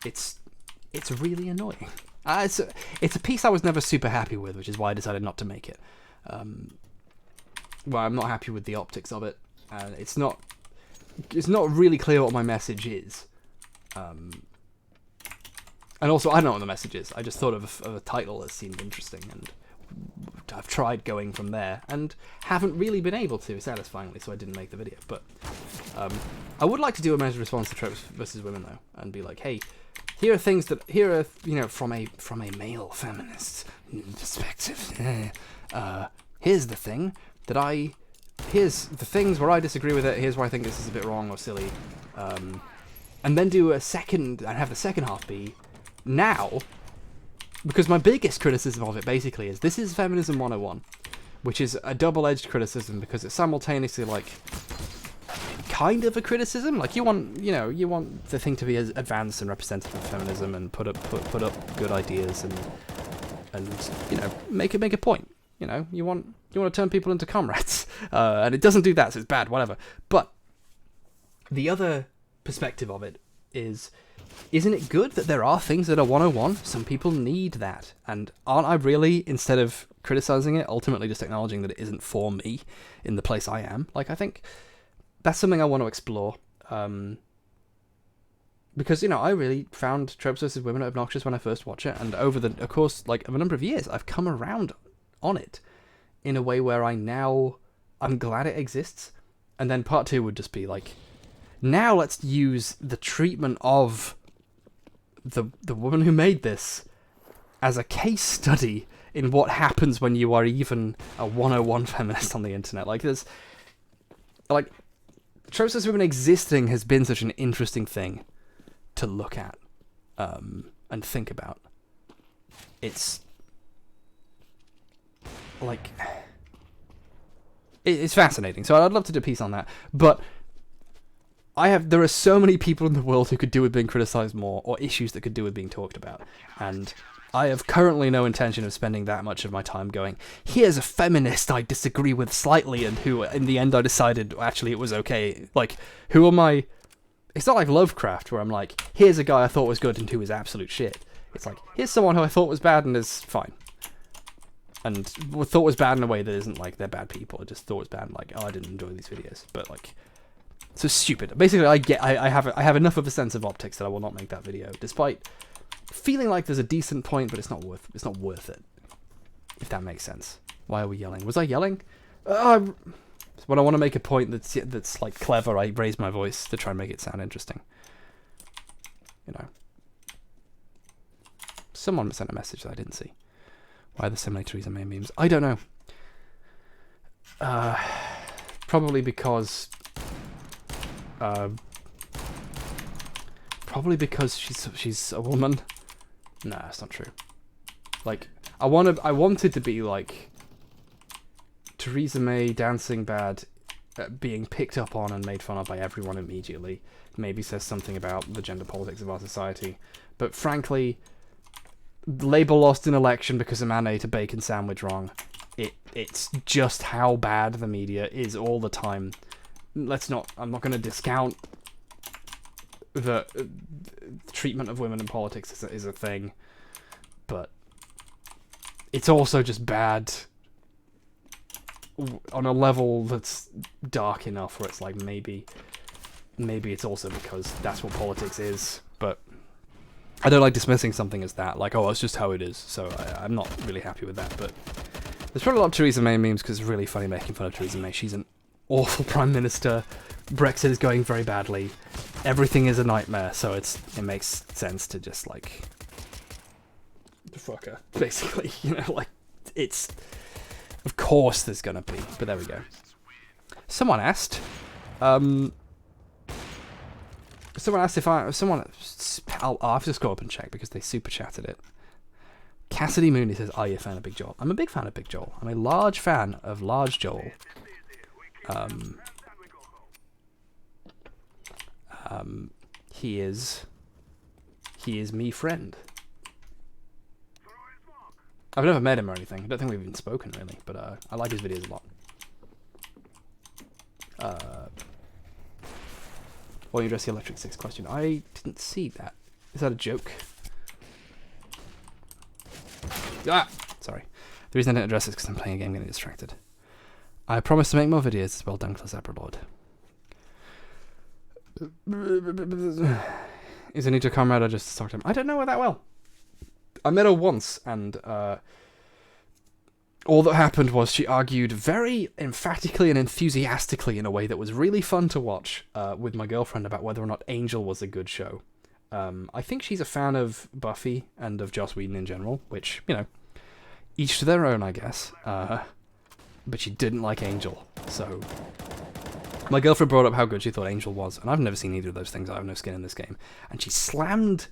It's really annoying. It's a piece I was never super happy with, which is why I decided not to make it. Well, I'm not happy with the optics of it. It's not really clear what my message is. And also, I don't know what the message is. I just thought of a title that seemed interesting, and I've tried going from there, and haven't really been able to satisfyingly, so I didn't make the video. But I would like to do a measured response to tropes versus women, though, and be like, hey, here are you know, from a male feminist perspective. Here's the thing that here's the things where I disagree with it. Here's where I think this is a bit wrong or silly, and then do a second and have the second half be now. Because my biggest criticism of it, basically, is this is Feminism 101, which is a double-edged criticism, because it's simultaneously, like, kind of a criticism. Like, you want the thing to be as advanced and representative of feminism, and put up good ideas, and you know, make a point. You know, you want to turn people into comrades, and it doesn't do that, so it's bad, whatever. But the other perspective of it is, isn't it good that there are things that are 101? Some people need that. And aren't I really, instead of criticizing it, ultimately just acknowledging that it isn't for me in the place I am? Like, I think that's something I want to explore. Because, you know, I really found Tropes vs. Women obnoxious when I first watched it. And over the course, like, of a number of years, I've come around on it in a way where I'm glad it exists. And then part two would just be like, now let's use the treatment of the woman who made this as a case study in what happens when you are even a 101 feminist on the internet. Like, there's, like, Tropes vs. Women existing has been such an interesting thing to look at and think about. It's like, it's fascinating. So I'd love to do a piece on that, but there are so many people in the world who could do with being criticized more, or issues that could do with being talked about, and I have currently no intention of spending that much of my time going, here's a feminist I disagree with slightly, and who in the end I decided actually it was okay. Like, who am I? It's not like Lovecraft, where I'm like, here's a guy I thought was good and who is absolute shit. It's like, here's someone who I thought was bad and is fine, and thought was bad in a way that isn't like they're bad people. I just thought it was bad, like, oh, I didn't enjoy these videos, but like, so stupid. Basically, I have enough of a sense of optics that I will not make that video, despite feeling like there's a decent point, but it's not worth it. If that makes sense. Why are we yelling? Was I yelling? When I want to make a point that's like clever, I raise my voice to try and make it sound interesting. You know. Someone sent a message that I didn't see. Why are there so many Theresa May memes? I don't know. Probably because she's a woman. No, that's not true. Like, I wanted to be like Theresa May dancing bad, being picked up on and made fun of by everyone immediately. Maybe says something about the gender politics of our society. But frankly, Labour lost an election because a man ate a bacon sandwich wrong. It's just how bad the media is all the time. I'm not going to discount the treatment of women in politics is a thing, but it's also just bad on a level that's dark enough where it's like, maybe it's also because that's what politics is. But I don't like dismissing something as that, like, oh, it's just how it is. So I'm not really happy with that. But there's probably a lot of Theresa May memes because it's really funny making fun of Theresa May. She's an awful prime minister. Brexit is going very badly. Everything is a nightmare. So it makes sense to just like fuck her, basically. You know, like, it's, of course there's gonna be. But there we go. Someone asked. Someone asked if I'll have to just go up and check because they super chatted it. Cassidy Mooney says, are you a fan of Big Joel? I'm a big fan of Big Joel. I'm a large fan of Large Joel. He is me friend. I've never met him or anything. I don't think we've even spoken, really. But I like his videos a lot. Why don't you address the Electric Six question? I didn't see that. Is that a joke? Ah! Sorry. The reason I didn't address it is because I'm playing a game getting distracted. I promise to make more videos as well done, Class Lord. Is Anita Comrade or just talk to him? I don't know her that well. I met her once, and all that happened was she argued very emphatically and enthusiastically in a way that was really fun to watch with my girlfriend about whether or not Angel was a good show. I think she's a fan of Buffy and of Joss Whedon in general, which, you know, each to their own, I guess. But she didn't like Angel, so... My girlfriend brought up how good she thought Angel was, and I've never seen either of those things. I have no skin in this game. And she slammed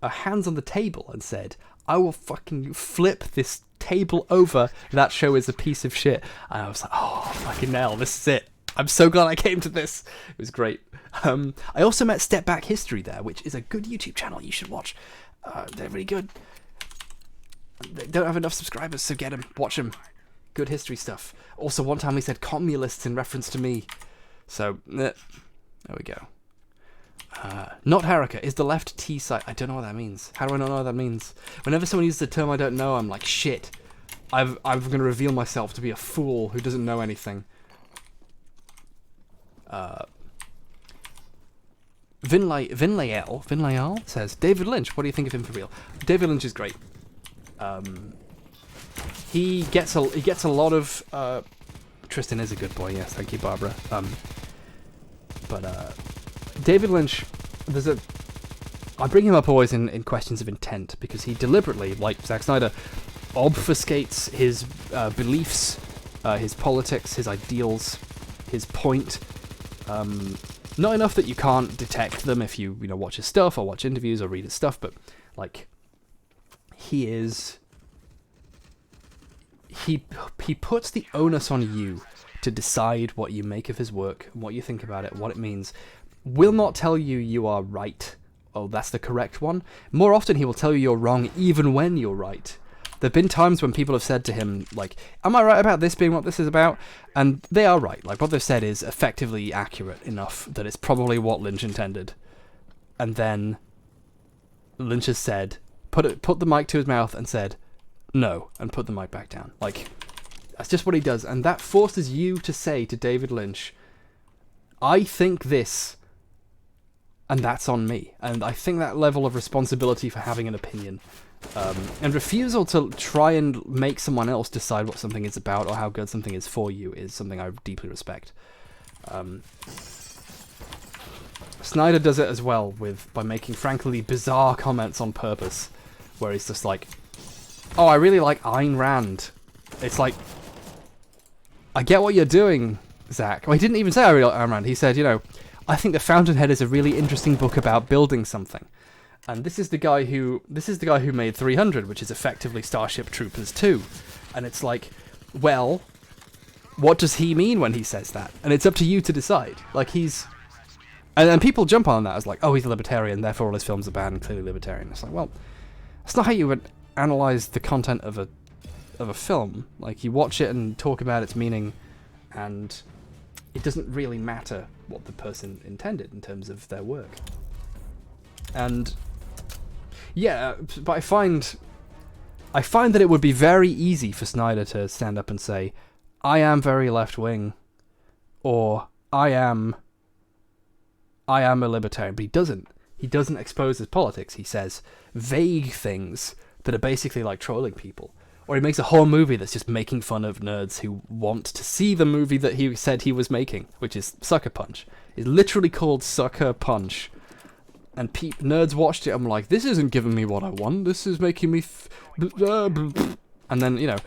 her hands on the table and said, I will fucking flip this table over. That show is a piece of shit. And I was like, oh, fucking hell, this is it. I'm so glad I came to this. It was great. I also met Step Back History there, which is a good YouTube channel you should watch. They're really good. They don't have enough subscribers, so get them. Watch them. Good history stuff. Also, one time he said communists in reference to me. So, there we go. Not Haraka. Is the left T side? I don't know what that means. How do I not know what that means? Whenever someone uses a term I don't know, I'm like, shit. I'm going to reveal myself to be a fool who doesn't know anything. Vinlayel says, David Lynch, what do you think of him for real? David Lynch is great. He gets a lot of... Tristan is a good boy, yes, thank you, Barbara. David Lynch, I bring him up always in questions of intent, because he deliberately, like Zack Snyder, obfuscates his beliefs, his politics, his ideals, his point. Not enough that you can't detect them if you watch his stuff or watch interviews or read his stuff, but like he puts the onus on you to decide what you make of his work, what you think about it, what it means. Will not tell you you are right. Oh, that's the correct one. More often he will tell you you're wrong even when you're right. There have been times when people have said to him, like, am I right about this being what this is about? And they are right. Like, what they've said is effectively accurate enough that it's probably what Lynch intended. And then Lynch has said, put the mic to his mouth and said, no, and put the mic back down. Like, that's just what he does. And that forces you to say to David Lynch, I think this, and that's on me. And I think that level of responsibility for having an opinion, and refusal to try and make someone else decide what something is about or how good something is for you, is something I deeply respect. Snyder does it as well by making frankly bizarre comments on purpose, where he's just like, oh, I really like Ayn Rand. It's like, I get what you're doing, Zach. Well, he didn't even say I really like Ayn Rand. He said, I think The Fountainhead is a really interesting book about building something. And this is the guy who made 300, which is effectively Starship Troopers 2. And it's like, well, what does he mean when he says that? And it's up to you to decide. Like, and people jump on that as like, oh, he's a libertarian, therefore all his films are bad and clearly libertarian. It's like, well, that's not how you would analyze the content of a film. Like, you watch it and talk about its meaning, and it doesn't really matter what the person intended in terms of their work. And yeah, but I find that it would be very easy for Snyder to stand up and say, I am very left-wing, or I am a libertarian, but he doesn't. He doesn't expose his politics. He says vague things that are basically like trolling people. Or he makes a whole movie that's just making fun of nerds who want to see the movie that he said he was making, which is Sucker Punch. It's literally called Sucker Punch. And nerds watched it and were like, this isn't giving me what I want, this is making me... And then,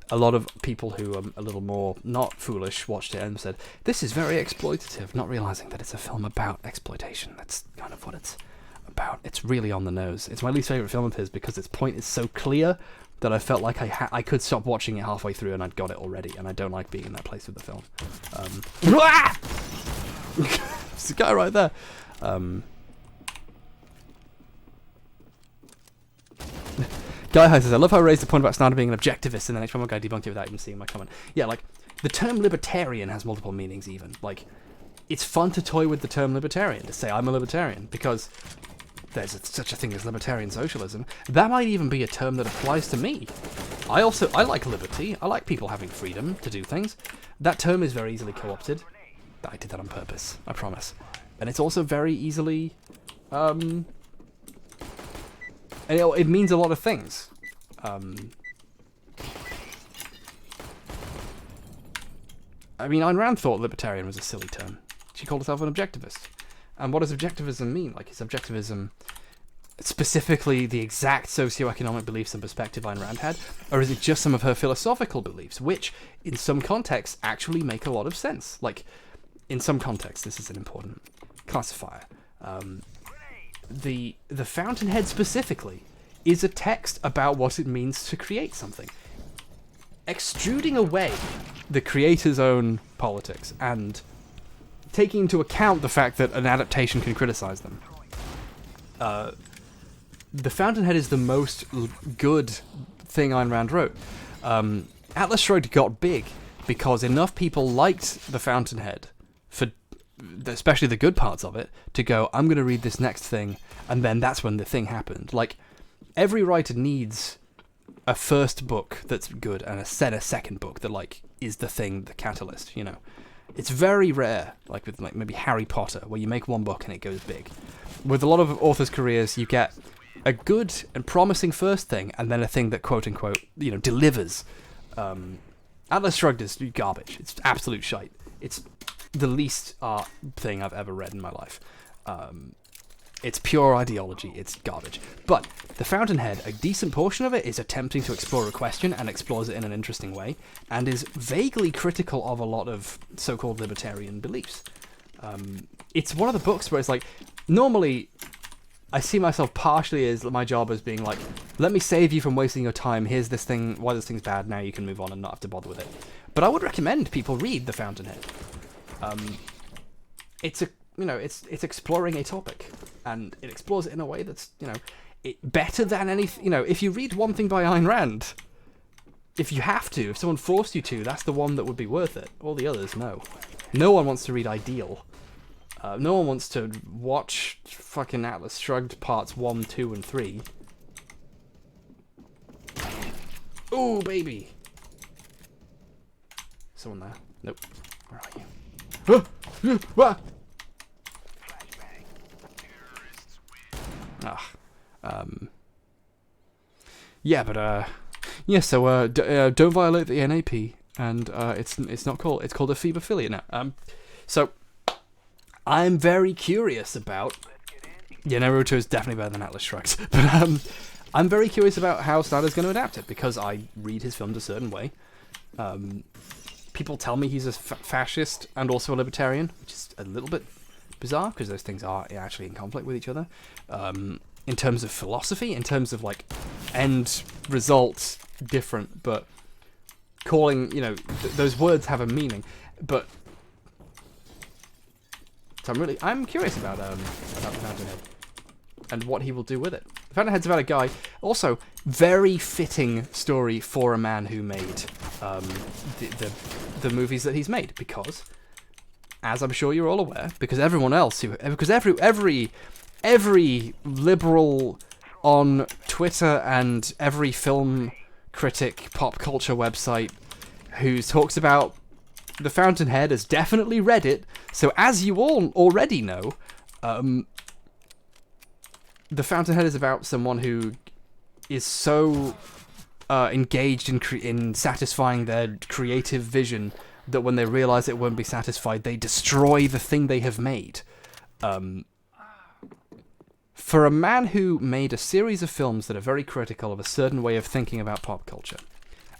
a lot of people who are a little more not foolish watched it and said, this is very exploitative, not realising that it's a film about exploitation. That's kind of what it's about. It's really on the nose. It's my least favourite film of his because its point is so clear that I felt like I could stop watching it halfway through and I'd got it already, and I don't like being in that place with the film. There's a guy right there. Guy High says, I love how I raised the point about Snyder being an objectivist, and then next one guy debunked it without even seeing my comment. Yeah, like, the term libertarian has multiple meanings even. Like, it's fun to toy with the term libertarian, to say I'm a libertarian, because there's such a thing as libertarian socialism. That might even be a term that applies to me. I like liberty. I like people having freedom to do things. That term is very easily co-opted. I did that on purpose, I promise. And it's also very easily, and it means a lot of things. I mean, Ayn Rand thought libertarian was a silly term. She called herself an objectivist. And what does objectivism mean? Like, is objectivism specifically the exact socioeconomic beliefs and perspective Ayn Rand had? Or is it just some of her philosophical beliefs, which, in some contexts, actually make a lot of sense? Like, in some contexts, this is an important classifier. The Fountainhead specifically is a text about what it means to create something. Extruding away the creator's own politics and taking into account the fact that an adaptation can criticize them. The Fountainhead is the most good thing Ayn Rand wrote. Atlas Shrugged got big because enough people liked the Fountainhead, for especially the good parts of it, to go, I'm going to read this next thing, and then that's when the thing happened. Like, every writer needs a first book that's good and a second book that, like, is the thing, the catalyst, you know. It's very rare, like with like maybe Harry Potter, where you make one book and it goes big. With a lot of authors' careers, you get a good and promising first thing, and then a thing that, quote unquote, you know, delivers. Atlas Shrugged is garbage. It's absolute shite. It's the least art thing I've ever read in my life. It's pure ideology. It's garbage. But The Fountainhead, a decent portion of it is attempting to explore a question and explores it in an interesting way, and is vaguely critical of a lot of so-called libertarian beliefs. It's one of the books where it's like, normally I see myself partially as my job as being like, let me save you from wasting your time. Here's this thing, why this thing's bad, now you can move on and not have to bother with it. But I would recommend people read The Fountainhead. It's exploring a topic, and it explores it in a way that's, you know, better than anything. You know, if you read one thing by Ayn Rand, if you have to, if someone forced you to, that's the one that would be worth it. All the others, no. No one wants to read Ideal. No one wants to watch fucking Atlas Shrugged parts 1, 2, and 3. Ooh, baby. Someone there? Nope. Where are you? Yeah, but yeah. So don't violate the NAP, and it's not called. It's called a phebophilia now. So I'm very curious about. Yeah, Naruto is definitely better than Atlas Shrugged, but I'm very curious about how Snyder's going to adapt it, because I read his films a certain way. People tell me he's a fascist and also a libertarian, which is a little bit bizarre, because those things are actually in conflict with each other. In terms of philosophy, in terms of, like, end results, different, but calling, you know, those words have a meaning. But so I'm curious about the Fountainhead and what he will do with it. The Fountainhead's about a guy. Also, very fitting story for a man who made the movies that he's made, because, as I'm sure you're all aware, because everyone else because every liberal on Twitter and every film critic, pop culture website who talks about The Fountainhead has definitely read it. So as you all already know, The Fountainhead is about someone who is so engaged in satisfying their creative vision that when they realize it won't be satisfied, they destroy the thing they have made. For a man who made a series of films that are very critical of a certain way of thinking about pop culture,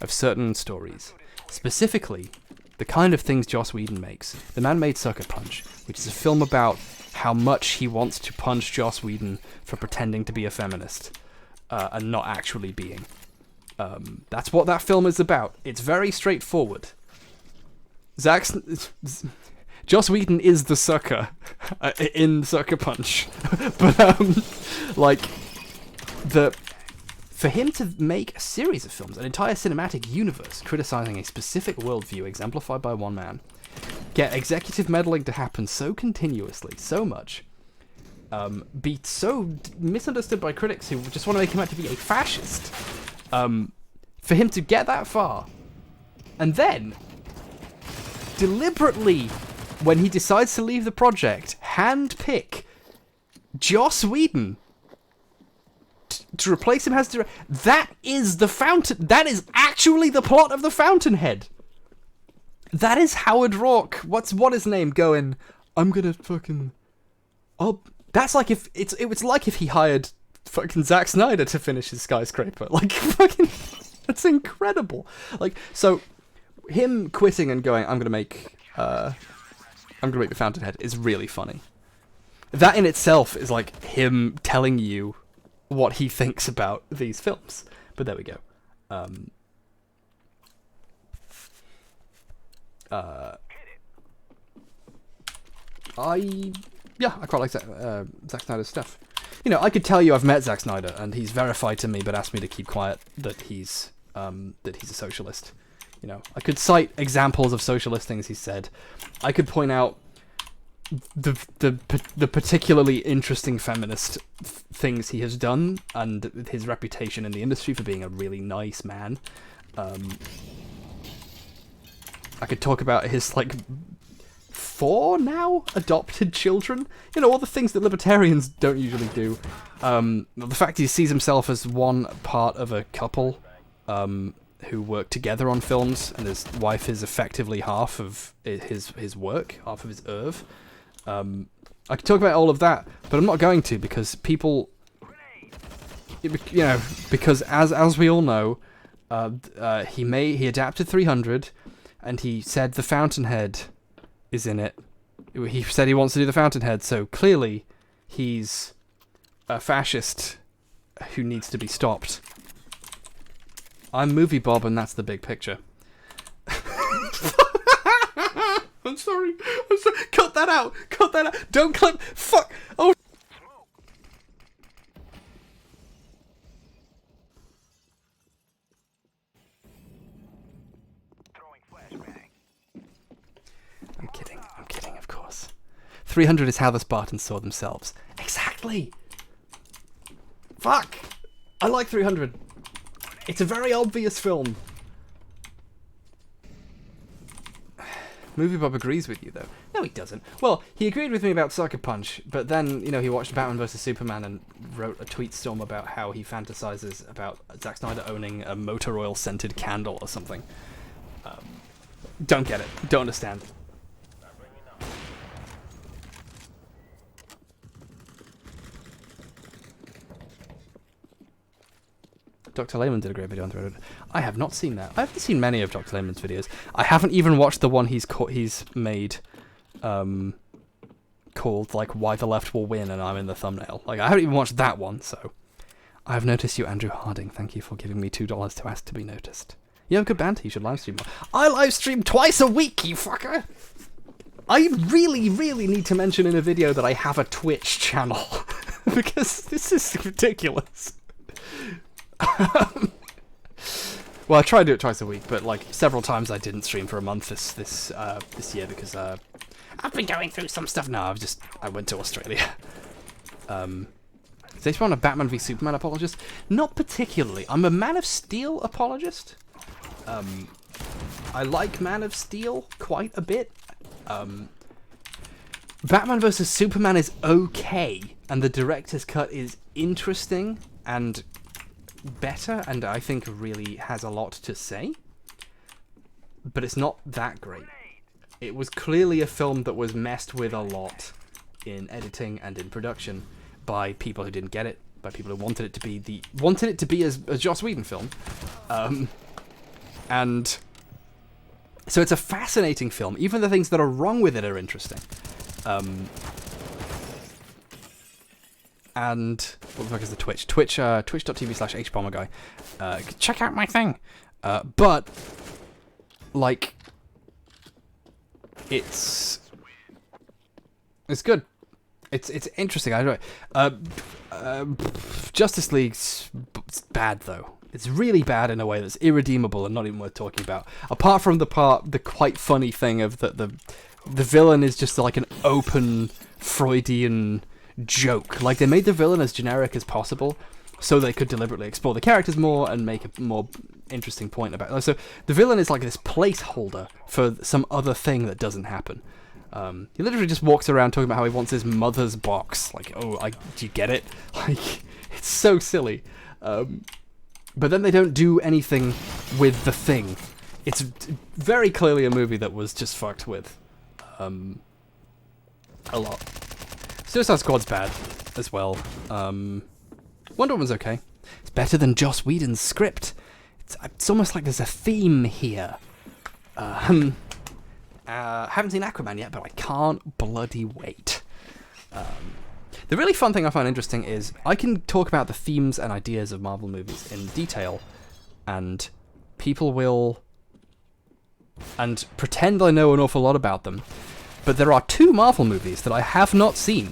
of certain stories, specifically the kind of things Joss Whedon makes, the man made Sucker Punch, which is a film about how much he wants to punch Joss Whedon for pretending to be a feminist and not actually being. That's what that film is about. It's very straightforward. Joss Whedon is the sucker in Sucker Punch, but for him to make a series of films, an entire cinematic universe criticizing a specific worldview exemplified by one man, get executive meddling to happen so continuously, so much, be so misunderstood by critics who just want to make him out to be a fascist, for him to get that far, and then deliberately, when he decides to leave the project, handpick Joss Whedon to replace him as director. That is the Fountain. That is actually the plot of the Fountainhead. That is Howard Rourke. What his name going? I'm gonna fucking. Oh, that's like if it was like if he hired fucking Zack Snyder to finish his Skyscraper. Like fucking. That's incredible. Like so, him quitting and going, I'm gonna make the Fountainhead is really funny. That in itself is like him telling you what he thinks about these films. But there we go. I quite like Zack Snyder's stuff. You know, I could tell you I've met Zack Snyder and he's verified to me, but asked me to keep quiet that he's a socialist. You know, I could cite examples of socialist things he said. I could point out the particularly interesting feminist things he has done and his reputation in the industry for being a really nice man. I could talk about his 4 now adopted children. You know, all the things that libertarians don't usually do. The fact he sees himself as one part of a couple who work together on films, and his wife is effectively half of his work, half of his oeuvre. I could talk about all of that, but I'm not going to because people, because as we all know, he adapted 300, and he said the Fountainhead is in it. He said he wants to do the Fountainhead, so clearly he's a fascist who needs to be stopped. I'm Movie Bob, and that's the big picture. I'm sorry. Cut that out. Don't clip. Fuck. Oh. I'm kidding, of course. 300 is how the Spartans saw themselves. Exactly. Fuck. I like 300. It's a very obvious film. Movie Bob agrees with you, though. No, he doesn't. Well, he agreed with me about Sucker Punch, but then, he watched Batman vs. Superman and wrote a tweet storm about how he fantasizes about Zack Snyder owning a motor oil-scented candle or something. Don't get it. Don't understand. Dr. Lehman did a great video on Thread. I have not seen that. I haven't seen many of Dr. Lehman's videos. I haven't even watched the one he's made called, Why the Left Will Win, and I'm in the thumbnail. I haven't even watched that one, so... I have noticed you, Andrew Harding. Thank you for giving me $2 to ask to be noticed. You have good banter. You should live stream more. I live stream twice a week, you fucker! I really, really need to mention in a video that I have a Twitch channel. Because this is ridiculous. Well, I try to do it twice a week, but several times I didn't stream for a month this year because I've been going through some stuff. No, I went to Australia. Is anyone a Batman v Superman apologist? Not particularly. I'm a Man of Steel apologist. I like Man of Steel quite a bit. Batman vs Superman is okay, and the director's cut is interesting and better, and I think really has a lot to say, but it's not that great. It was clearly a film that was messed with a lot in editing and in production by people who didn't get it, by people who wanted it to be a Joss Whedon film, and so it's a fascinating film. Even the things that are wrong with it are interesting. and what the fuck is the Twitch? Twitch.tv/hbomberguy. Check out my thing. But like, it's good. It's interesting. I don't know. Justice League's bad though. It's really bad in a way that's irredeemable and not even worth talking about. Apart from the quite funny thing of the villain is just like an open Freudian joke. Like, they made the villain as generic as possible so they could deliberately explore the characters more and make a more interesting point about it. So the villain is like this placeholder for some other thing that doesn't happen. He literally just walks around talking about how he wants his mother's box. Like, do you get it? Like, it's so silly. But then they don't do anything with the thing. It's very clearly a movie that was just fucked with. A lot. Suicide Squad's bad as well. Wonder Woman's okay. It's better than Joss Whedon's script. It's almost like there's a theme here. Haven't seen Aquaman yet, but I can't bloody wait. The really fun thing I find interesting is I can talk about the themes and ideas of Marvel movies in detail, and people will pretend I know an awful lot about them. But there are 2 Marvel movies that I have not seen,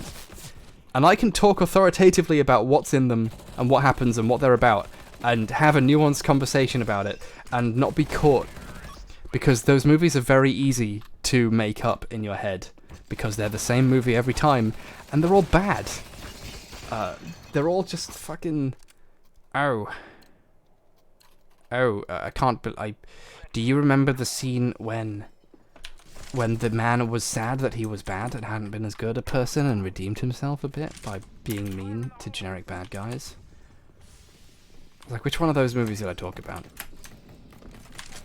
and I can talk authoritatively about what's in them and what happens and what they're about, and have a nuanced conversation about it and not be caught, because those movies are very easy to make up in your head because they're the same movie every time and they're all bad. They're all just fucking I can't do you remember the scene when the man was sad that he was bad and hadn't been as good a person and redeemed himself a bit by being mean to generic bad guys? Like, which one of those movies did I talk about?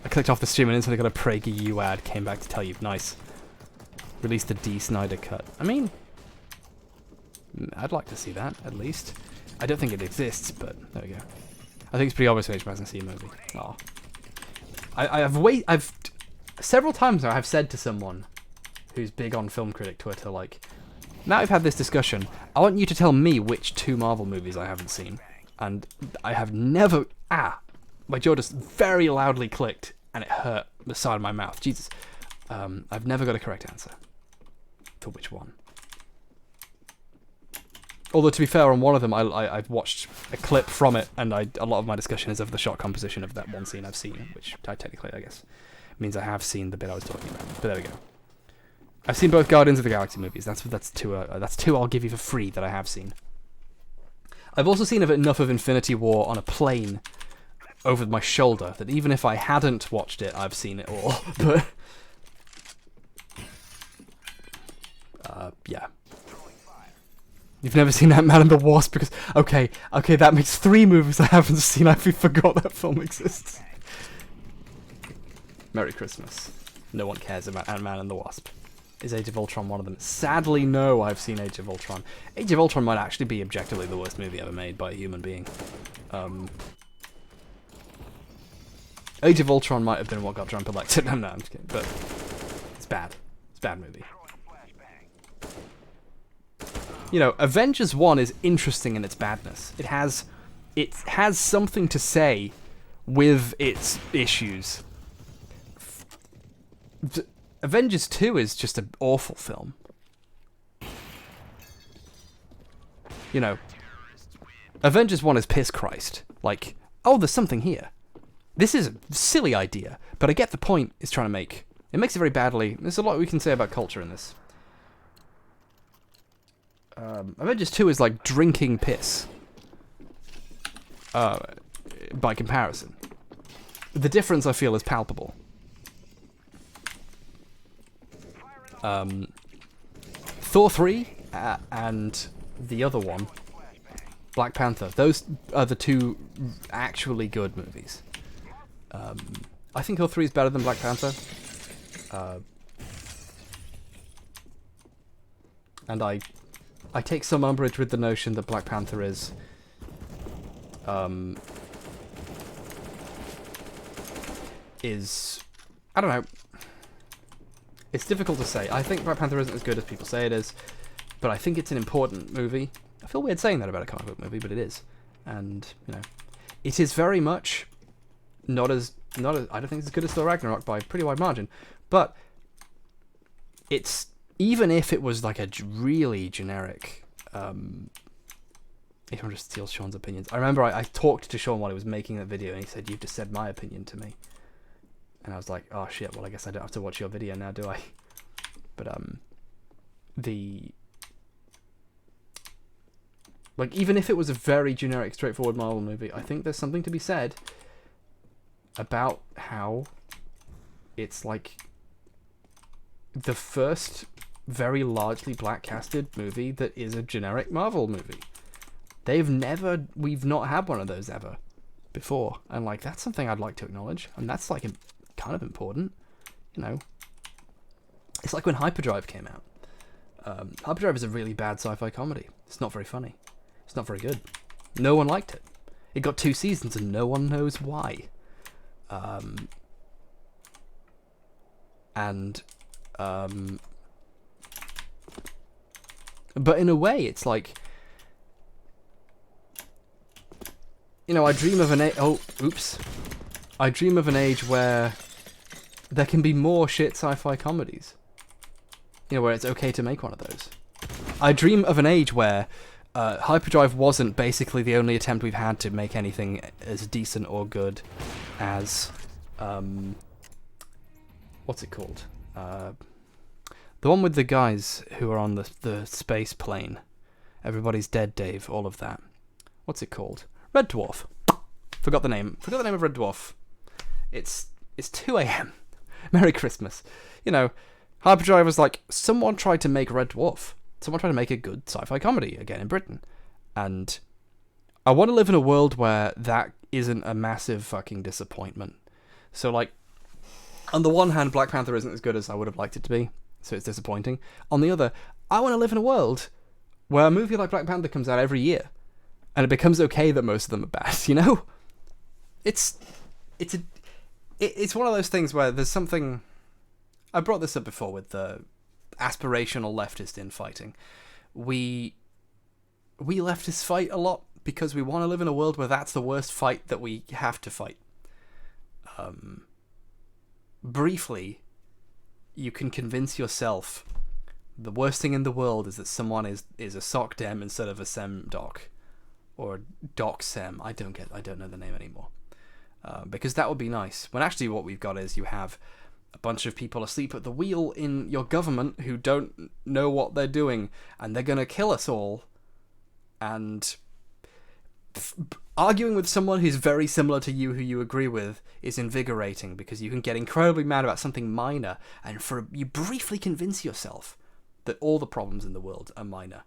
I clicked off the stream and instantly got a PragerU ad, came back to tell you, nice. Released the D. Snyder cut. I mean, I'd like to see that, at least. I don't think it exists, but there we go. I think it's pretty obvious when HBO hasn't seen a movie. Aw. I've several times now I've said to someone who's big on Film Critic Twitter, like, now I've had this discussion, I want you to tell me which 2 Marvel movies I haven't seen. And I have never... my jaw just very loudly clicked, and it hurt the side of my mouth. Jesus. I've never got a correct answer for which one. Although, to be fair, on one of them, I've watched a clip from it, and a lot of my discussion is of the shot composition of that one scene I've seen, which technically, I guess, means I have seen the bit I was talking about. But there we go. I've seen both Guardians of the Galaxy movies. That's 2 I'll give you for free that I have seen. I've also seen enough of Infinity War on a plane over my shoulder that even if I hadn't watched it, I've seen it all. But yeah. You've never seen Ant-Man and the Wasp because okay, that makes 3 movies I haven't seen. I forgot that film exists. Merry Christmas. No one cares about Ant-Man and the Wasp. Is Age of Ultron one of them? Sadly, no, I've seen Age of Ultron. Age of Ultron might actually be objectively the worst movie ever made by a human being. Age of Ultron might have been what got Trump elected. No, I'm just kidding. But it's bad. It's a bad movie. You know, Avengers 1 is interesting in its badness. It has something to say with its issues. Avengers 2 is just an awful film. You know, Avengers 1 is piss Christ. Like, oh, there's something here. This is a silly idea, but I get the point it's trying to make. It makes it very badly. There's a lot we can say about culture in this. Avengers 2 is like drinking piss. By comparison. The difference, I feel, is palpable. Thor 3 and the other one, Black Panther, those are the 2 actually good movies. I think Thor 3 is better than Black Panther. And I take some umbrage with the notion that Black Panther is I don't know. It's difficult to say. I think Black Panther isn't as good as people say it is, but I think it's an important movie, I feel weird saying that about a comic book movie, but it is. And, it is very much not as I don't think it's as good as Thor Ragnarok by a pretty wide margin, but it's, even if it was like a really generic, if I'm just steal Sean's opinions. I remember I talked to Sean while he was making that video, and he said, "You've just said my opinion to me." And I was like, "Oh shit, well I guess I don't have to watch your video now, do I?" But even if it was a very generic, straightforward Marvel movie, I think there's something to be said about how it's like the first very largely black-casted movie that is a generic Marvel movie. We've not had one of those ever before, and like that's something I'd like to acknowledge, and that's like kind of important, It's like when Hyperdrive came out. Hyperdrive is a really bad sci-fi comedy. It's not very funny. It's not very good. No one liked it. It got 2 seasons and no one knows why. But in a way, it's like, I dream of an I dream of an age where there can be more shit sci-fi comedies. Where it's okay to make one of those. I dream of an age where Hyperdrive wasn't basically the only attempt we've had to make anything as decent or good as what's it called? The one with the guys who are on the space plane. Everybody's Dead, Dave. All of that. What's it called? Red Dwarf. Forgot the name of Red Dwarf. It's 2 a.m. Merry Christmas. Hyperdrive was like, someone tried to make Red Dwarf. Someone tried to make a good sci-fi comedy again in Britain. And I want to live in a world where that isn't a massive fucking disappointment. So, like, on the one hand, Black Panther isn't as good as I would have liked it to be, so it's disappointing. On the other, I want to live in a world where a movie like Black Panther comes out every year, and it becomes okay that most of them are bad, It's one of those things where there's something... I brought this up before with the aspirational leftist infighting. We leftists fight a lot because we want to live in a world where that's the worst fight that we have to fight. Briefly, you can convince yourself the worst thing in the world is that someone is a soc dem instead of a sem doc, or doc sem. I don't know the name anymore, because that would be nice. When actually what we've got is you have a bunch of people asleep at the wheel in your government who don't know what they're doing, and they're gonna kill us all. And arguing with someone who's very similar to you, who you agree with, is invigorating because you can get incredibly mad about something minor, and you briefly convince yourself that all the problems in the world are minor.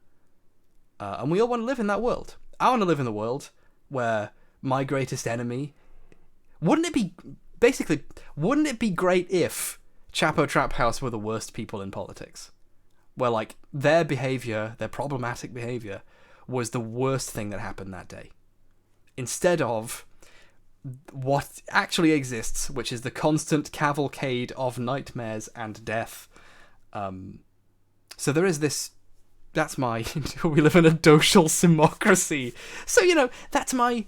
And we all want to live in that world. I want to live in the world where my greatest enemy... Wouldn't it be great if Chapo Trap House were the worst people in politics? Where, like, their problematic behavior, was the worst thing that happened that day. Instead of what actually exists, which is the constant cavalcade of nightmares and death. So there is this... That's my... we live in a social simocracy. So, that's kind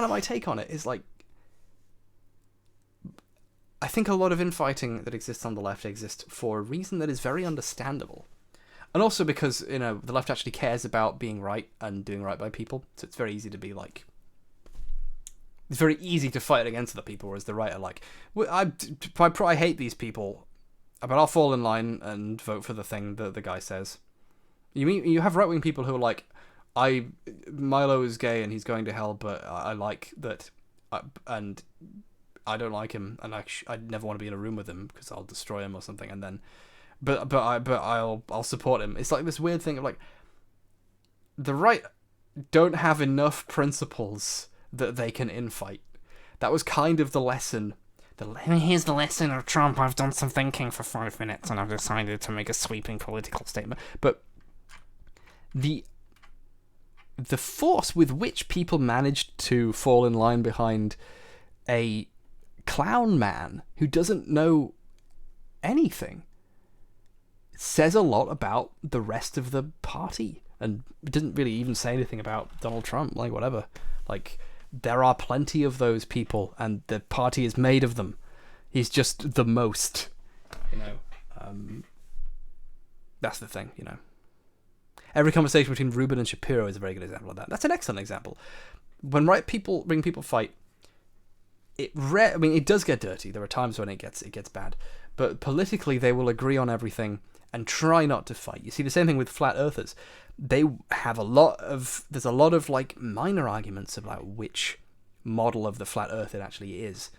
of my take on it, is like... I think a lot of infighting that exists on the left exists for a reason that is very understandable. And also because, the left actually cares about being right and doing right by people. So it's very easy to be like... It's very easy to fight against the people, whereas the right are like, I hate these people, but I'll fall in line and vote for the thing that the guy says. You have right-wing people who are like, Milo is gay and he's going to hell, but I like that, and I don't like him, and I'd never want to be in a room with him because I'll destroy him or something. And then, but I'll support him. It's like this weird thing of like, the right don't have enough principles that they can infight. That was kind of the lesson. Here's the lesson of Trump. I've done some thinking for 5 minutes and I've decided to make a sweeping political statement. But the force with which people managed to fall in line behind a clown man who doesn't know anything says a lot about the rest of the party and didn't really even say anything about Donald Trump. Like, whatever. Like, there are plenty of those people, and the party is made of them. He's just the most, you know. That's the thing, you know. Every conversation between Rubin and Shapiro is a very good example of that. That's an excellent example. When right people fight, it does get dirty. There are times when it gets bad, but politically they will agree on everything and try not to fight. You see the same thing with flat earthers. They have there's a lot of like minor arguments about which model of the flat earth it actually is,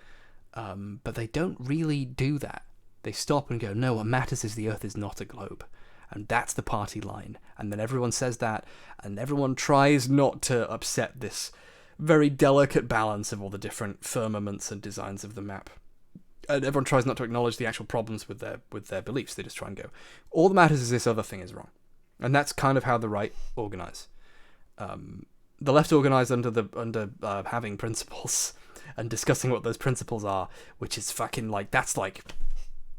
but they don't really do that. They stop and go, no, what matters is the earth is not a globe. And that's the party line. And then everyone says that, and everyone tries not to upset this very delicate balance of all the different firmaments and designs of the map. And everyone tries not to acknowledge the actual problems with their beliefs. They just try and go, all that matters is this other thing is wrong. And that's kind of how the right organize. The left organize under having principles and discussing what those principles are, which is fucking like, that's like,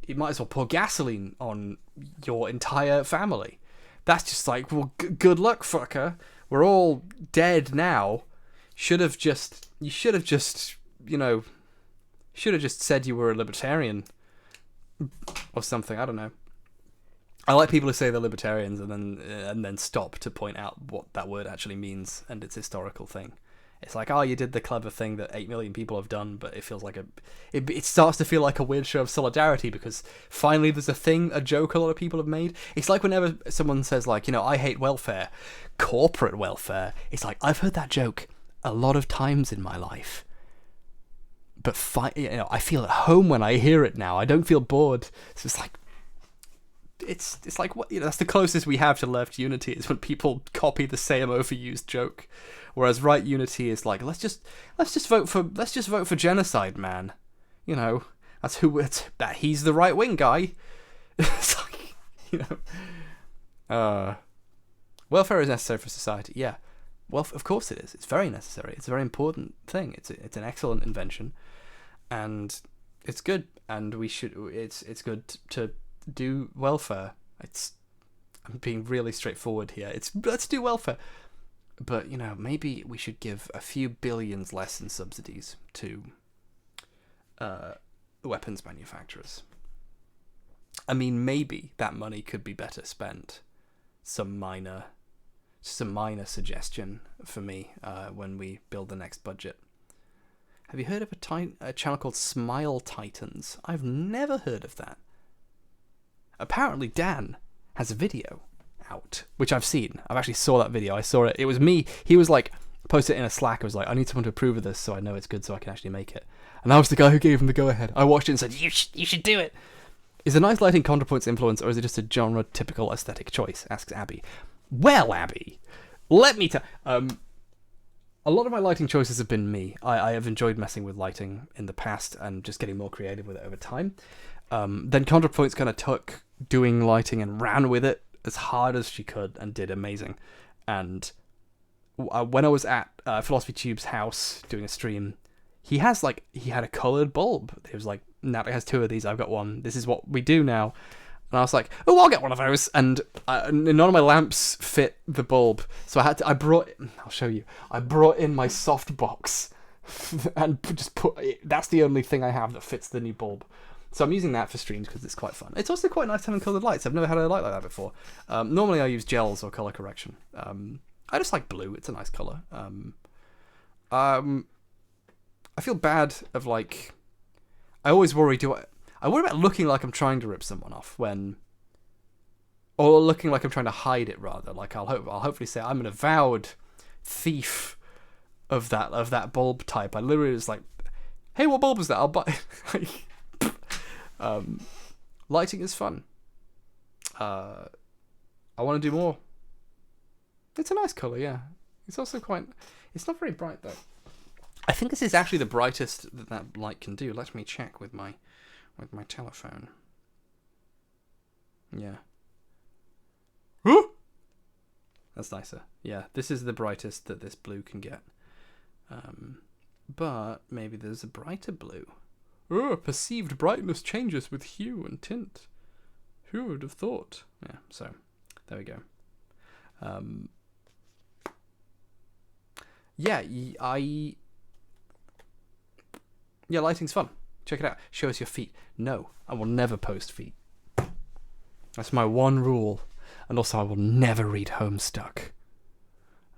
you might as well pour gasoline on your entire family. That's just like, well, good luck, fucker. We're all dead now. You should have just said you were a libertarian or something. I don't know. I like people who say they're libertarians and then stop to point out what that word actually means and its historical thing. It's like, oh, you did the clever thing that 8 million people have done, but it feels like it starts to feel like a weird show of solidarity because finally there's a joke a lot of people have made. It's like whenever someone says, like, you know, I hate welfare, corporate welfare. It's like, I've heard that joke a lot of times in my life, but I feel at home when I hear it now. I don't feel bored. So it's like, it's like, what, you know, that's the closest we have to left unity is when people copy the same overused joke. Whereas right unity is like, let's just vote for genocide, man. You know, he's the right wing guy. It's like, you know, welfare is necessary for society. Yeah, well, of course it is. It's very necessary. It's a very important thing. It's an excellent invention, and it's good. And it's good to do welfare. I'm being really straightforward here. Let's do welfare. But, you know, maybe we should give a few billions less in subsidies to weapons manufacturers. I mean, maybe that money could be better spent. Some minor suggestion for me when we build the next budget. Have you heard of a channel called Smile Titans? I've never heard of that. Apparently Dan has a video out, which I've seen. I've actually saw that video. I saw it. It was me. He was like, posted it in a Slack. I was like, I need someone to approve of this so I know it's good so I can actually make it. And I was the guy who gave him the go-ahead. I watched it and said, you should do it. Is the nice lighting ContraPoint's influence, or is it just a genre-typical aesthetic choice? Asks Abby. Well, Abby, let me tell... a lot of my lighting choices have been me. I have enjoyed messing with lighting in the past and just getting more creative with it over time. Then ContraPoints kind of took doing lighting and ran with it as hard as she could and did amazing. And when I was at Philosophy Tube's house doing a stream, he had a coloured bulb. He was like, Natalie has 2 of these, I've got 1. This is what we do now. And I was like, oh, I'll get one of those. And none of my lamps fit the bulb. So I'll show you. I brought in my softbox and just that's the only thing I have that fits the new bulb. So I'm using that for streams because it's quite fun. It's also quite nice having coloured lights. I've never had a light like that before. Normally I use gels or colour correction. I just like blue. It's a nice colour. I feel bad of like... I always worry, I worry about looking like I'm trying to rip someone off or looking like I'm trying to hide it rather. Like I'll hopefully say I'm an avowed thief of that bulb type. I literally was like, hey, what bulb is that? I'll buy... lighting is fun. I want to do more. It's a nice colour, yeah. It's also quite... It's not very bright, though. I think this is actually the brightest that light can do. Let me check with my telephone. Yeah. That's nicer. Yeah, this is the brightest that this blue can get. But maybe there's a brighter blue. Perceived brightness changes with hue and tint. Who would have thought? Yeah, so there we go. Yeah, yeah, lighting's fun. Check it out. Show us your feet. No, I will never post feet. That's my one rule. And also, I will never read Homestuck.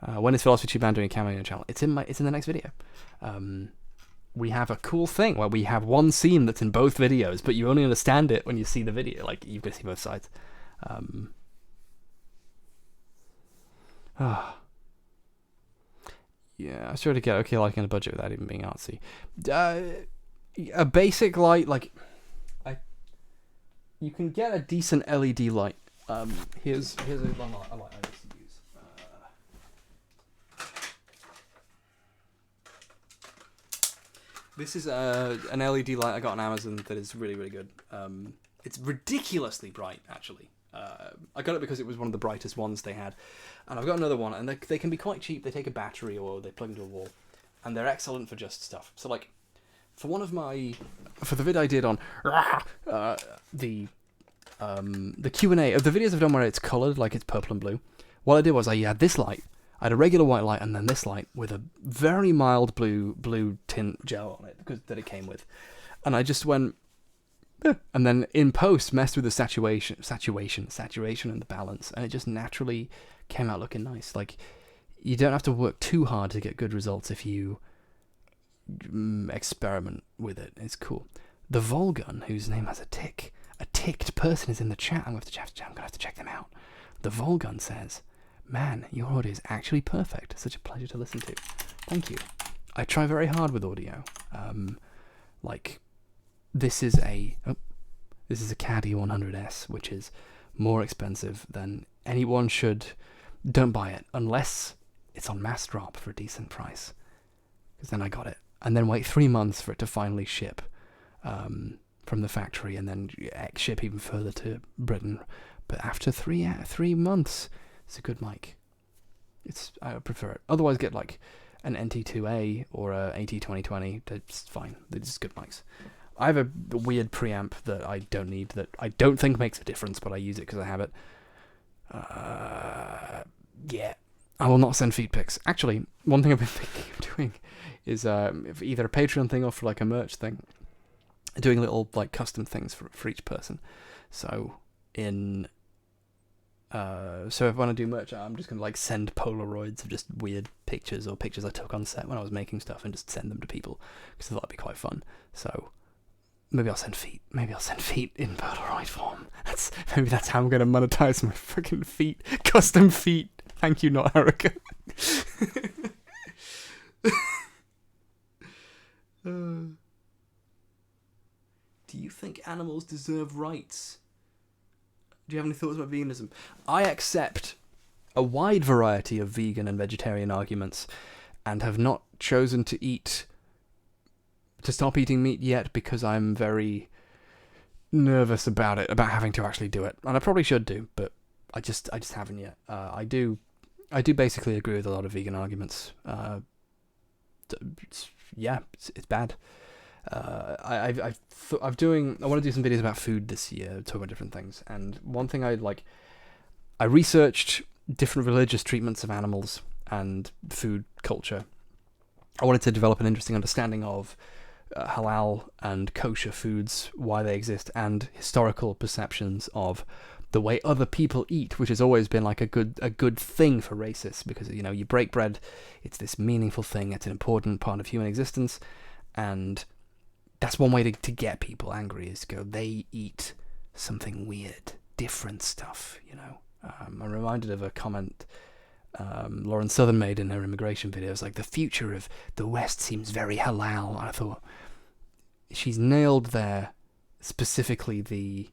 When is Philosophy Tube Band doing a cameo on the channel? It's in the next video. We have a cool thing where we have one scene that's in both videos, but you only understand it when you see the video. Like, you've got to see both sides. Yeah, I sort of get okay lighting on a budget without even being artsy. A basic light, like, you can get a decent LED light. Here's a light I used to use. This is an LED light I got on Amazon that is really, really good. It's ridiculously bright, actually. I got it because it was one of the brightest ones they had. And I've got another one, and they can be quite cheap. They take a battery or they plug into a wall. And they're excellent for just stuff. So, like, for the vid I did on the Q&A of the videos I've done where it's coloured, like it's purple and blue, what I did was I had this light, I had a regular white light, and then this light with a very mild blue tint gel on it that it came with. And I just went, and then in post messed with the saturation and the balance, and it just naturally came out looking nice. Like, you don't have to work too hard to get good results if you experiment with it. It's cool. The Volgun, whose name has a ticked person is in the chat. I'm going to have to check them out. The Volgun says, "Man, your audio is actually perfect. Such a pleasure to listen to." Thank you. I try very hard with audio. Like, this is a Caddy 100S, which is more expensive than anyone should. Don't buy it unless it's on mass drop for a decent price, because then I got it, and then wait 3 months for it to finally ship from the factory, and then ship even further to Britain. But after three months, it's a good mic. I prefer it. Otherwise, get like an NT2A or a AT2020. That's fine. They're just good mics. I have a weird preamp that I don't need, that I don't think makes a difference, but I use it because I have it. Yeah. I will not send feed pics. Actually, one thing I've been thinking of doing is either a Patreon thing or for like a merch thing, doing little like custom things for each person. So if when I do merch, I'm just gonna like send Polaroids of just weird pictures or pictures I took on set when I was making stuff and just send them to people, because that'd be quite fun. So maybe I'll send feet. Maybe I'll send feet in Polaroid form. Maybe that's how I'm gonna monetize my fucking feet. Custom feet. Thank you, not Erica. Do you think animals deserve rights? Do you have any thoughts about veganism? I accept a wide variety of vegan and vegetarian arguments, and have not chosen to stop eating meat yet, because I'm very nervous about it, about having to actually do it. And I probably should do, but I just haven't yet. I do basically agree with a lot of vegan arguments. It's bad. I want to do some videos about food this year, talk about different things. And one thing I researched different religious treatments of animals and food culture. I wanted to develop an interesting understanding of halal and kosher foods, why they exist, and historical perceptions of the way other people eat, which has always been like a good thing for racists, because you break bread, it's this meaningful thing, it's an important part of human existence, and that's one way to get people angry, is go, they eat something weird, different stuff, I'm reminded of a comment Lauren Southern made in her immigration videos, like, the future of the West seems very halal. And I thought, she's nailed there specifically the